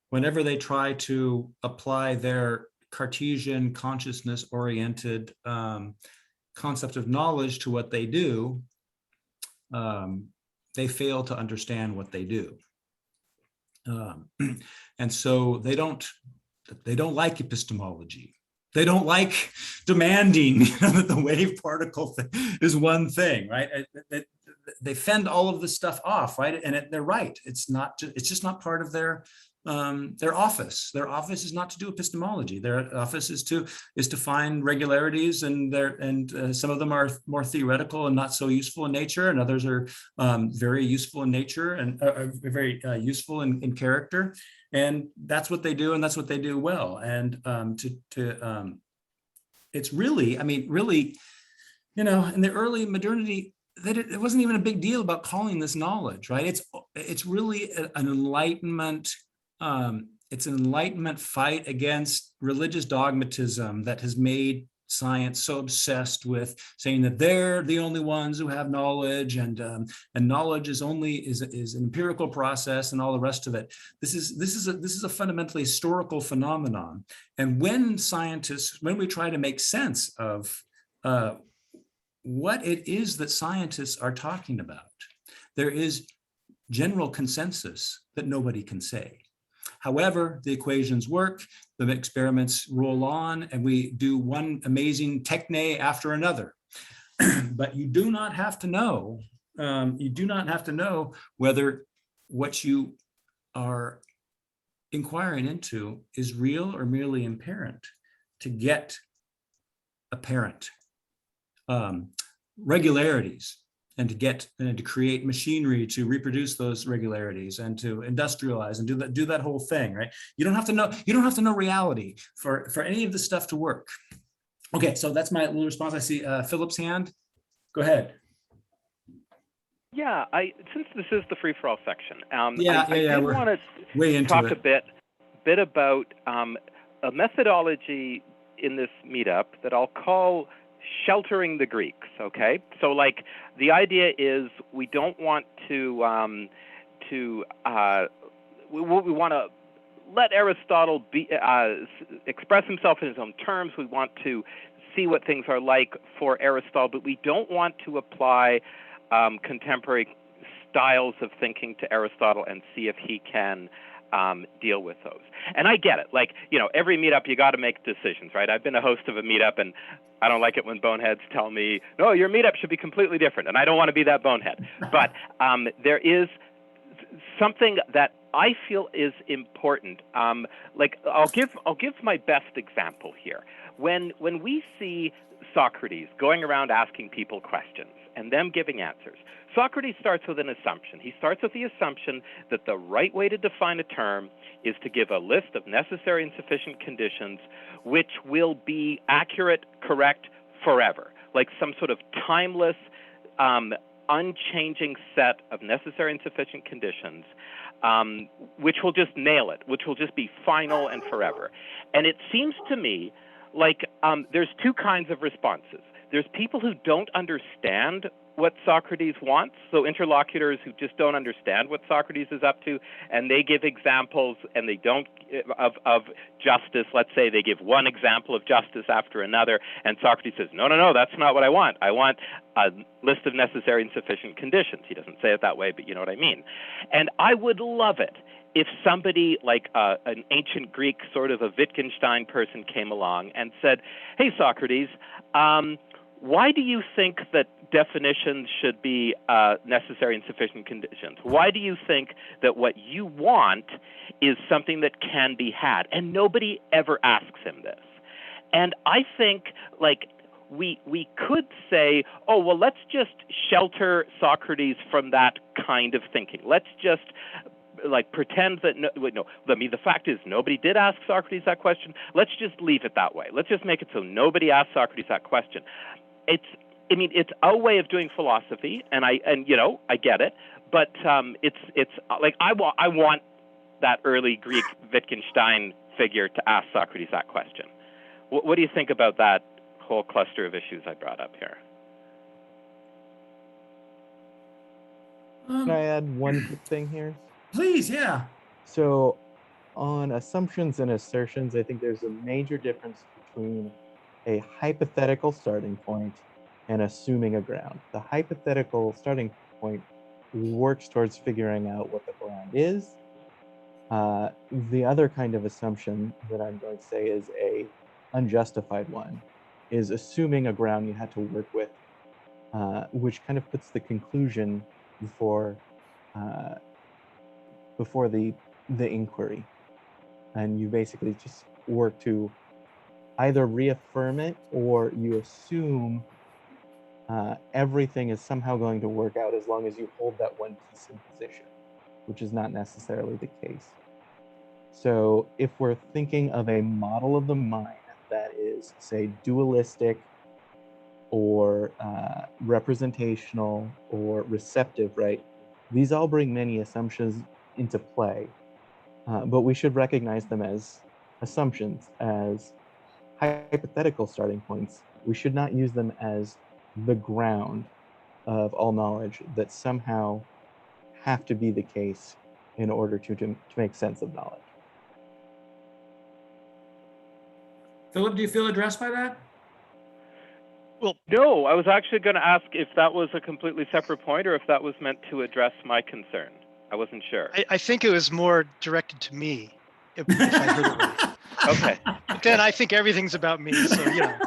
Whenever they try to apply their Cartesian consciousness-oriented concept of knowledge to what they do, they fail to understand what they do. And so they don't like epistemology. They don't like demanding that the wave particle is one thing, right? They fend all of this stuff off, right? And they're right. It's just not part of their office. Their office is not to do epistemology. Their office is to find regularities, and some of them are more theoretical and not so useful in nature, and others are very useful in nature and very useful in character. And that's what they do, and that's what they do well. And it's really, I mean, really, in the early modernity, it wasn't even a big deal about calling this knowledge, right? It's really an enlightenment. It's an enlightenment fight against religious dogmatism that has made science so obsessed with saying that they're the only ones who have knowledge, and knowledge is an empirical process, and all the rest of it. This is a fundamentally historical phenomenon. And when we try to make sense of what it is that scientists are talking about, there is general consensus that nobody can say. However, the equations work, the experiments roll on, and we do one amazing techne after another. But you do not have to know. You do not have to know whether what you are inquiring into is real or merely apparent to get apparent regularities, and to create machinery to reproduce those regularities, and to industrialize and do that whole thing, right? You don't have to know reality for any of this stuff to work. Okay, so that's my little response. I see Philip's hand. Go ahead. Yeah, since this is the free-for-all section, I we're want way to into talk it. a bit about a methodology in this meetup that I'll call sheltering the Greeks. Okay, so like the idea is we don't want to we want to let Aristotle express himself in his own terms. We want to see what things are like for Aristotle, but we don't want to apply contemporary styles of thinking to Aristotle and see if he can deal with those. And I get it. Like, every meetup you got to make decisions, right? I've been a host of a meetup, and I don't like it when boneheads tell me, no, your meetup should be completely different. And I don't want to be that bonehead. But there is something that I feel is important. Like I'll give my best example here. When we see Socrates going around asking people questions and them giving answers, Socrates starts with an assumption. He starts with the assumption that the right way to define a term is to give a list of necessary and sufficient conditions which will be accurate, correct forever, like some sort of timeless, unchanging set of necessary and sufficient conditions, which will just nail it, which will just be final and forever. And it seems to me like there's two kinds of responses. There's people who don't understand what Socrates wants, so interlocutors who just don't understand what Socrates is up to, and they give examples, and they don't of justice. Let's say they give one example of justice after another, and Socrates says, no, that's not what I want. I want a list of necessary and sufficient conditions. He doesn't say it that way, but you know what I mean. And I would love it if somebody like an ancient Greek sort of a Wittgenstein person came along and said, hey, Socrates, why do you think that definitions should be necessary and sufficient conditions? Why do you think that what you want is something that can be had? And nobody ever asks him this. And I think, like, we could say, oh, well, let's just shelter Socrates from that kind of thinking. Let's just pretend that the fact is nobody did ask Socrates that question. Let's just leave it that way. Let's just make it so nobody asked Socrates that question. I mean, it's a way of doing philosophy, and I get it, but it's like I want that early Greek Wittgenstein figure to ask Socrates that question. What do you think about that whole cluster of issues I brought up here? Can I add one quick thing here? Please, yeah. So on assumptions and assertions, I think there's a major difference between a hypothetical starting point and assuming a ground. The hypothetical starting point works towards figuring out what the ground is. The other kind of assumption that I'm going to say is a unjustified one, is assuming a ground you had to work with, which kind of puts the conclusion before the inquiry, and you basically just work to either reaffirm it or you assume everything is somehow going to work out as long as you hold that one piece in position, which is not necessarily the case. So if we're thinking of a model of the mind that is, say, dualistic or representational or receptive, right? These all bring many assumptions into play, but we should recognize them as assumptions, as hypothetical starting points. We should not use them as the ground of all knowledge that somehow have to be the case in order to make sense of knowledge. Philip, do you feel addressed by that? Well, No, I was actually going to ask if that was a completely separate point or if that was meant to address my concern. I wasn't sure. I think it was more directed to me, if I heard it right. Okay. But then I think everything's about me, so you know.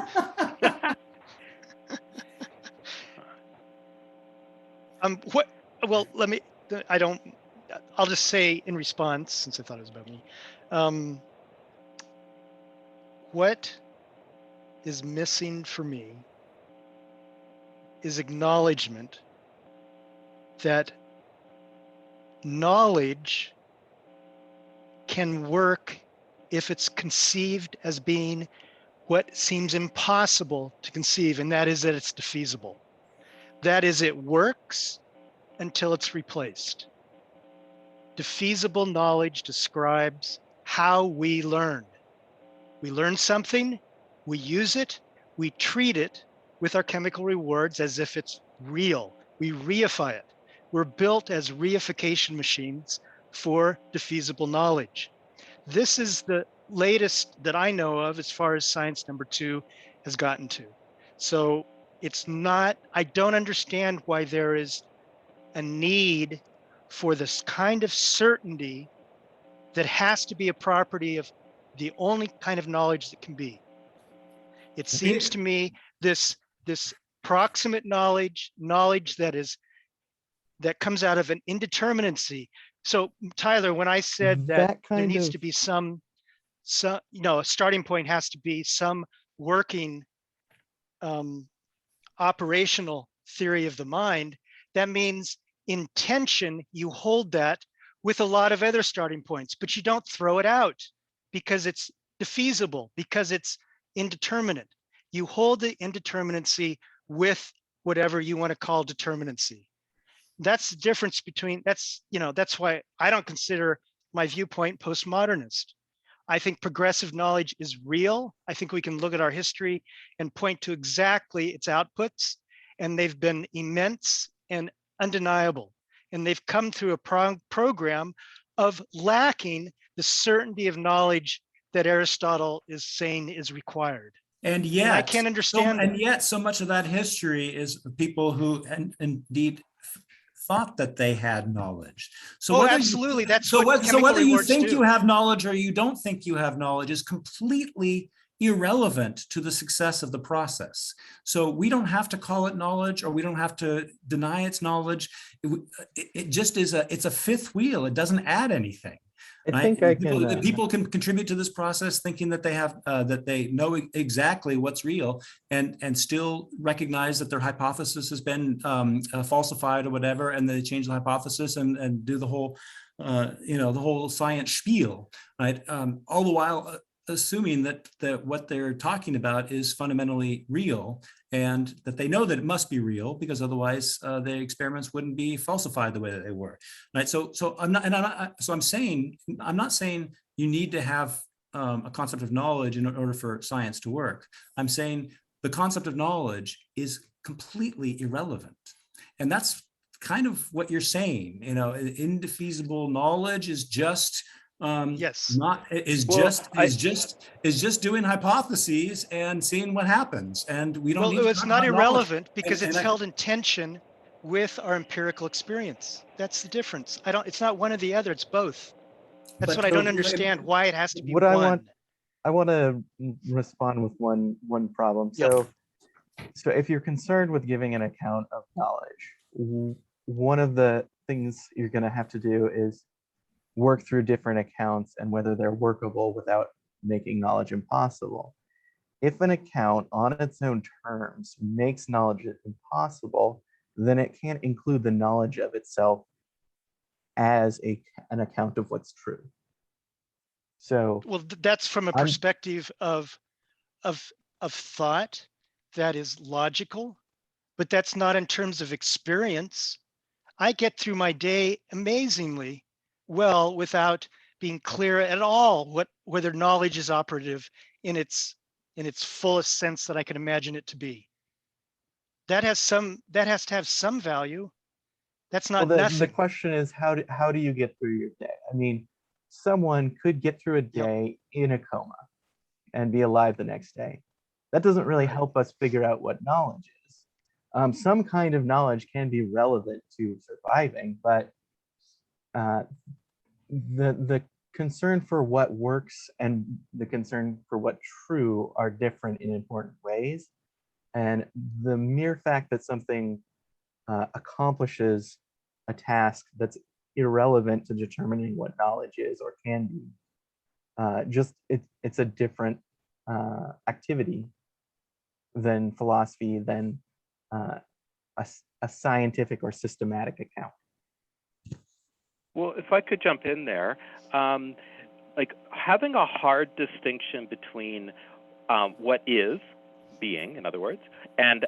What? Well, let me. I don't. I'll just say in response, since I thought it was about me. What is missing for me is acknowledgement that knowledge can work if it's conceived as being what seems impossible to conceive, and that is that it's defeasible. That is, it works until it's replaced. Defeasible knowledge describes how we learn. We learn something, we use it, we treat it with our chemical rewards as if it's real. We reify it. We're built as reification machines for defeasible knowledge. This is the latest that I know of as far as science number 2 has gotten to. So it's not, I don't understand why there is a need for this kind of certainty that has to be a property of the only kind of knowledge that can be. It seems to me this proximate knowledge that comes out of an indeterminacy. So Tyler, when I said that there needs to be some, a starting point has to be some working operational theory of the mind, that means intention, you hold that with a lot of other starting points, but you don't throw it out because it's defeasible, because it's indeterminate. You hold the indeterminacy with whatever you want to call determinacy. That's the difference between, that's why I don't consider my viewpoint postmodernist. I think progressive knowledge is real. I think we can look at our history and point to exactly its outputs, and they've been immense and undeniable. And they've come through a program of lacking the certainty of knowledge that Aristotle is saying is required. And yet, I can't understand. And yet, so much of that history is people who indeed thought that they had knowledge. So absolutely, that's so whether you think do. you have knowledge or you don't think you have knowledge is completely irrelevant to the success of the process. So we don't have to call it knowledge, or we don't have to deny its knowledge. It just is it's a fifth wheel. It doesn't add anything. I think people can contribute to this process thinking that they have that they know exactly what's real, and still recognize that their hypothesis has been falsified or whatever, and they change the hypothesis and do the whole the whole science spiel, right? All the while assuming that what they're talking about is fundamentally real, and that they know that it must be real because otherwise the experiments wouldn't be falsified the way that they were, right? So I'm saying, I'm not saying you need to have a concept of knowledge in order for science to work. I'm saying the concept of knowledge is completely irrelevant. And that's kind of what you're saying, indefeasible knowledge is just Yes. just doing hypotheses and seeing what happens, and we don't Well, need to it's talk not about knowledge. irrelevant because it's held in tension with our empirical experience. That's the difference. It's not one or the other, it's both. That's But what I don't understand, why it has to be What one. I want to respond with one problem. Yep. So if you're concerned with giving an account of knowledge, one of the things you're going to have to do is work through different accounts and whether they're workable without making knowledge impossible. If an account on its own terms makes knowledge impossible, then it can't include the knowledge of itself as an account of what's true. So, Well, that's from a perspective of thought that is logical, but that's not in terms of experience. I get through my day amazingly well without being clear at all whether knowledge is operative in its fullest sense that I can imagine it to be. That has to have some value. That's not nothing. The question is, how do you get through your day? I mean, someone could get through a day in a coma and be alive the next day. That doesn't really help us figure out what knowledge is. Some kind of knowledge can be relevant to surviving, but the concern for what works and the concern for what true are different in important ways. And the mere fact that something accomplishes a task that's irrelevant to determining what knowledge is or can be, it's a different activity than philosophy, than a scientific or systematic account. Well, if I could jump in there, like having a hard distinction between what is being, in other words, and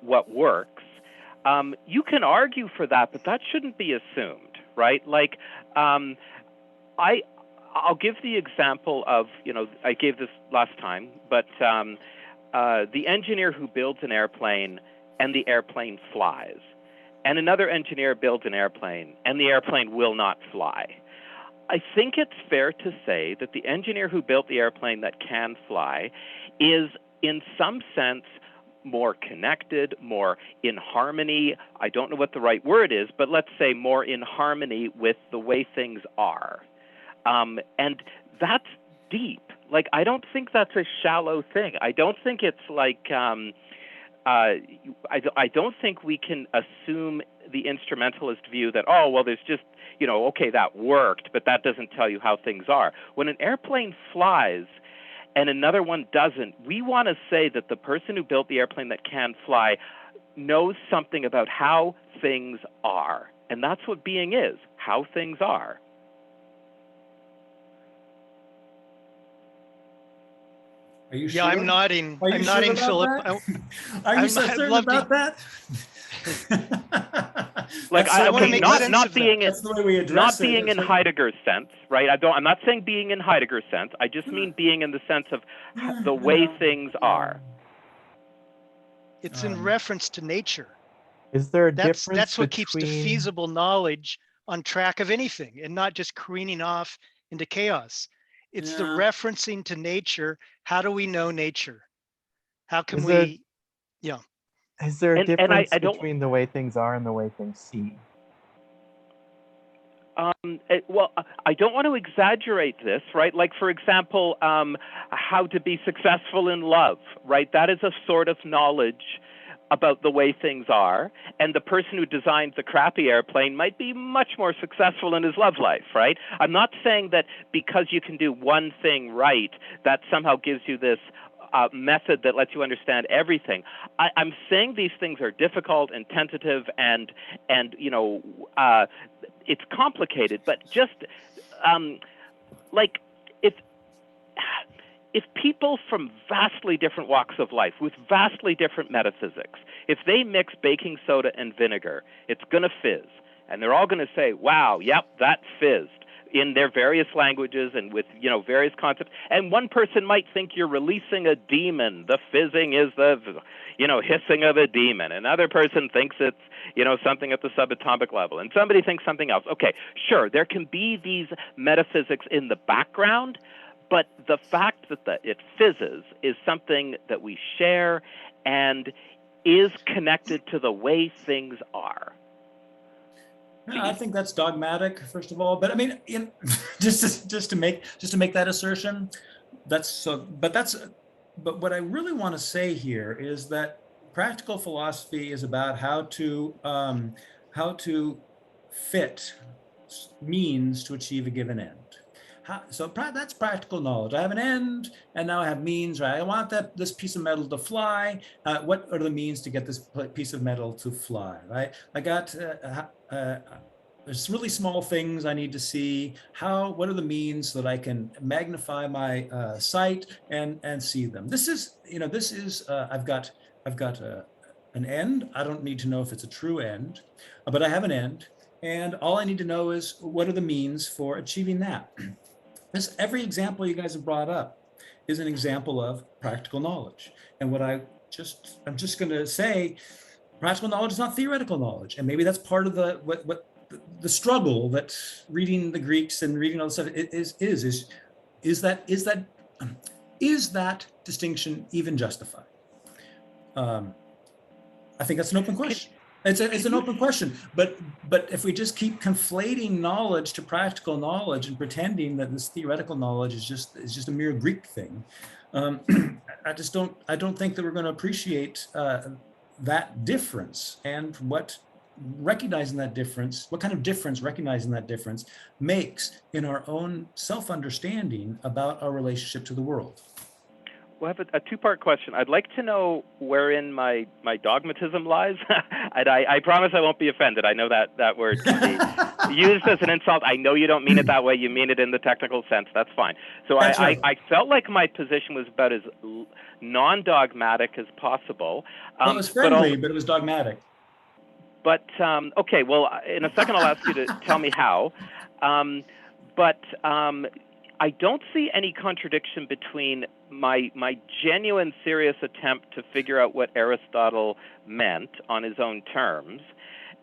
what works, you can argue for that, but that shouldn't be assumed, right? Like, I'll give the example of, I gave this last time, but the engineer who builds an airplane and the airplane flies, and another engineer builds an airplane and the airplane will not fly. I think it's fair to say that the engineer who built the airplane that can fly is, in some sense, more connected, more in harmony. I don't know what the right word is, but let's say more in harmony with the way things are. And that's deep. Like, I don't think that's a shallow thing. I don't think it's like, I don't think we can assume the instrumentalist view that, oh, well, there's just, okay, that worked, but that doesn't tell you how things are. When an airplane flies and another one doesn't, we want to say that the person who built the airplane that can fly knows something about how things are. And that's what being is, how things are. Are you Yeah, sure? I'm nodding. Are you I'm sure nodding, about Philip. that? Are you so certain about that? Like, I want to make sense not of being that. That's the way we address not it. being in Heidegger's sense, right? I'm not saying being in Heidegger's sense. I just mean being in the sense of the way things are. It's in reference to nature. Is there a difference That's what keeps between defeasible knowledge on track of anything and not just careening off into chaos. It's the referencing to nature. How do we know nature? How can we? Yeah. Is there a And difference I don't, between the way things are and the way things seem? well, I don't want to exaggerate this, right? Like, for example, how to be successful in love, right? That is a sort of knowledge about the way things are. And the person who designed the crappy airplane might be much more successful in his love life, right? I'm not saying that because you can do one thing right, that somehow gives you this method that lets you understand everything. I'm saying these things are difficult and tentative and it's complicated, but just like if people from vastly different walks of life with vastly different metaphysics, if they mix baking soda and vinegar, it's going to fizz. And they're all going to say, wow, yep, that fizzed, in their various languages and with, various concepts. And one person might think you're releasing a demon. The fizzing is the, hissing of a demon. Another person thinks it's, something at the subatomic level. And somebody thinks something else. Okay, sure, there can be these metaphysics in the background, but the fact that it fizzes is something that we share and is connected to the way things are. I think that's dogmatic, first of all. But I mean, just to make that assertion, but what I really want to say here is that practical philosophy is about how to fit means to achieve a given end. That's practical knowledge. I have an end, and now I have means. Right? I want this piece of metal to fly. What are the means to get this piece of metal to fly? Right? I got. There's really small things I need to see. What are the means so that I can magnify my sight and see them? This is. I've got an end. I don't need to know if it's a true end, but I have an end, and all I need to know is what are the means for achieving that. Every example you guys have brought up is an example of practical knowledge. And I'm just going to say, practical knowledge is not theoretical knowledge. And maybe that's part of the struggle that reading the Greeks and reading all this stuff is that distinction even justified? I think that's an open question. It's an open question, but if we just keep conflating knowledge to practical knowledge and pretending that this theoretical knowledge is just a mere Greek thing, I don't think that we're going to appreciate that difference and what recognizing that difference, what kind of difference recognizing that difference makes in our own self-understanding about our relationship to the world. Well, I have a two-part question. I'd like to know wherein my dogmatism lies. And I promise I won't be offended. I know that word can be used as an insult. I know you don't mean it that way. You mean it in the technical sense. That's fine. So That's right. I felt like my position was about as non-dogmatic as possible. Well, it was friendly, but it was dogmatic. But, okay, well, in a second I'll ask you to tell me how. But I don't see any contradiction between my genuine, serious attempt to figure out what Aristotle meant on his own terms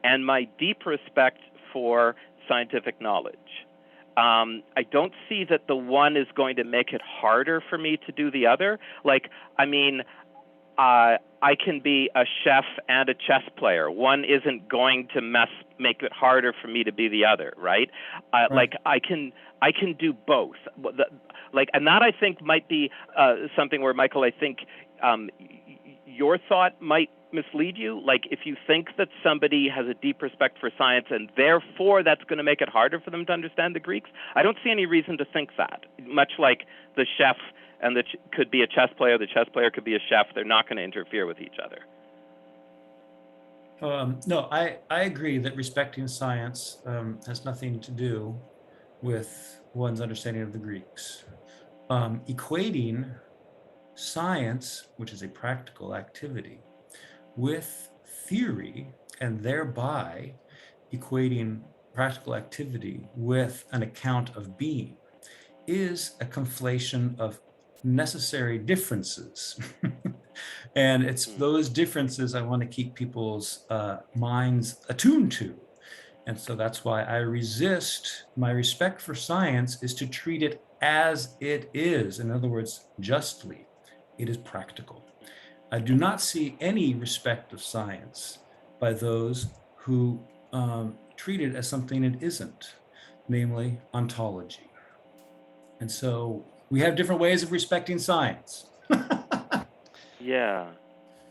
and my deep respect for scientific knowledge. I don't see that the one is going to make it harder for me to do the other. I can be a chef and a chess player. One isn't going to make it harder for me to be the other, right? Right. Like I can do both. And that I think might be something where, Michael, I think your thought might mislead you. Like if you think that somebody has a deep respect for science and therefore that's going to make it harder for them to understand the Greeks, I don't see any reason to think that. Much like the chef and could be a chess player, the chess player could be a chef. They're not going to interfere with each other. No, I agree that respecting science has nothing to do with one's understanding of the Greeks. Equating science, which is a practical activity, with theory, and thereby equating practical activity with an account of being, is a conflation of necessary differences. And it's those differences I want to keep people's minds attuned to. And so that's why I resist. My respect for science is to treat it as it is. In other words, justly. It is practical. I do not see any respect of science by those who treat it as something it isn't, namely ontology. And so we have different ways of respecting science. Yeah.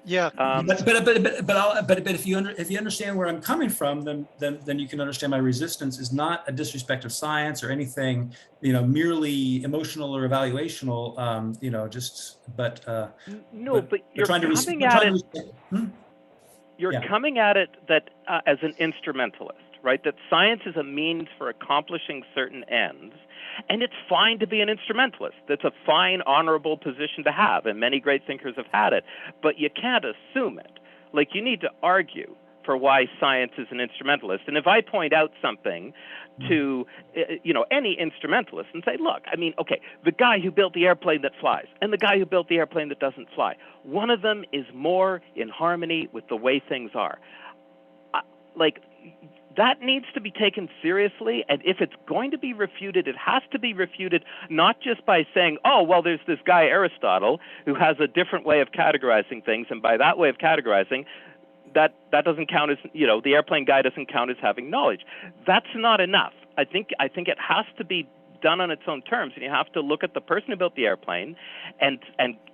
Yeah. But if you understand where I'm coming from, then you can understand my resistance is not a disrespect of science or anything, merely emotional or evaluational, but you're coming at it. You're coming at it that as an instrumentalist, right? That science is a means for accomplishing certain ends, And it's fine to be an instrumentalist. That's a fine, honorable position to have, and many great thinkers have had it. But you can't assume it. Like, you need to argue for why science is an instrumentalist. And if I point out something to, any instrumentalist and say, look, I mean, okay, the guy who built the airplane that flies and the guy who built the airplane that doesn't fly, one of them is more in harmony with the way things are. That needs to be taken seriously, and if it's going to be refuted, it has to be refuted not just by saying, oh, well, there's this guy Aristotle who has a different way of categorizing things, and by that way of categorizing, that doesn't count as, the airplane guy doesn't count as having knowledge. That's not enough. I think it has to be done on its own terms, and you have to look at the person who built the airplane, and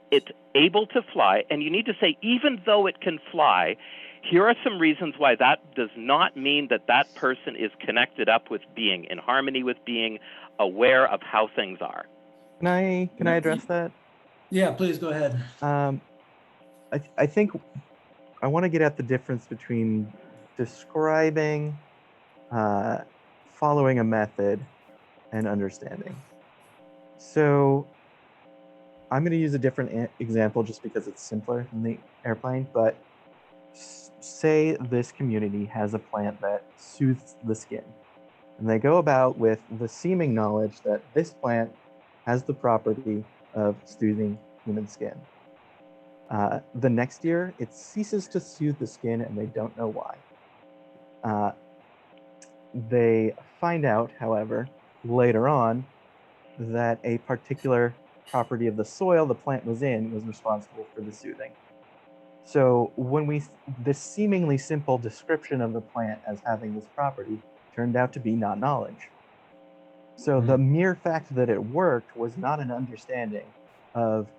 it's able to fly, and you need to say, even though it can fly, here are some reasons why that does not mean that that person is connected up with being, in harmony with being, aware of how things are. Can I address that? Yeah, please go ahead. I think I want to get at the difference between describing, following a method, and understanding. So I'm going to use a different example just because it's simpler than the airplane, but say this community has a plant that soothes the skin, and they go about with the seeming knowledge that this plant has the property of soothing human skin. The next year, it ceases to soothe the skin, and they don't know why. They find out, however, later on, that a particular property of the soil the plant was in was responsible for the soothing. So when this seemingly simple description of the plant as having this property turned out to be not knowledge. So the mere fact that it worked was not an understanding of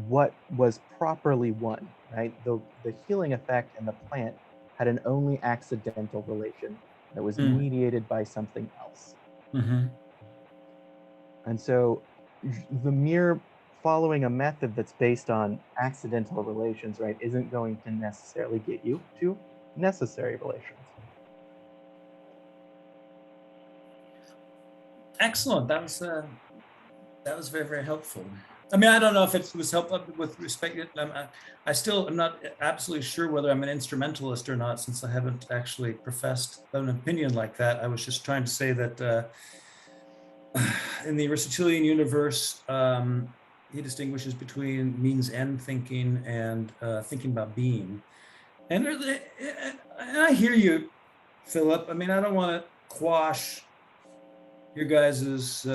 what was properly won, right? The healing effect and the plant had an only accidental relation that was mediated by something else. And so the mere following a method that's based on accidental relations, right, isn't going to necessarily get you to necessary relations. Excellent. That was very, very helpful. I mean, I don't know if it was helpful with respect. I'm not absolutely sure whether I'm an instrumentalist or not, since I haven't actually professed an opinion like that. I was just trying to say that in the Aristotelian universe, he distinguishes between means-end thinking and thinking about being. And I hear you, Philip. I mean, I don't want to quash your guys's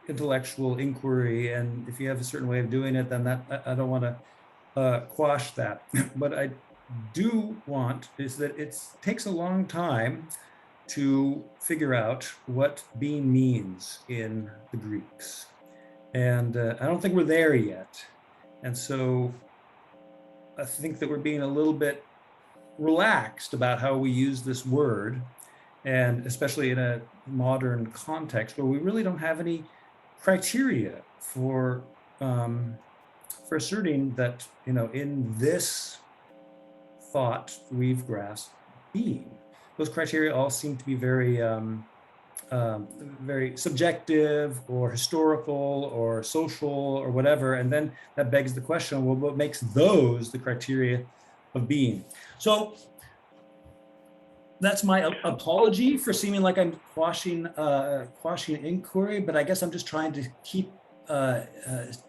intellectual inquiry, and if you have a certain way of doing it, then I don't want to quash that. What I do want is that it takes a long time to figure out what being means in the Greeks. And I don't think we're there yet. And so I think that we're being a little bit relaxed about how we use this word, and especially in a modern context where we really don't have any criteria for asserting that, in this thought we've grasped being. Those criteria all seem to be very very subjective or historical or social or whatever. And then that begs the question, well, what makes those the criteria of being? So that's my apology for seeming like I'm quashing inquiry, but I guess I'm just trying to keep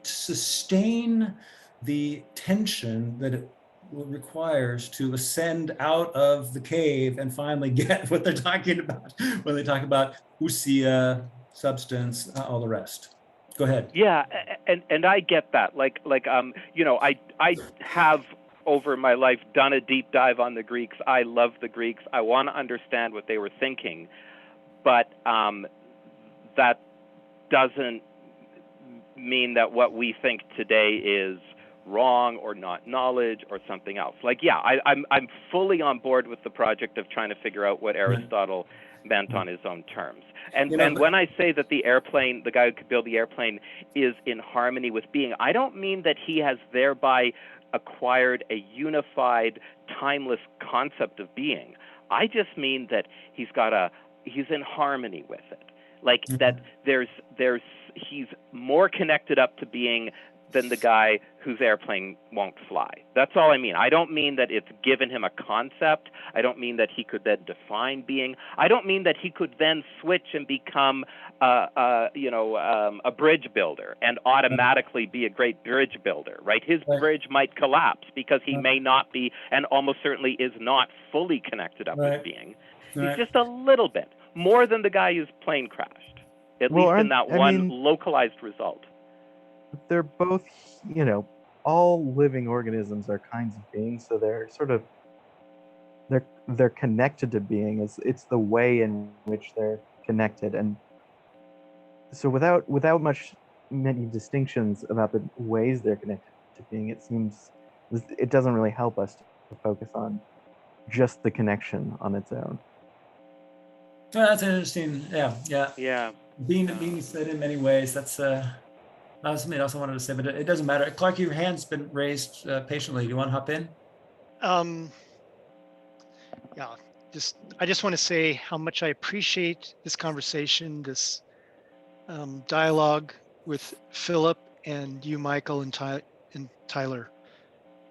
sustain the tension that it requires to ascend out of the cave and finally get what they're talking about when they talk about ousia, substance, all the rest. Go ahead. Yeah, and I get that. I have over my life done a deep dive on the Greeks. I love the Greeks. I want to understand what they were thinking, but that doesn't mean that what we think today is wrong or not knowledge or something else. I'm fully on board with the project of trying to figure out what Aristotle meant on his own terms. And when I say that the guy who could build the airplane is in harmony with being, I don't mean that he has thereby acquired a unified, timeless concept of being. I just mean that he's in harmony with it. like that he's more connected up to being than the guy whose airplane won't fly. That's all I mean. I don't mean that it's given him a concept. I don't mean that he could then define being. I don't mean that he could then switch and become a bridge builder and automatically be a great bridge builder, right? His bridge might collapse because he may not be, and almost certainly is not, fully connected up with being. He's just a little bit more than the guy whose plane crashed, at least in that one localized result. They're both, all living organisms are kinds of beings, so they're sort of they're connected to being. It's the way in which they're connected, and so without many distinctions about the ways they're connected to being, it doesn't really help us to focus on just the connection on its own. Oh, that's interesting. Yeah. Being said in many ways. That's something else I wanted to say, but it doesn't matter. Clark, your hand's been raised patiently. Do you want to hop in? Yeah, I just want to say how much I appreciate this conversation, this dialogue with Philip and you, Michael, and Tyler.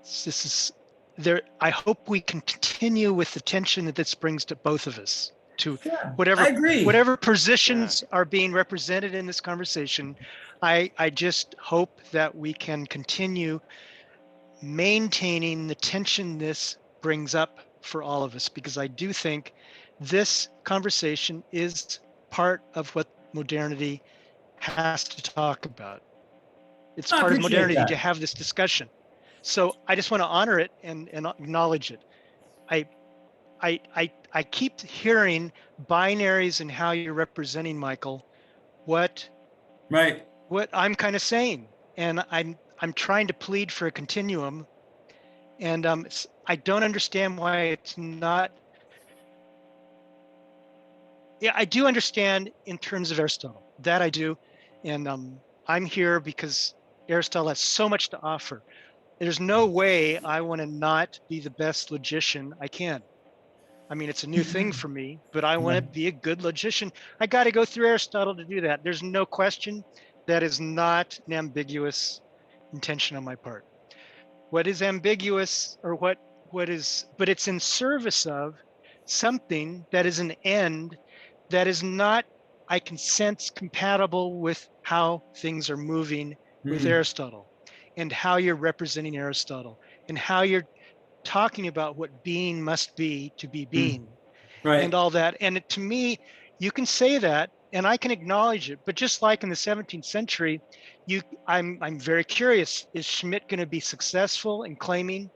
This is there. I hope we can continue with the tension that this brings to both of us. To whatever positions are being represented in this conversation, I just hope that we can continue maintaining the tension this brings up for all of us, because I do think this conversation is part of what modernity has to talk about. It's part of modernity to have this discussion. So I just want to honor it and acknowledge it. I keep hearing binaries and how you're representing, Michael, what I'm kind of saying, and I'm trying to plead for a continuum, and I don't understand why it's not. Yeah, I do understand in terms of Aristotle, that I do, and I'm here because Aristotle has so much to offer. There's no way I want to not be the best logician I can. I mean, it's a new thing for me, but I want to be a good logician. I got to go through Aristotle to do that. There's no question. That is not an ambiguous intention on my part. What is ambiguous, or what is, but it's in service of something that is an end that is not, I can sense, compatible with how things are moving with Aristotle, and how you're representing Aristotle, and how you're talking about what being must be to be being, and all that. And to me, you can say that, and I can acknowledge it. But just like in the 17th century, I'm very curious: is Schmidt going to be successful in claiming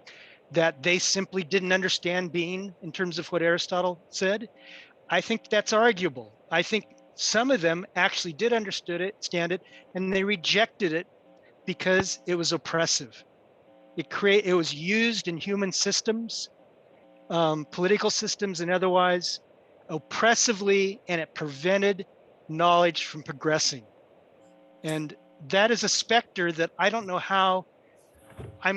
that they simply didn't understand being in terms of what Aristotle said? I think that's arguable. I think some of them actually did understand it, and they rejected it because it was oppressive. It was used in human systems, political systems and otherwise, oppressively, and it prevented knowledge from progressing. And that is a specter that I don't know how I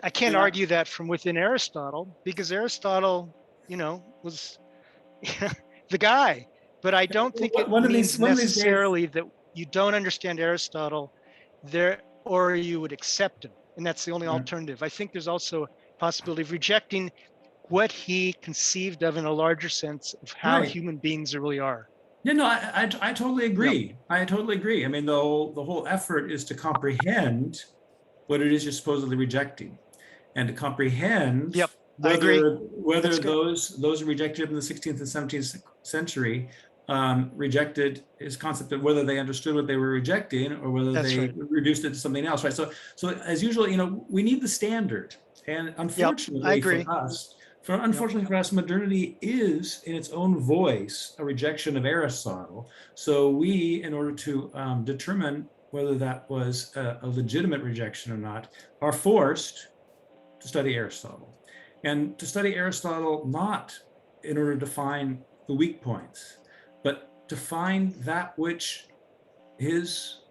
can't argue that from within Aristotle, because Aristotle, was the guy. But I don't think it means necessarily that you don't understand Aristotle there, or you would accept him. And that's the only alternative. I think there's also a possibility of rejecting what he conceived of in a larger sense of how human beings really are. Yeah, no, I totally agree. I totally agree. I mean, the whole effort is to comprehend what it is you're supposedly rejecting, and to comprehend whether those rejected in the 16th and 17th century rejected his concept of whether they understood what they were rejecting, or whether they reduced it to something else, right? So as usual, we need the standard, and unfortunately for us, modernity is in its own voice a rejection of Aristotle. So we, in order to determine whether that was a legitimate rejection or not, are forced to study Aristotle. And to study Aristotle not in order to find the weak points, but to find that which his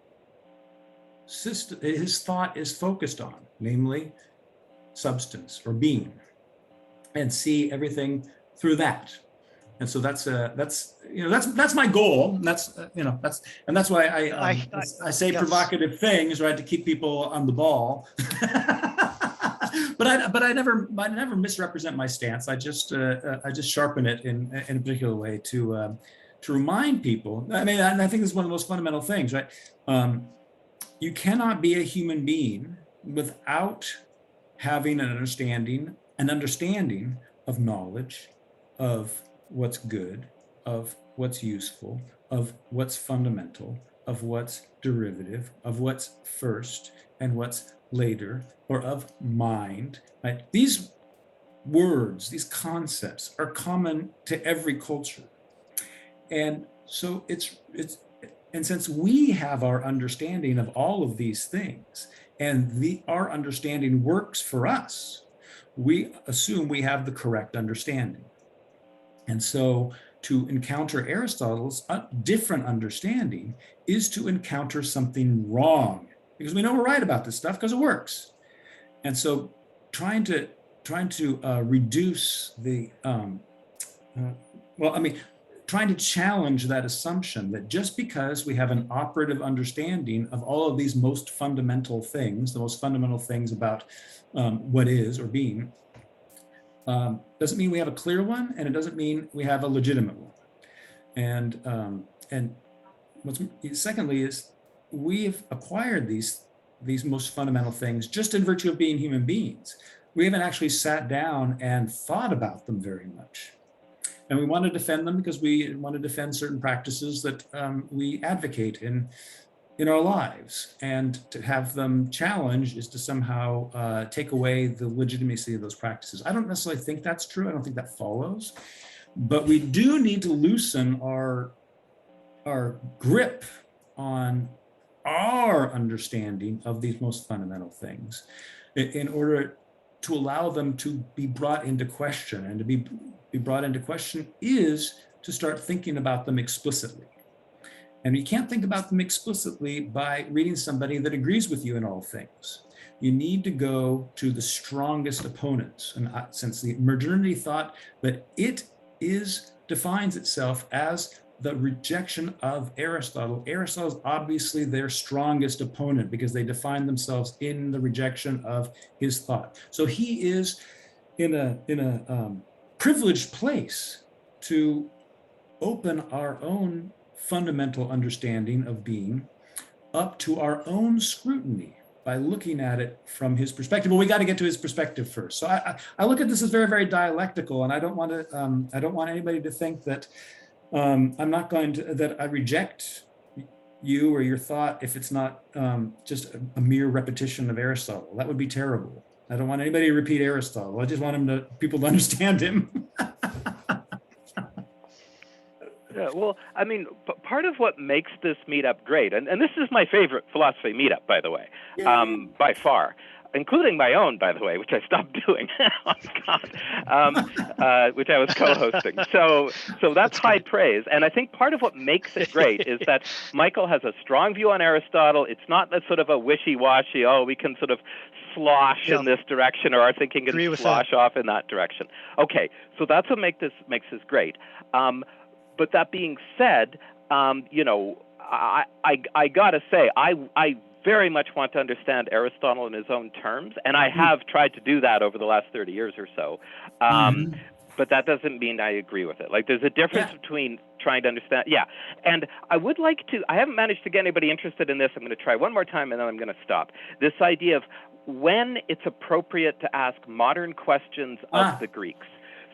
thought is focused on, namely substance or being, and see everything through that. And so that's my goal. And that's that's why I say yes. provocative things, right, to keep people on the ball. But I never misrepresent my stance. I just sharpen it in a particular way to remind people. I mean, and I think this is one of the most fundamental things, right? You cannot be a human being without having an understanding of knowledge, of what's good, of what's useful, of what's fundamental, of what's derivative, of what's first and what's later, or of mind, right? These words, these concepts are common to every culture. And so and since we have our understanding of all of these things, and our understanding works for us, we assume we have the correct understanding. And so to encounter Aristotle's different understanding is to encounter something wrong, because we know we're right about this stuff because it works. And so trying to reduce the, trying to challenge that assumption that just because we have an operative understanding of all of these most fundamental things, the most fundamental things about what is or being, doesn't mean we have a clear one, and it doesn't mean we have a legitimate one. And secondly is we've acquired these most fundamental things just in virtue of being human beings. We haven't actually sat down and thought about them very much. And we want to defend them because we want to defend certain practices that we advocate in our lives. And to have them challenged is to somehow take away the legitimacy of those practices. I don't necessarily think that's true. I don't think that follows. But we do need to loosen our grip on our understanding of these most fundamental things in order to allow them to be brought into question. And to be brought into question is to start thinking about them explicitly. And you can't think about them explicitly by reading somebody that agrees with you in all things. You need to go to the strongest opponents. And since the modernity thought that it defines itself as the rejection of Aristotle, Aristotle is obviously their strongest opponent because they define themselves in the rejection of his thought. So he is in a privileged place to open our own fundamental understanding of being up to our own scrutiny by looking at it from his perspective. Well, we got to get to his perspective first. So I look at this as very, very dialectical, and I don't want anybody to think that that I reject you or your thought if it's not just a mere repetition of Aristotle. That would be terrible. I don't want anybody to repeat Aristotle. I just want people to understand him. Yeah, well, I mean, part of what makes this meetup great, and this is my favorite philosophy meetup, by the way, by far, including my own, by the way, which I stopped doing, oh, God, which I was co-hosting. So that's high praise. And I think part of what makes it great is that Michael has a strong view on Aristotle. It's not that sort of a wishy-washy, we can sort of slosh in this direction, or our thinking can slosh off in that direction. Okay, so that's what makes this great. But that being said, I gotta say, I very much want to understand Aristotle in his own terms, and I have tried to do that over the last 30 years or so. But that doesn't mean I agree with it. Like, there's a difference between trying to understand. Yeah, and I would like to. I haven't managed to get anybody interested in this. I'm going to try one more time, and then I'm going to stop. This idea of when it's appropriate to ask modern questions of the Greeks.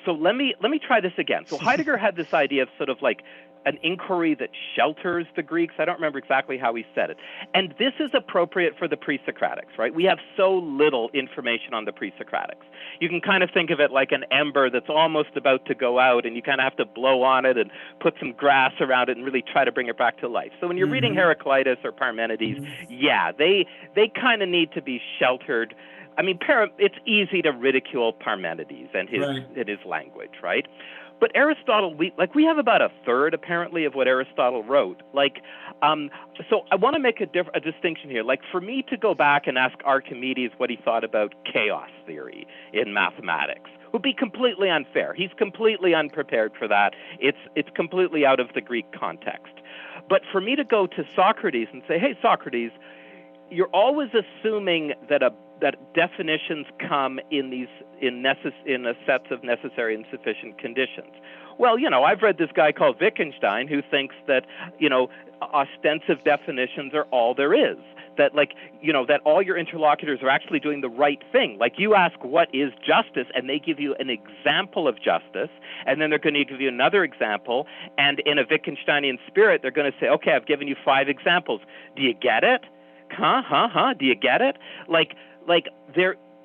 So let me try this again. So Heidegger had this idea of sort of like an inquiry that shelters the Greeks. I don't remember exactly how he said it. And this is appropriate for the pre-Socratics, right? We have so little information on the pre-Socratics. You can kind of think of it like an ember that's almost about to go out, and you kind of have to blow on it and put some grass around it and really try to bring it back to life. So when you're reading Heraclitus or Parmenides, they kind of need to be sheltered. I mean, it's easy to ridicule Parmenides and his language, right? But Aristotle, we have about a third apparently of what Aristotle wrote. So I want to make a distinction here. Like, for me to go back and ask Archimedes what he thought about chaos theory in mathematics would be completely unfair. He's completely unprepared for that. It's completely out of the Greek context. But for me to go to Socrates and say, hey, Socrates, you're always assuming that definitions come in sets of necessary and sufficient conditions. Well, I've read this guy called Wittgenstein who thinks that, ostensive definitions are all there is. That that all your interlocutors are actually doing the right thing. Like, you ask what is justice, and they give you an example of justice, and then they're going to give you another example, and in a Wittgensteinian spirit, they're going to say, okay, I've given you 5 examples. Do you get it? Do you get it?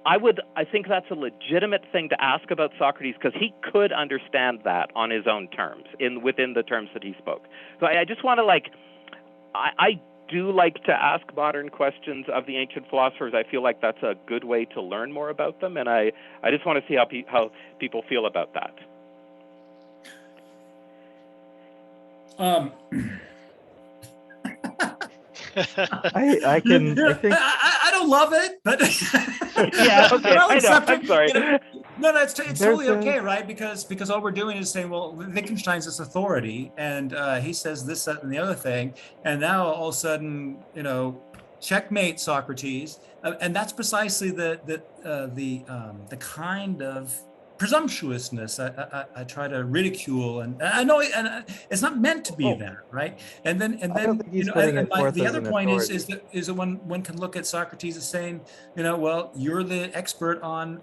I think that's a legitimate thing to ask about Socrates, because he could understand that on his own terms, within the terms that he spoke. So I just want to I do like to ask modern questions of the ancient philosophers. I feel like that's a good way to learn more about them, and I just want to see how people feel about that. I think I don't love it, but Yeah, okay, I'll I know. accept I'm it. sorry. No, it's totally There's okay, right? Because all we're doing is saying, well, Wittgenstein's this authority, and he says this, that, and the other thing, and now all of a sudden, checkmate, Socrates, and that's precisely the kind of presumptuousness I try to ridicule, and I know, and it's not meant to be that, right? And then I don't think he's putting it forth the as other an point authority. is that one can look at Socrates as saying, well, you're the expert on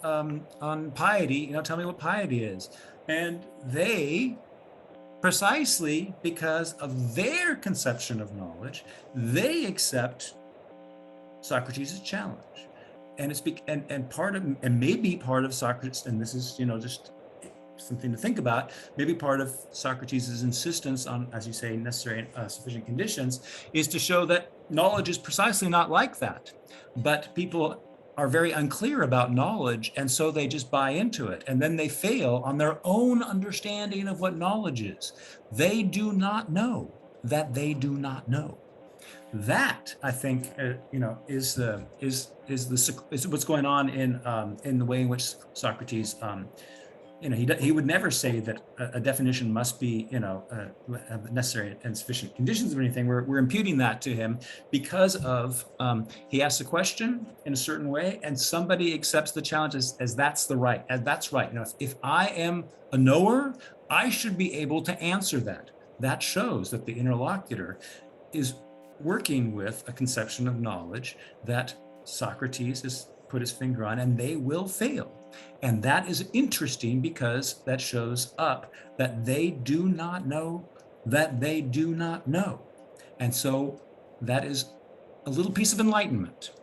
piety, tell me what piety is, and they, precisely because of their conception of knowledge, they accept Socrates' challenge. And it's and maybe part of Socrates, and this is just something to think about, maybe part of Socrates' insistence on, as you say, necessary and sufficient conditions, is to show that knowledge is precisely not like that. But people are very unclear about knowledge, and so they just buy into it, and then they fail on their own understanding of what knowledge is. They do not know that they do not know. That, I think, is what's going on in the way in which Socrates, he would never say that a definition must be, have necessary and sufficient conditions or anything. We're imputing that to him because of he asks a question in a certain way, and somebody accepts the challenge as that's right. If I am a knower, I should be able to answer that. That shows that the interlocutor is working with a conception of knowledge that Socrates has put his finger on, and they will fail. And that is interesting because that shows up that they do not know that they do not know. And so that is a little piece of enlightenment.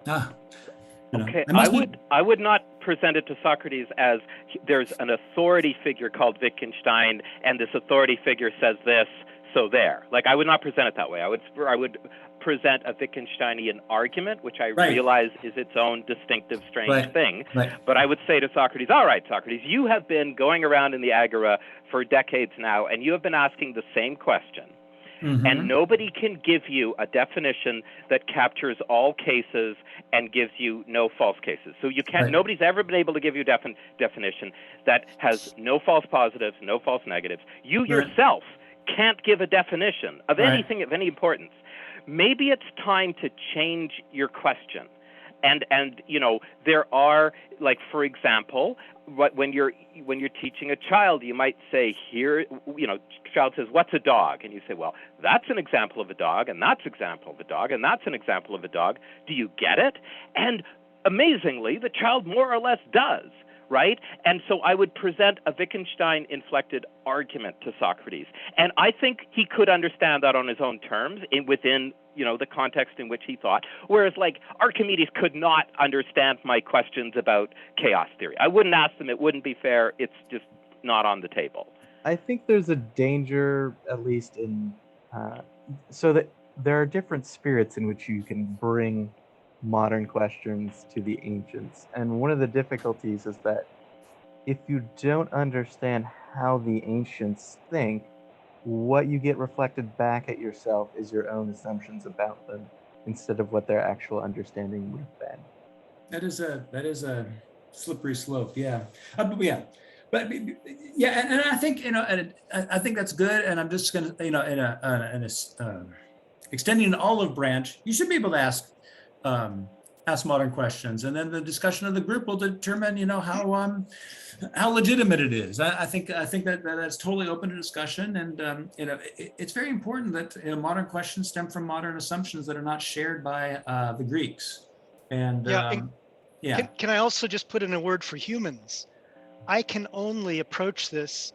Okay, I would not present it to Socrates as there's an authority figure called Wittgenstein, and this authority figure says this, so there. I would not present it that way. I would present a Wittgensteinian argument, which I realize is its own distinctive, strange thing. But I would say to Socrates, all right, Socrates, you have been going around in the Agora for decades now, and you have been asking the same question. Mm-hmm. And nobody can give you a definition that captures all cases and gives you no false cases. So you can't. Nobody's ever been able to give you a definition that has no false positives, no false negatives. You yourself can't give a definition of anything of any importance. Maybe it's time to change your question. And there are, for example, when you're teaching a child, you might say, here, child says, what's a dog? And you say, well, that's an example of a dog, and that's an example of a dog, and that's an example of a dog. Do you get it? And amazingly, the child more or less does, right? And so I would present a Wittgenstein-inflected argument to Socrates. And I think he could understand that on his own terms within the context in which he thought, whereas Archimedes could not understand my questions about chaos theory. I wouldn't ask them. It wouldn't be fair. It's just not on the table. I think there's a danger, at least in, so that there are different spirits in which you can bring modern questions to the ancients. And one of the difficulties is that if you don't understand how the ancients think, what you get reflected back at yourself is your own assumptions about them instead of what their actual understanding would have been. That is a slippery slope. Yeah. Yeah. But yeah, and I think, and I think that's good. And I'm just going to, in a extending an olive branch, you should be able to ask modern questions, and then the discussion of the group will determine, how legitimate it is. I think that's totally open to discussion, and it's very important that modern questions stem from modern assumptions that are not shared by the Greeks. And Yeah, Can I also just put in a word for humans? I can only approach this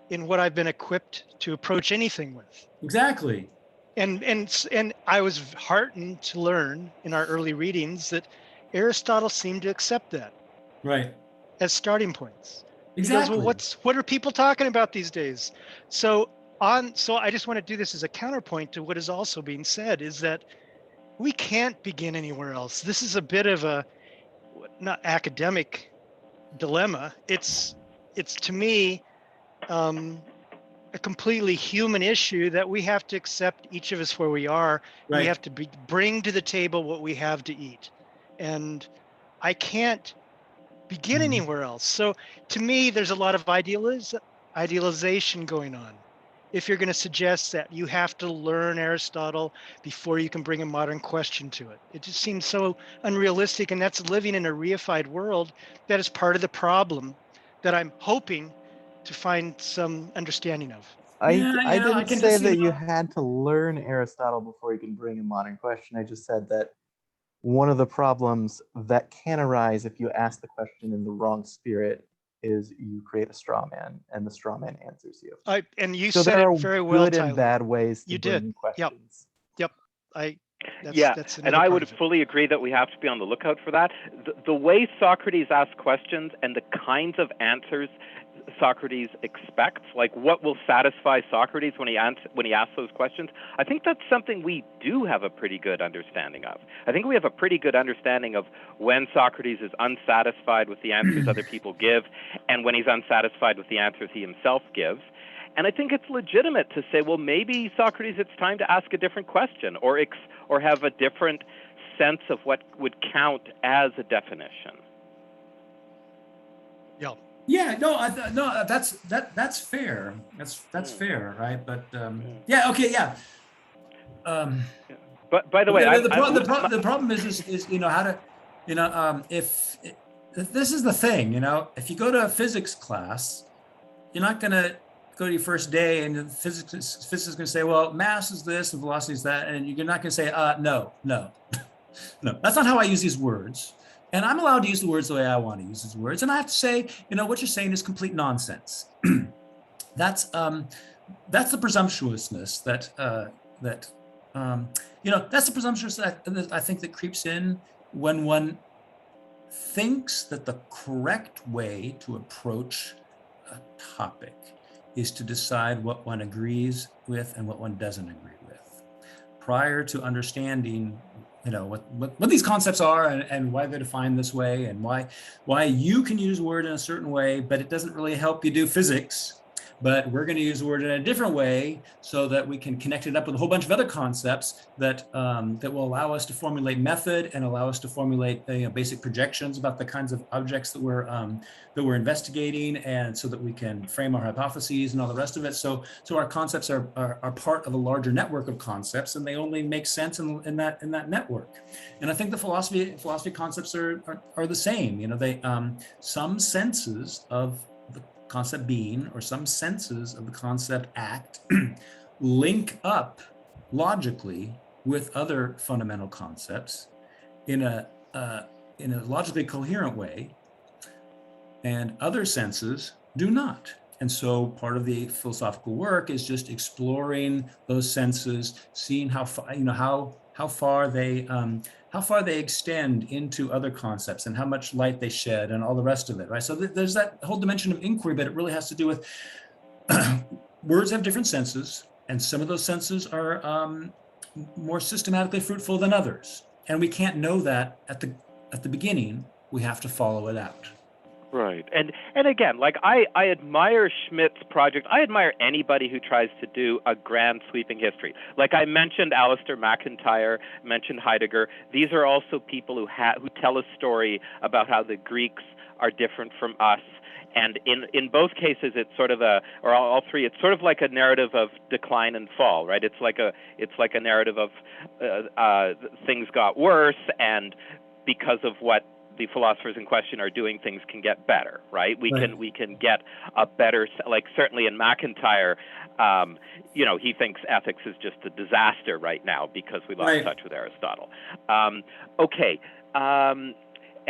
in what I've been equipped to approach anything with. Exactly. And I was heartened to learn in our early readings that Aristotle seemed to accept that Right. as starting points. Exactly. He goes, well, what are people talking about these days? So I just want to do this as a counterpoint to what is also being said, is that we can't begin anywhere else. This is a bit of a not academic dilemma. It's to me a completely human issue that we have to accept, each of us where we are. Right. We have to bring to the table what we have to eat, and I can't begin anywhere else. So to me, there's a lot of idealization going on. If you're going to suggest that you have to learn Aristotle before you can bring a modern question to it, it just seems so unrealistic. And that's living in a reified world that is part of the problem that I'm hoping to find some understanding of. I I didn't can say just, that you had to learn Aristotle before you can bring a modern question. I just said that one of the problems that can arise if you ask the question in the wrong spirit is you create a straw man, and the straw man answers you. And you So said there it are very well, good and Tyler. bad ways to You bring did. questions. Yep. That's and I another would part of it. fully agree that we have to be on the lookout for that. The way Socrates asks questions and the kinds of answers Socrates expects, like what will satisfy Socrates when he asks those questions, I think that's something we do have a pretty good understanding of. I think we have a pretty good understanding of when Socrates is unsatisfied with the answers other people give, and when he's unsatisfied with the answers he himself gives. And I think it's legitimate to say, well, maybe Socrates, it's time to ask a different question, or have a different sense of what would count as a definition. Yeah. Yeah, no, that's fair. That's fair, right? But yeah, okay, yeah. But by the way, the problem is how to, if this is the thing, if you go to a physics class, you're not gonna go to your first day and the physics is gonna say, well, mass is this and velocity is that, and you're not gonna say, no, no, that's not how I use these words. And I'm allowed to use the words the way I want to use these words. And I have to say, what you're saying is complete nonsense. That's the presumptuousness that's the presumptuousness that I think that creeps in when one thinks that the correct way to approach a topic is to decide what one agrees with and what one doesn't agree with, prior to understanding what these concepts are and why they're defined this way, and why you can use a word in a certain way, but it doesn't really help you do physics. But we're going to use the word in a different way so that we can connect it up with a whole bunch of other concepts that will allow us to formulate method and allow us to formulate basic projections about the kinds of objects that we're investigating, and so that we can frame our hypotheses and all the rest of it. So our concepts are part of a larger network of concepts, and they only make sense in that network. And I think the philosophy concepts are the same. They some senses of the concept being, or some senses of the concept act, link up logically with other fundamental concepts in a logically coherent way, and other senses do not. And so part of the philosophical work is just exploring those senses, seeing how far they extend into other concepts and how much light they shed and all the rest of it, right? So there's that whole dimension of inquiry, but it really has to do with words have different senses, and some of those senses are more systematically fruitful than others. And we can't know that at the beginning. We have to follow it out. Right. And again, like I admire Schmidt's project. I admire anybody who tries to do a grand sweeping history. Like I mentioned Alistair MacIntyre, mentioned Heidegger. These are also people who tell a story about how the Greeks are different from us. And in both cases, it's sort of or all three, it's sort of like a narrative of decline and fall, right? It's like a narrative of things got worse, and because of what the philosophers in question are doing, things can get better, right? We can get a better, like certainly in MacIntyre, he thinks ethics is just a disaster right now because we lost touch with Aristotle.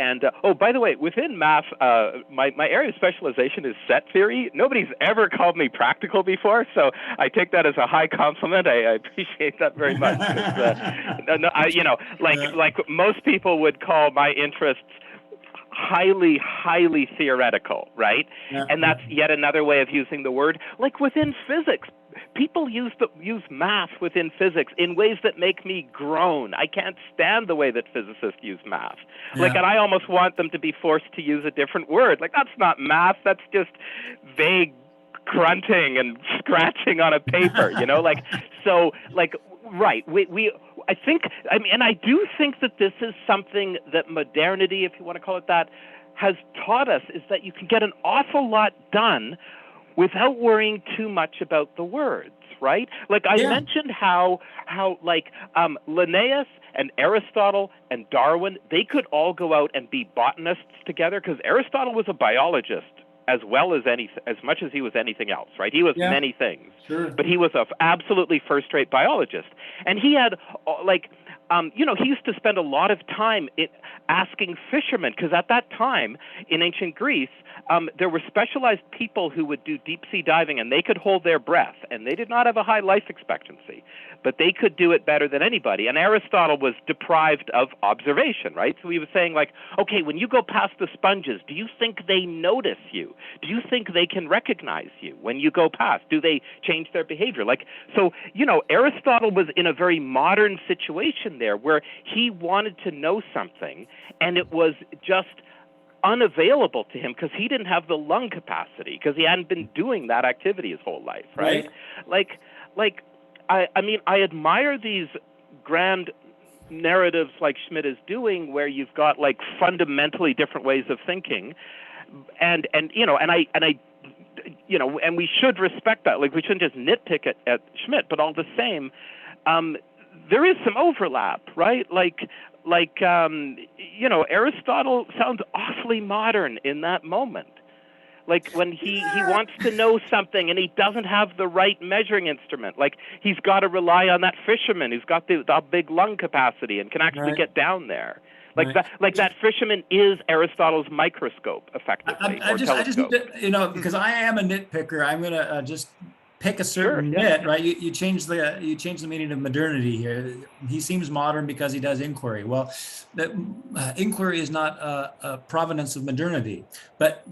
And by the way, within math, my area of specialization is set theory. Nobody's ever called me practical before, so I take that as a high compliment. I appreciate that very much. Like most people would call my interests highly, highly theoretical, right? Yeah. And that's yet another way of using the word. Like within physics, people use math within physics in ways that make me groan. I can't stand the way that physicists use math. Yeah. Like, and I almost want them to be forced to use a different word. Like, that's not math. That's just vague grunting and scratching on a paper, like, so, like, right. And I do think that this is something that modernity, if you want to call it that, has taught us, is that you can get an awful lot done without worrying too much about the words, right? Like I mentioned how Linnaeus and Aristotle and Darwin, they could all go out and be botanists together because Aristotle was a biologist as well as as much as he was anything else, right? He was many things, but he was an absolutely first-rate biologist. And he had he used to spend a lot of time asking fishermen, because at that time in ancient Greece, there were specialized people who would do deep-sea diving, and they could hold their breath, and they did not have a high life expectancy, but they could do it better than anybody. And Aristotle was deprived of observation, right? So he was saying, like, okay, when you go past the sponges, do you think they notice you? Do you think they can recognize you when you go past? Do they change their behavior? Like, so, Aristotle was in a very modern situation there where he wanted to know something, and it was just unavailable to him because he didn't have the lung capacity, because he hadn't been doing that activity his whole life, right? I admire these grand narratives like Schmidt is doing, where you've got like fundamentally different ways of thinking, and we should respect that. Like, we shouldn't just nitpick at Schmidt, but all the same, there is some overlap, right? Aristotle sounds awfully modern in that moment. Like when he wants to know something and he doesn't have the right measuring instrument. Like, he's got to rely on that fisherman who's got the big lung capacity and can actually get down there. That fisherman is Aristotle's microscope, effectively. I just need to, because I am a nitpicker, I'm gonna just pick a certain nit, right? You change the meaning of modernity here. He seems modern because he does inquiry. Well, inquiry is not a provenance of modernity, but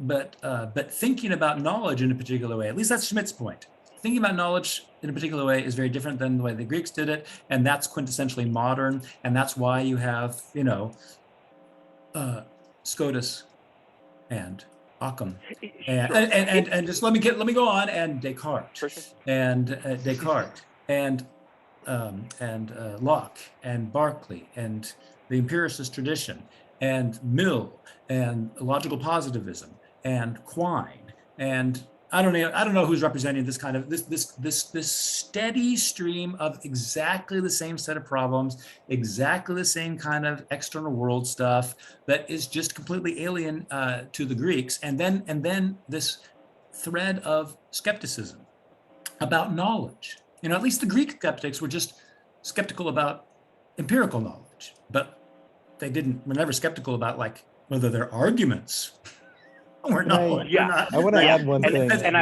thinking about knowledge in a particular way. At least that's Schmidt's point. Thinking about knowledge in a particular way is very different than the way the Greeks did it, and that's quintessentially modern. And that's why you have, Scotus and Occam, and just let me go on, and Descartes, and Locke, and Berkeley, and the empiricist tradition, and Mill, and logical positivism, and Quine, and I don't know who's representing this kind of this steady stream of exactly the same set of problems, exactly the same kind of external world stuff that is just completely alien to the Greeks, and then this thread of skepticism about knowledge. At least the Greek skeptics were just skeptical about empirical knowledge, but they were never skeptical about like whether their arguments. I want to add one thing. And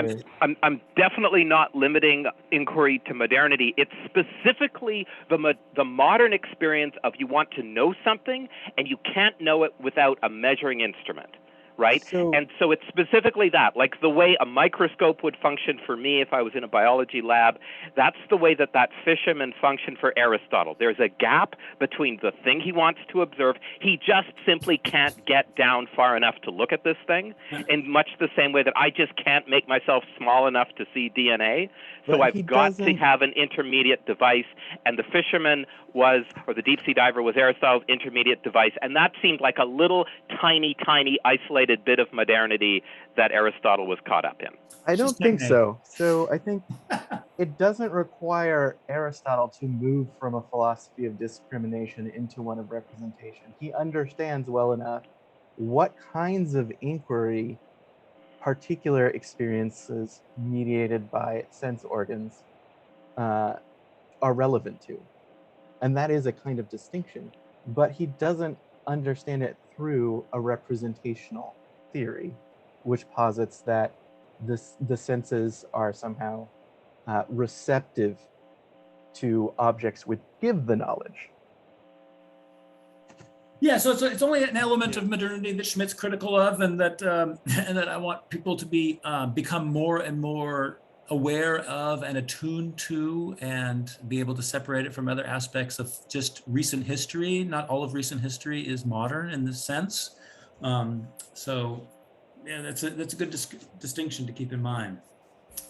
I'm definitely not limiting inquiry to modernity. It's specifically the modern experience of you want to know something and you can't know it without a measuring instrument, right? So- And so it's specifically that, like the way a microscope would function for me if I was in a biology lab, that's the way that that fisherman functioned for Aristotle. There's a gap between the thing he wants to observe. He just simply can't get down far enough to look at this thing, in much the same way that I just can't make myself small enough to see DNA. So But he I've got to doesn't- have an intermediate device, and the fisherman was, or the deep sea diver was Aristotle's intermediate device, and that seemed like a little tiny, tiny isolated bit of modernity that Aristotle was caught up in. I don't Just think technique. so. So I think it doesn't require Aristotle to move from a philosophy of discrimination into one of representation. He understands well enough what kinds of inquiry particular experiences mediated by sense organs are relevant to. And that is a kind of distinction, but he doesn't understand it through a representational theory, which posits that the senses are somehow receptive to objects which give the knowledge. Yeah, so it's only an element of modernity that Schmidt's critical of, and that I want people to be become more and more aware of and attuned to, and be able to separate it from other aspects of just recent history. Not all of recent history is modern in this sense. So yeah, that's a good distinction to keep in mind.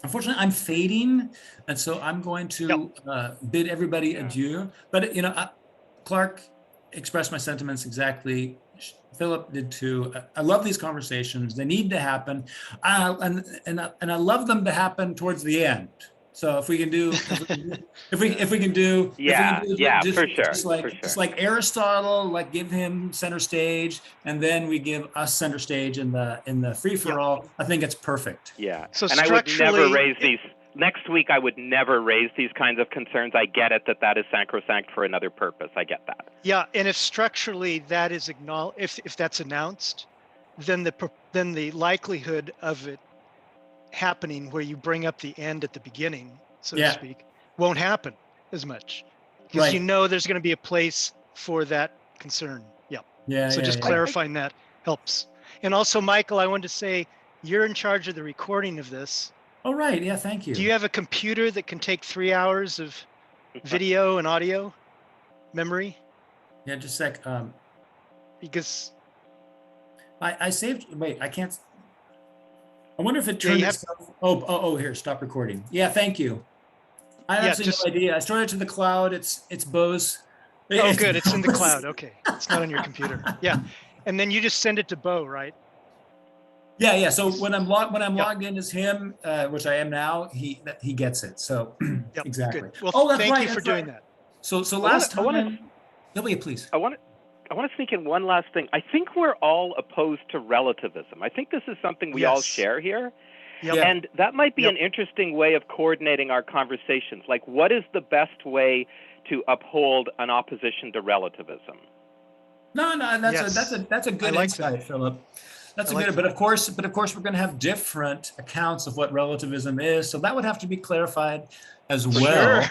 Unfortunately, I'm fading, and so I'm going to bid everybody adieu. But Clark expressed my sentiments exactly. Philip did too. I love these conversations. They need to happen, and I love them to happen towards the end. So if we can do, if we can do, For sure. Just like Aristotle, like give him center stage, and then we give us center stage in the free for all. I think it's perfect. Yeah. So and I would never structurally- raise these. Next week, I would never raise these kinds of concerns. I get it that is sacrosanct for another purpose. I get that. Yeah, and if structurally that is acknowledged, if that's announced, then the likelihood of it happening where you bring up the end at the beginning, so to speak, won't happen as much, because you know there's going to be a place for that concern. So just clarifying that helps. And also, Michael, I wanted to say you're in charge of the recording of this. Oh, right. Yeah, thank you. Do you have a computer that can take 3 hours of video and audio memory? Yeah, just a sec. Because I saved. Wait, I can't. I wonder if it turned itself. Oh, here, stop recording. Yeah, thank you. I have absolutely no idea. I stored it to the cloud. It's Bo's. Oh, good. It's in the cloud. Okay, it's not on your computer. Yeah, and then you just send it to Bo, right? Yeah. So when I'm logged in as him, which I am now, he gets it. So exactly. Good. Well, that's thank right, you for that's doing right. that. So last time. Nobody, please. I want to sneak in one last thing. I think we're all opposed to relativism. I think this is something we all share here. And that might be an interesting way of coordinating our conversations. Like, what is the best way to uphold an opposition to relativism? No, that's a good insight, Philip. That's a good, but of course, we're going to have different accounts of what relativism is. So that would have to be clarified as well.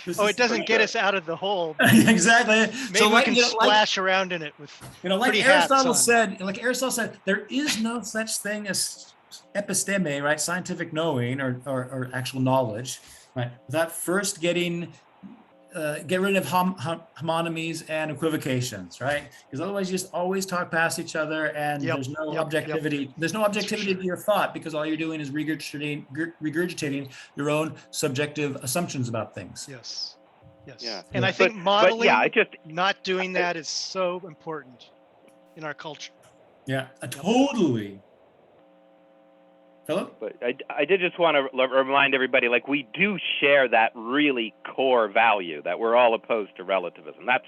Sure. It doesn't get us out of the hole. Exactly. Maybe so we can splash around in it with like Aristotle said, there is no such thing as episteme, right? Scientific knowing or actual knowledge, right? Without first get rid of homonymies and equivocations, right? Because otherwise you just always talk past each other, and there's no objectivity. There's no objectivity to your thought, because all you're doing is regurgitating your own subjective assumptions about things. Yes. Yeah. And I think modeling, not doing that is so important in our culture. Yeah, totally. Philip? But I did just want to remind everybody, like, we do share that really core value that we're all opposed to relativism. That's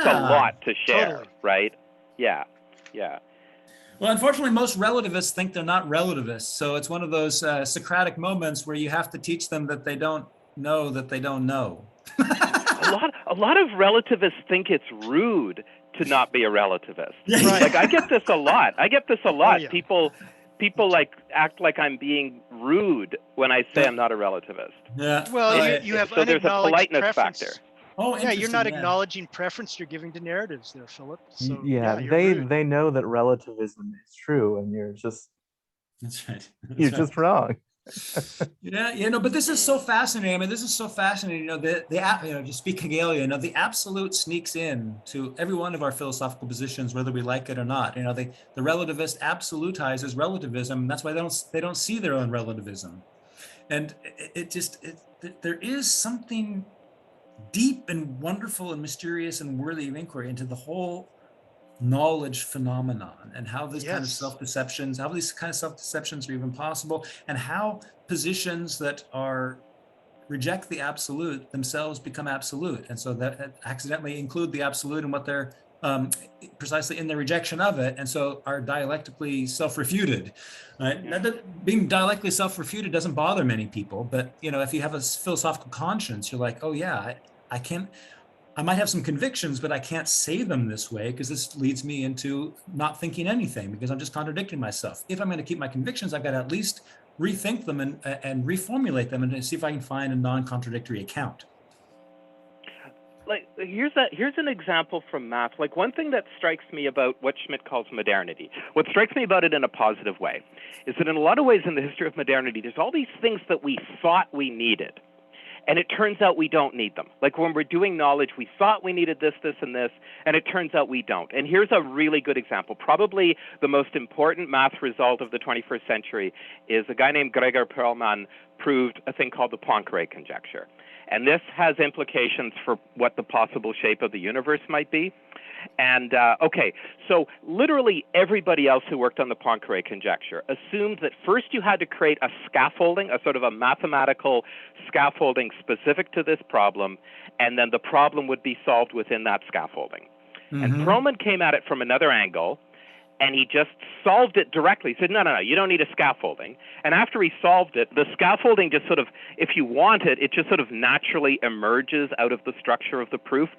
a lot to share, right? Yeah. Well, unfortunately, most relativists think they're not relativists. So it's one of those Socratic moments where you have to teach them that they don't know that they don't know. A lot of relativists think it's rude to not be a relativist. Right. Like, I get this a lot. Oh, yeah. People like act like I'm being rude when I say I'm not a relativist. Yeah. Well, you have so there's a politeness factor. Oh, Yeah, you're not interesting, yeah. acknowledging preference, you're giving to narratives there, Philip. So Yeah, you're they rude. they know that relativism is true, and That's right. you're That's right. just wrong. Yeah, no, but this is so fascinating. I mean, this is so fascinating. Just speaking Hegelian, the absolute sneaks in to every one of our philosophical positions, whether we like it or not. The relativist absolutizes relativism. And that's why they don't see their own relativism. And there is something deep and wonderful and mysterious and worthy of inquiry into the whole knowledge phenomenon and how these kind of Yes. self-deceptions are even possible, and how positions that reject the absolute themselves become absolute, and so that accidentally include the absolute in what they're precisely in their rejection of it, and so are dialectically self-refuted. Right? Being dialectically self-refuted doesn't bother many people, but if you have a philosophical conscience, you're like, oh yeah, I might have some convictions, but I can't say them this way because this leads me into not thinking anything, because I'm just contradicting myself. If I'm going to keep my convictions, I've got to at least rethink them and reformulate them and see if I can find a non-contradictory account. Like, here's an example from math. Like, one thing that strikes me about what Schmidt calls modernity, what strikes me about it in a positive way, is that in a lot of ways in the history of modernity, there's all these things that we thought we needed. And it turns out we don't need them. Like when we're doing knowledge, we thought we needed this, this, and this, and it turns out we don't. And here's a really good example. Probably the most important math result of the 21st century is a guy named Gregor Perelman proved a thing called the Poincare conjecture. And this has implications for what the possible shape of the universe might be. And okay, so literally everybody else who worked on the Poincare conjecture assumed that first you had to create a scaffolding, a sort of a mathematical scaffolding specific to this problem, and then the problem would be solved within that scaffolding. And Perelman came at it from another angle, and he just solved it directly. He said, no, you don't need a scaffolding. And after he solved it, the scaffolding just sort of, if you want it, it just sort of naturally emerges out of the structure of the proof.